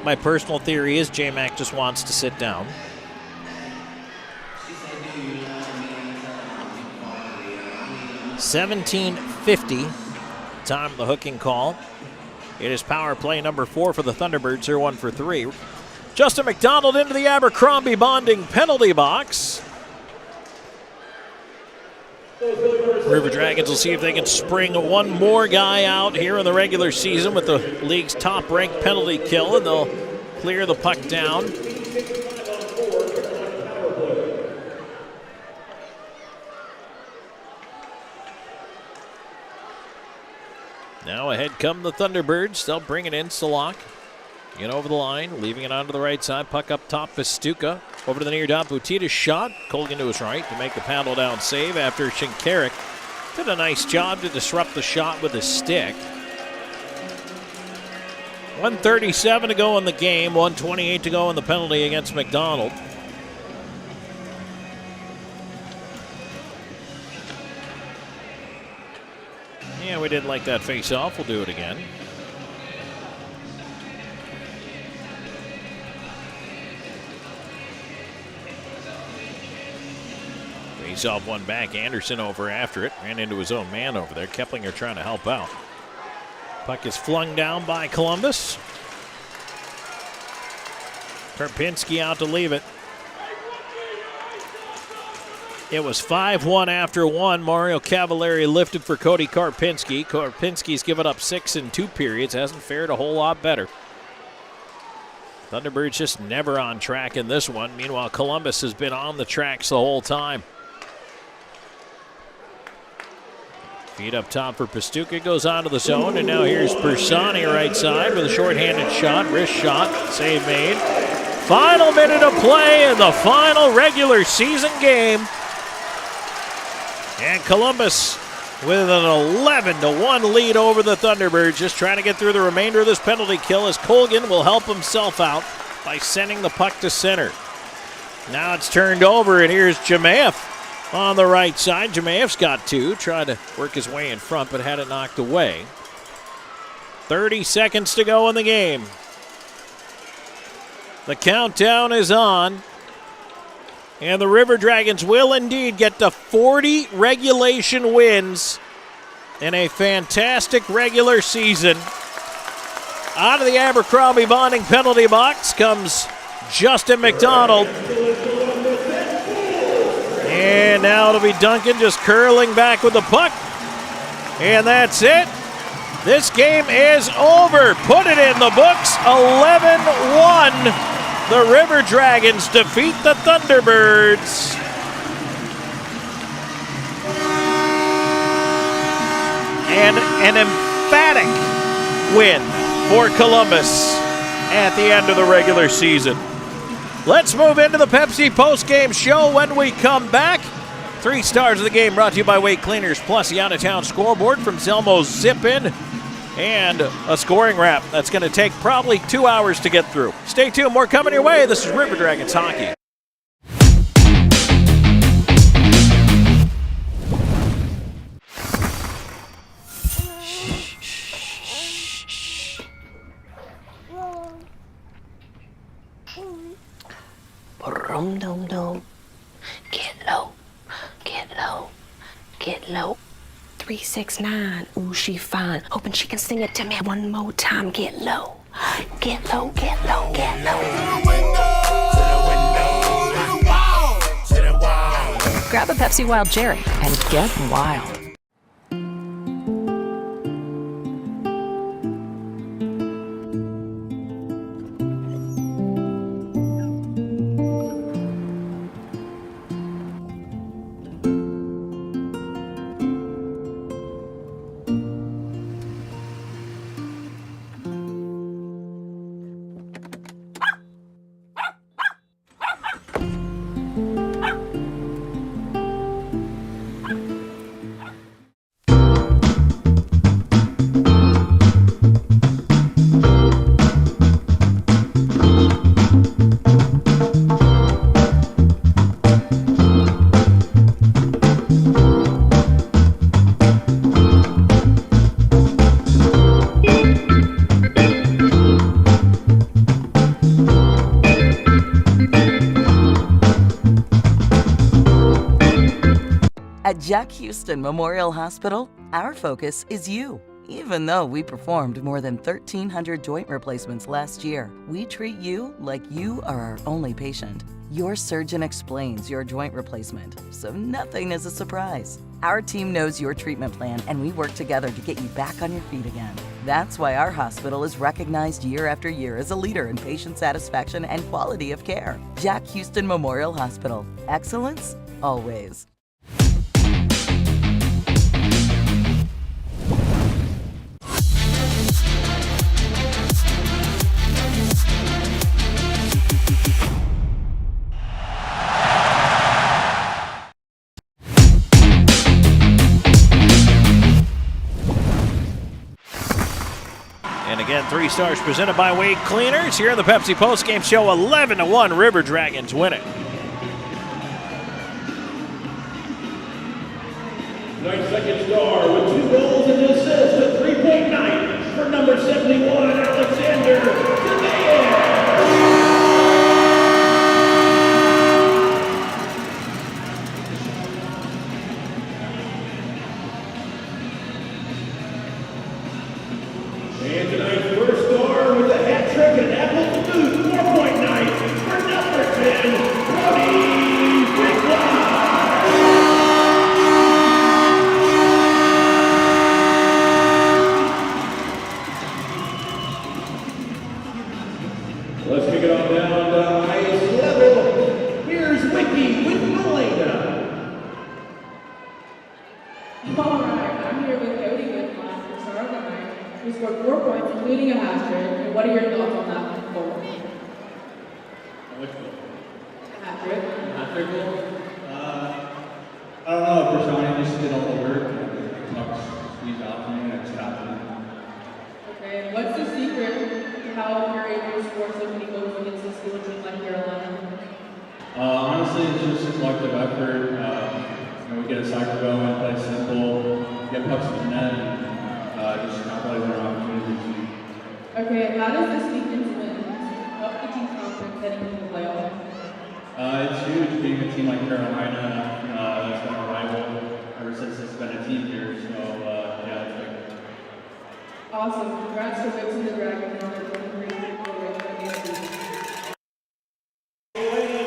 My personal theory is J-Mac just wants to sit down. $17.50 time the hooking call. It is power play number 4 for the Thunderbirds. They're 1 for 3. Justin McDonald into the Abercrombie Bonding penalty box. River Dragons will see if they can spring one more guy out here in the regular season with the league's top-ranked penalty kill, and they'll clear the puck down. Now ahead come the Thunderbirds. They'll bring it in. Salak in over the line, leaving it onto the right side. Puck up top. Vistuka over to the near dot. Butita's shot. Colgan to his right to make the paddle down save after Shinkarik did a nice job to disrupt the shot with his stick. 1:37 to go in the game. 1:28 to go in the penalty against McDonald. Yeah, we didn't like that face-off. We'll do it again. Face-off one back. Anderson over after it. Ran into his own man over there. Keplinger trying to help out. Puck is flung down by Columbus. Karpinski out to leave it. It was 5-1 after 1. Mario Cavallari lifted for Cody Karpinski. Karpinski's given up 6 in 2 periods. Hasn't fared a whole lot better. Thunderbirds just never on track in this one. Meanwhile, Columbus has been on the tracks the whole time. Feed up top for Pastuca, goes onto the zone, and now here's Bersani right side with a short-handed shot, wrist shot, save made. Final minute of play in the final regular season game. And Columbus with an 11-1 lead over the Thunderbirds, just trying to get through the remainder of this penalty kill as Colgan will help himself out by sending the puck to center. Now it's turned over, and here's Jemaev on the right side. Jemaev's got two, tried to work his way in front, but had it knocked away. 30 seconds to go in the game. The countdown is on. And the River Dragons will indeed get to 40 regulation wins in a fantastic regular season. Out of the Abercrombie Bonding penalty box comes Justin McDonald. And now it'll be Duncan just curling back with the puck. And that's it. This game is over. Put it in the books. 11-1. The River Dragons defeat the Thunderbirds. And an emphatic win for Columbus at the end of the regular season. Let's move into the Pepsi postgame show when we come back. 3 stars of the game brought to you by Weight Cleaners, plus the out-of-town scoreboard from Zelmo's Zip-In, and a scoring wrap that's going to take probably 2 hours to get through. Stay tuned, more coming your way. This is River Dragons Hockey. Dum-dum-dum. Get low, get low, get low. 369, ooh, she fine. Hoping she can sing it to me one more time. Get low, get low, get low, get low. Grab a Pepsi Wild Cherry and get wild. At Jack Houston Memorial Hospital, our focus is you. Even though we performed more than 1,300 joint replacements last year, we treat you like you are our only patient. Your surgeon explains your joint replacement, so nothing is a surprise. Our team knows your treatment plan, and we work together to get you back on your feet again. That's why our hospital is recognized year after year as a leader in patient satisfaction and quality of care. Jack Houston Memorial Hospital. Excellence, always. Again, 3 stars presented by Weight Cleaners here in the Pepsi postgame show. 11-1, River Dragons win it. Tonight's second star with 2 goals and assists at 3.9 for number 71, Alexander. And tonight's first star with a hat trick and apple to boot, 4.9 for number 10, Cody Wicklow. Let's kick it All right, I'm here with Cody Whitmore from Star of the Night, who scored 4 points, including a hat trick. And what are your thoughts on that goal? Which goal? Hat trick. Hat trick goal? I don't know. Prashani just did all the work and pucks squeezed out to me and I just happened. Okay, what's the secret to how you're able to score so many goals against a school team like Carolina? Honestly, it's just a collective effort. We get a soccer going, play simple, get pucks in the net, and just capitalize on our opportunities. Okay, how does this weekend's win help the team's confidence heading into the playoffs? It's huge being a team like Carolina. That's been a rival ever since it's been a team here. So, yeah, it's big. Awesome. Congrats to Wicks and the Dragons on their 23rd season.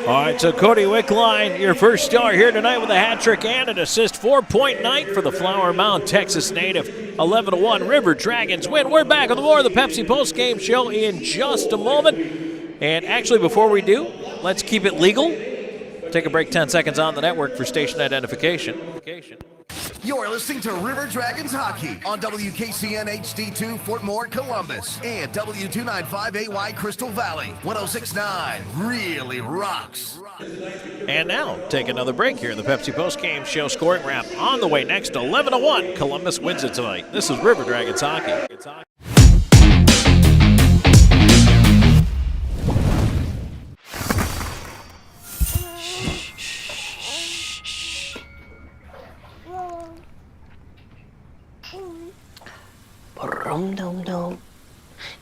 All right, so Cody Wickline, your first star here tonight with a hat trick and an assist. 4-point night for the Flower Mound, Texas native. 11-1 River Dragons win. We're back on the more of the Pepsi Post-Game Show in just a moment. And actually, before we do, let's keep it legal. Take a break, 10 seconds on the network for station identification. You're listening to River Dragons Hockey on WKCN HD2 Fort Moore, Columbus, and W295AY Crystal Valley. 106.9 really rocks. And now, take another break here in the Pepsi Post-Game Show scoring wrap. On the way next, 11-1. Columbus wins it tonight. This is River Dragons Hockey. Boom, dum, dum.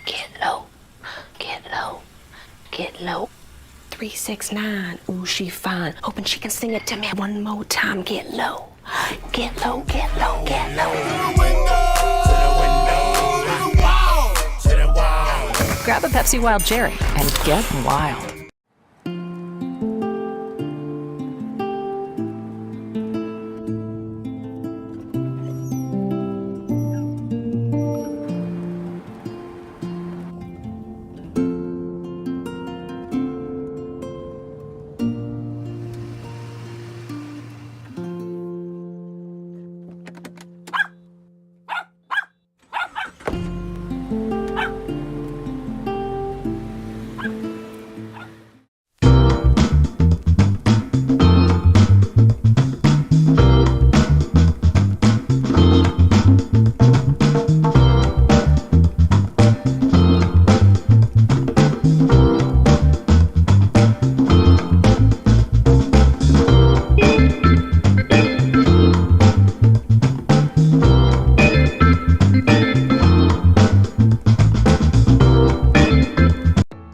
Get low, get low, get low. 369, ooh, she fine. Hoping she can sing it to me one more time. Get low, get low, get low, get low. Grab a Pepsi Wild Cherry and get wild.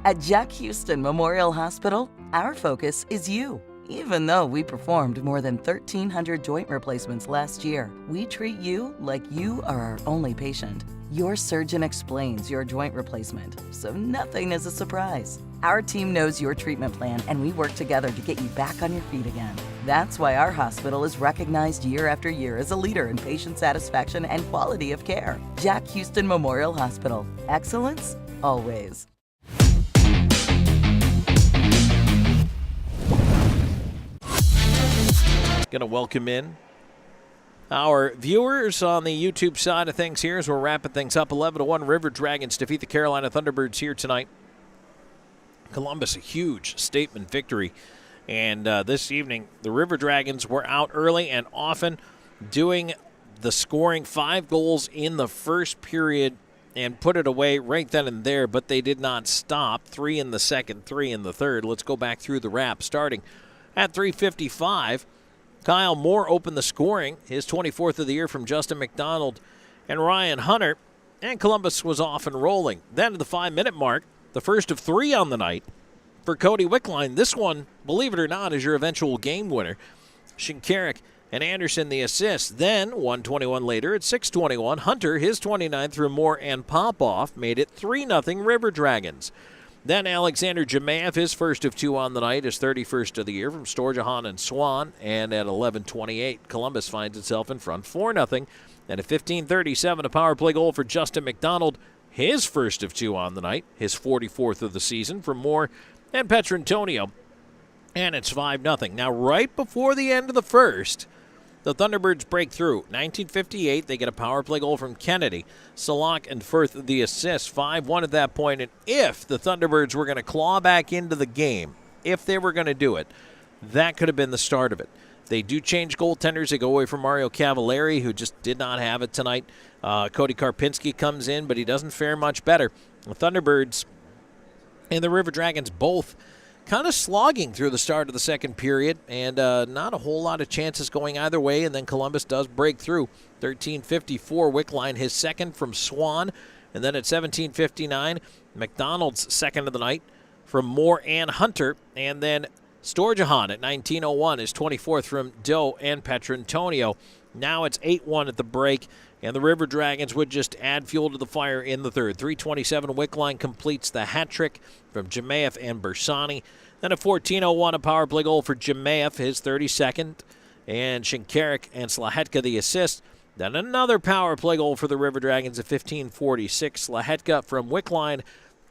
At Jack Houston Memorial Hospital, our focus is you. Even though we performed more than 1,300 joint replacements last year, we treat you like you are our only patient. Your surgeon explains your joint replacement, so nothing is a surprise. Our team knows your treatment plan, and we work together to get you back on your feet again. That's why our hospital is recognized year after year as a leader in patient satisfaction and quality of care. Jack Houston Memorial Hospital. Excellence, always. Going to welcome in our viewers on the YouTube side of things here as we're wrapping things up. 11-1 River Dragons defeat the Carolina Thunderbirds here tonight. Columbus, a huge statement victory. And this evening, the River Dragons were out early and often doing the scoring. 5 goals in the first period and put it away right then and there, but they did not stop. 3 in the second, 3 in the third. Let's go back through the wrap. Starting at 3:55, Kyle Moore opened the scoring, his 24th of the year from Justin McDonald and Ryan Hunter, and Columbus was off and rolling. Then at the 5-minute mark, the first of 3 on the night for Cody Wickline. This one, believe it or not, is your eventual game winner. Shinkarik and Anderson the assist. Then, 1:21 later, at 6:21, Hunter, his 29th through Moore and Popoff, made it 3-0 River Dragons. Then Alexander Jemaev, his first of 2 on the night, his 31st of the year from Storjahan and Swan. And at 11:28, Columbus finds itself in front 4-0. And at 15:37, a power play goal for Justin McDonald, his first of 2 on the night, his 44th of the season from Moore and Petrantonio. And it's 5-0. Now, right before the end of the first, the Thunderbirds break through. 1958, they get a power play goal from Kennedy. Salak and Firth the assist, 5-1 at that point. And if the Thunderbirds were going to claw back into the game, if they were going to do it, that could have been the start of it. They do change goaltenders. They go away from Mario Cavalieri, who just did not have it tonight. Cody Karpinski comes in, but he doesn't fare much better. The Thunderbirds and the River Dragons both kind of slogging through the start of the second period, and not a whole lot of chances going either way, and then Columbus does break through. 13:54, Wickline, his second from Swan, and then at 17:59, McDonald's second of the night from Moore and Hunter, and then Storjahan at 19:01 is 24th from Doe and Petrantonio. Now it's 8-1 at the break, and the River Dragons would just add fuel to the fire in the third. 3:27, Wickline completes the hat trick from Jemayev and Bersani. Then at 14:01, a power play goal for Jemayev, his 32nd, and Shinkarik and Slahetka the assist. Then another power play goal for the River Dragons at 15:46. Slahetka from Wickline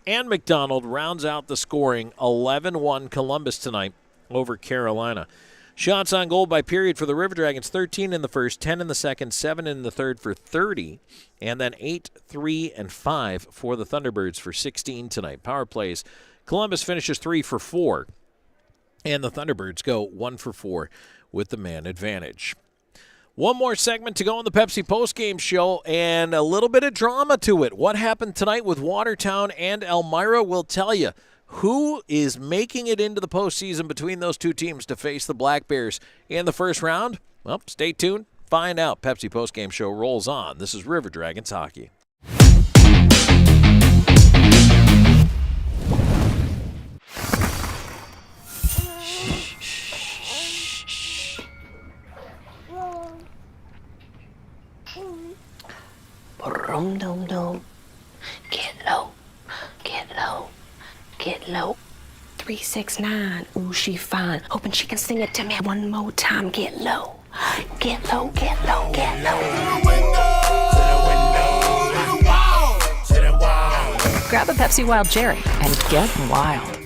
and McDonald rounds out the scoring. 11-1 Columbus tonight over Carolina. Shots on goal by period for the River Dragons, 13 in the first, 10 in the second, 7 in the third for 30, and then 8, 3, and 5 for the Thunderbirds for 16 tonight. Power plays, Columbus finishes 3 for 4, and the Thunderbirds go 1 for 4 with the man advantage. One more segment to go on the Pepsi postgame show, and a little bit of drama to it. What happened tonight with Watertown and Elmira will tell you. Who is making it into the postseason between those two teams to face the Black Bears in the first round? Well, stay tuned. Find out. Pepsi postgame show rolls on. This is River Dragons hockey. Dum-dum-dum. Get low. Get low. Get low. 369. Ooh, she fine. Hoping she can sing it to me one more time. Get low. Get low, get low, get low. Grab a Pepsi Wild Cherry and get wild.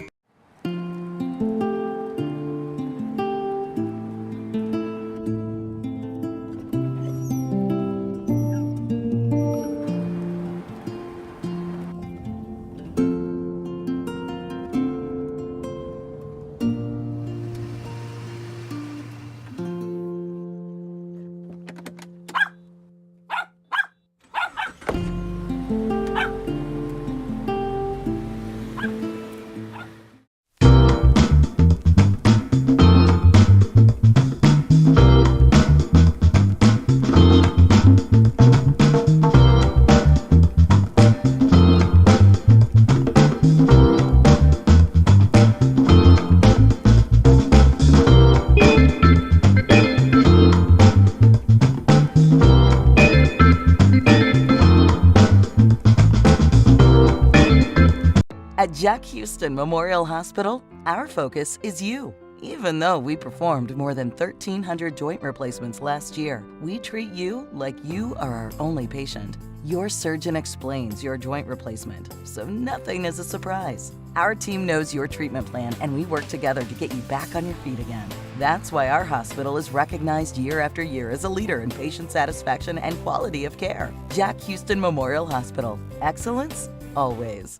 At Jack Houston Memorial Hospital, our focus is you. Even though we performed more than 1,300 joint replacements last year, we treat you like you are our only patient. Your surgeon explains your joint replacement, so nothing is a surprise. Our team knows your treatment plan, and we work together to get you back on your feet again. That's why our hospital is recognized year after year as a leader in patient satisfaction and quality of care. Jack Houston Memorial Hospital. Excellence, always.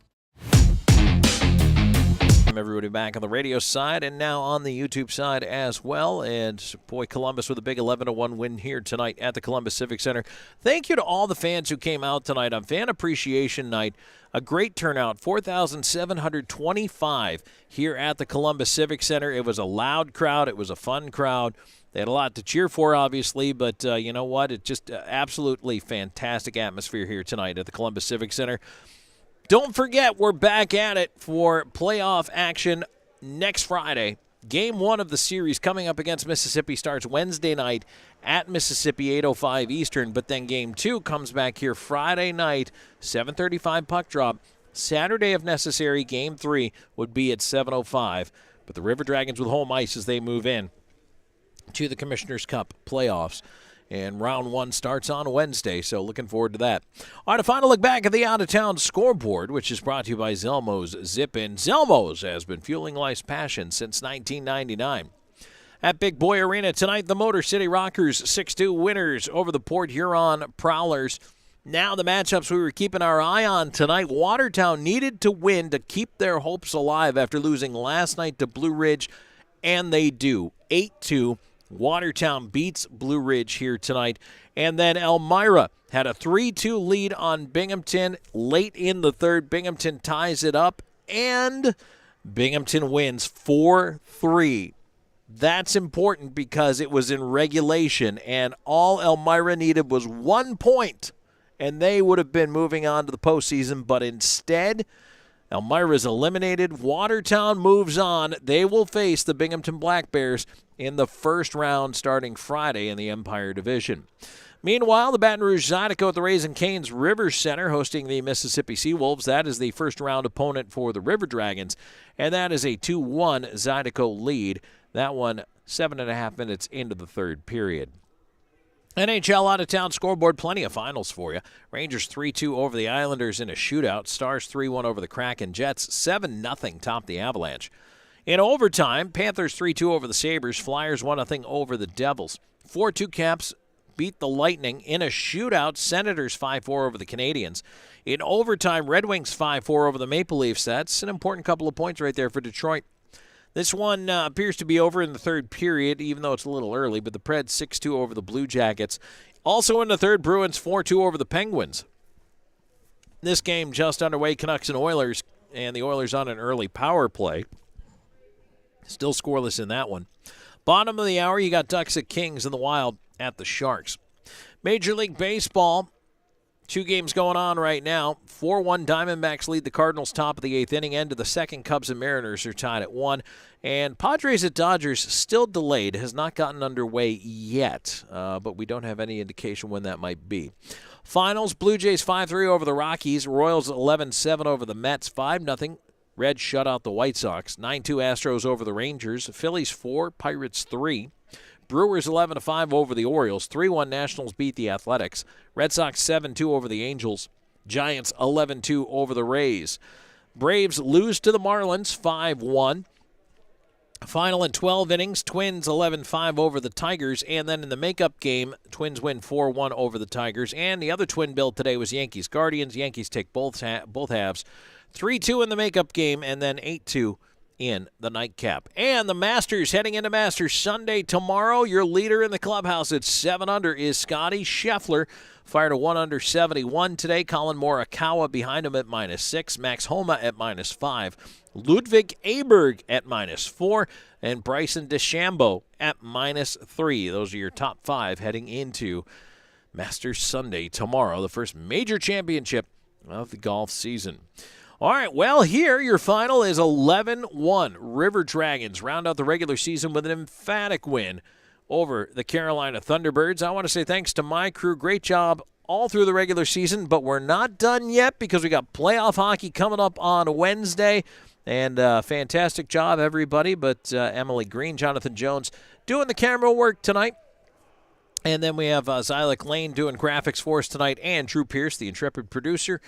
Everybody back on the radio side and now on the YouTube side as well. And boy, Columbus with a big 11-1 win here tonight at the Columbus Civic Center. Thank you to all the fans who came out tonight on Fan Appreciation Night. A great turnout, 4,725 here at the Columbus Civic Center. It was a loud crowd. It was a fun crowd. They had a lot to cheer for, obviously, but you know what? It's just absolutely fantastic atmosphere here tonight at the Columbus Civic Center. Don't forget, we're back at it for playoff action next Friday. Game 1 of the series coming up against Mississippi starts Wednesday night at Mississippi, 8:05 Eastern. But then Game 2 comes back here Friday night, 7:35 puck drop. Saturday, if necessary, Game 3 would be at 7:05. But the River Dragons with home ice as they move in to the Commissioner's Cup playoffs. And round 1 starts on Wednesday, so looking forward to that. All right, a final look back at the out-of-town scoreboard, which is brought to you by Zelmo's Zip-In. Zelmo's has been fueling life's passion since 1999. At Big Boy Arena tonight, the Motor City Rockers 6-2 winners over the Port Huron Prowlers. Now the matchups we were keeping our eye on tonight. Watertown needed to win to keep their hopes alive after losing last night to Blue Ridge, and they do. 8-2. Watertown beats Blue Ridge here tonight. And then Elmira had a 3-2 lead on Binghamton. Late in the third, Binghamton ties it up, and Binghamton wins 4-3. That's important because it was in regulation, and all Elmira needed was 1 point, and they would have been moving on to the postseason. But instead, Elmira is eliminated. Watertown moves on. They will face the Binghamton Black Bears in the first round starting Friday in the Empire Division. Meanwhile, the Baton Rouge Zydeco at the Raising Cane's River Center hosting the Mississippi Seawolves. That is the first round opponent for the River Dragons, and that is a 2-1 Zydeco lead. That one 7.5 minutes into the third period. NHL out-of-town scoreboard, plenty of finals for you. Rangers 3-2 over the Islanders in a shootout. Stars 3-1 over the Kraken. Jets 7-0 top the Avalanche. In overtime, Panthers 3-2 over the Sabres. Flyers 1-0 over the Devils. 4-2 Caps beat the Lightning in a shootout. Senators 5-4 over the Canadiens. In overtime, Red Wings 5-4 over the Maple Leafs. That's an important couple of points right there for Detroit. This one appears to be over in the third period, even though it's a little early, but the Preds 6-2 over the Blue Jackets. Also in the third, Bruins 4-2 over the Penguins. This game just underway, Canucks and Oilers, and the Oilers on an early power play. Still scoreless in that one. Bottom of the hour, you got Ducks at Kings and the Wild at the Sharks. Major League Baseball, 2 games going on right now. 4-1 Diamondbacks lead the Cardinals top of the 8th inning. End of the second, Cubs and Mariners are tied at 1. And Padres at Dodgers still delayed. Has not gotten underway yet, but we don't have any indication when that might be. Finals, Blue Jays 5-3 over the Rockies. Royals 11-7 over the Mets. 5-0. Reds shut out the White Sox. 9-2 Astros over the Rangers. Phillies 4, Pirates 3. Brewers 11-5 over the Orioles. 3-1 Nationals beat the Athletics. Red Sox 7-2 over the Angels. Giants 11-2 over the Rays. Braves lose to the Marlins 5-1. Final in 12 innings, Twins 11-5 over the Tigers. And then in the makeup game, Twins win 4-1 over the Tigers. And the other twin bill today was Yankees-Guardians. Yankees take both halves. 3-2 in the makeup game, and then 8-2 in the nightcap. And the Masters heading into Masters Sunday tomorrow. Your leader in the clubhouse at 7 under is Scotty Scheffler. Fired a 1 under 71 today. Colin Morikawa behind him at -6. Max Homa at -5. Ludwig Aberg at -4. And Bryson DeChambeau at -3. Those are your top 5 heading into Masters Sunday tomorrow, the first major championship of the golf season. All right, well, here your final is 11-1. River Dragons round out the regular season with an emphatic win over the Carolina Thunderbirds. I want to say thanks to my crew. Great job all through the regular season, but we're not done yet because we got playoff hockey coming up on Wednesday. And fantastic job, everybody. But Emily Green, Jonathan Jones doing the camera work tonight. And then we have Zylick Lane doing graphics for us tonight, and Drew Pierce, the intrepid producer,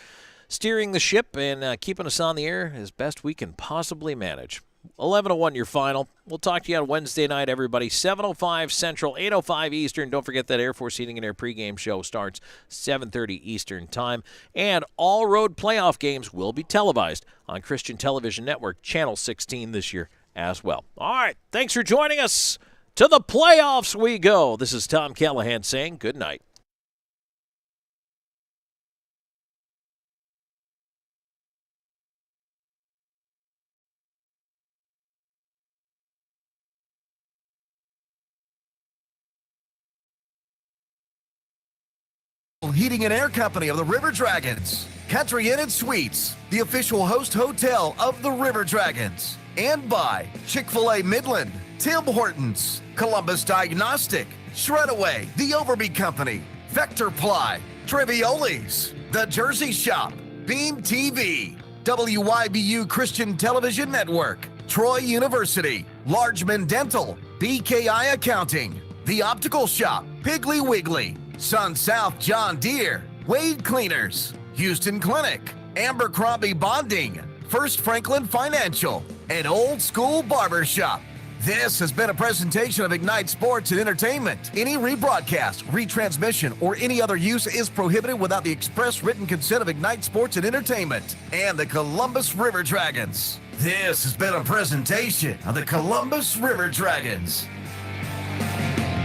steering the ship and keeping us on the air as best we can possibly manage. 11-1 your final. We'll talk to you on Wednesday night, everybody. 7:05 Central, 8:05 Eastern. Don't forget that Air Force Heating and Air pregame show starts 7:30 Eastern time. And all road playoff games will be televised on Christian Television Network, Channel 16 this year as well. All right, thanks for joining us. To the playoffs we go. This is Tom Callahan saying good night. Heating and Air Company of the River Dragons. Country Inn and Suites, the official host hotel of the River Dragons. And by Chick-fil-A Midland, Tim Hortons, Columbus Diagnostic, Shredaway, The Overby Company, Vector Ply, Trivioli's, The Jersey Shop, Beam TV, WYBU Christian Television Network, Troy University, Largeman Dental, BKI Accounting, The Optical Shop, Piggly Wiggly, Sun South John Deere, Wade Cleaners, Houston Clinic, Abercrombie Bonding, First Franklin Financial, and Old School Barber Shop. This has been a presentation of Ignite Sports and Entertainment. Any rebroadcast, retransmission, or any other use is prohibited without the express written consent of Ignite Sports and Entertainment and the Columbus River Dragons. This has been a presentation of the Columbus River Dragons.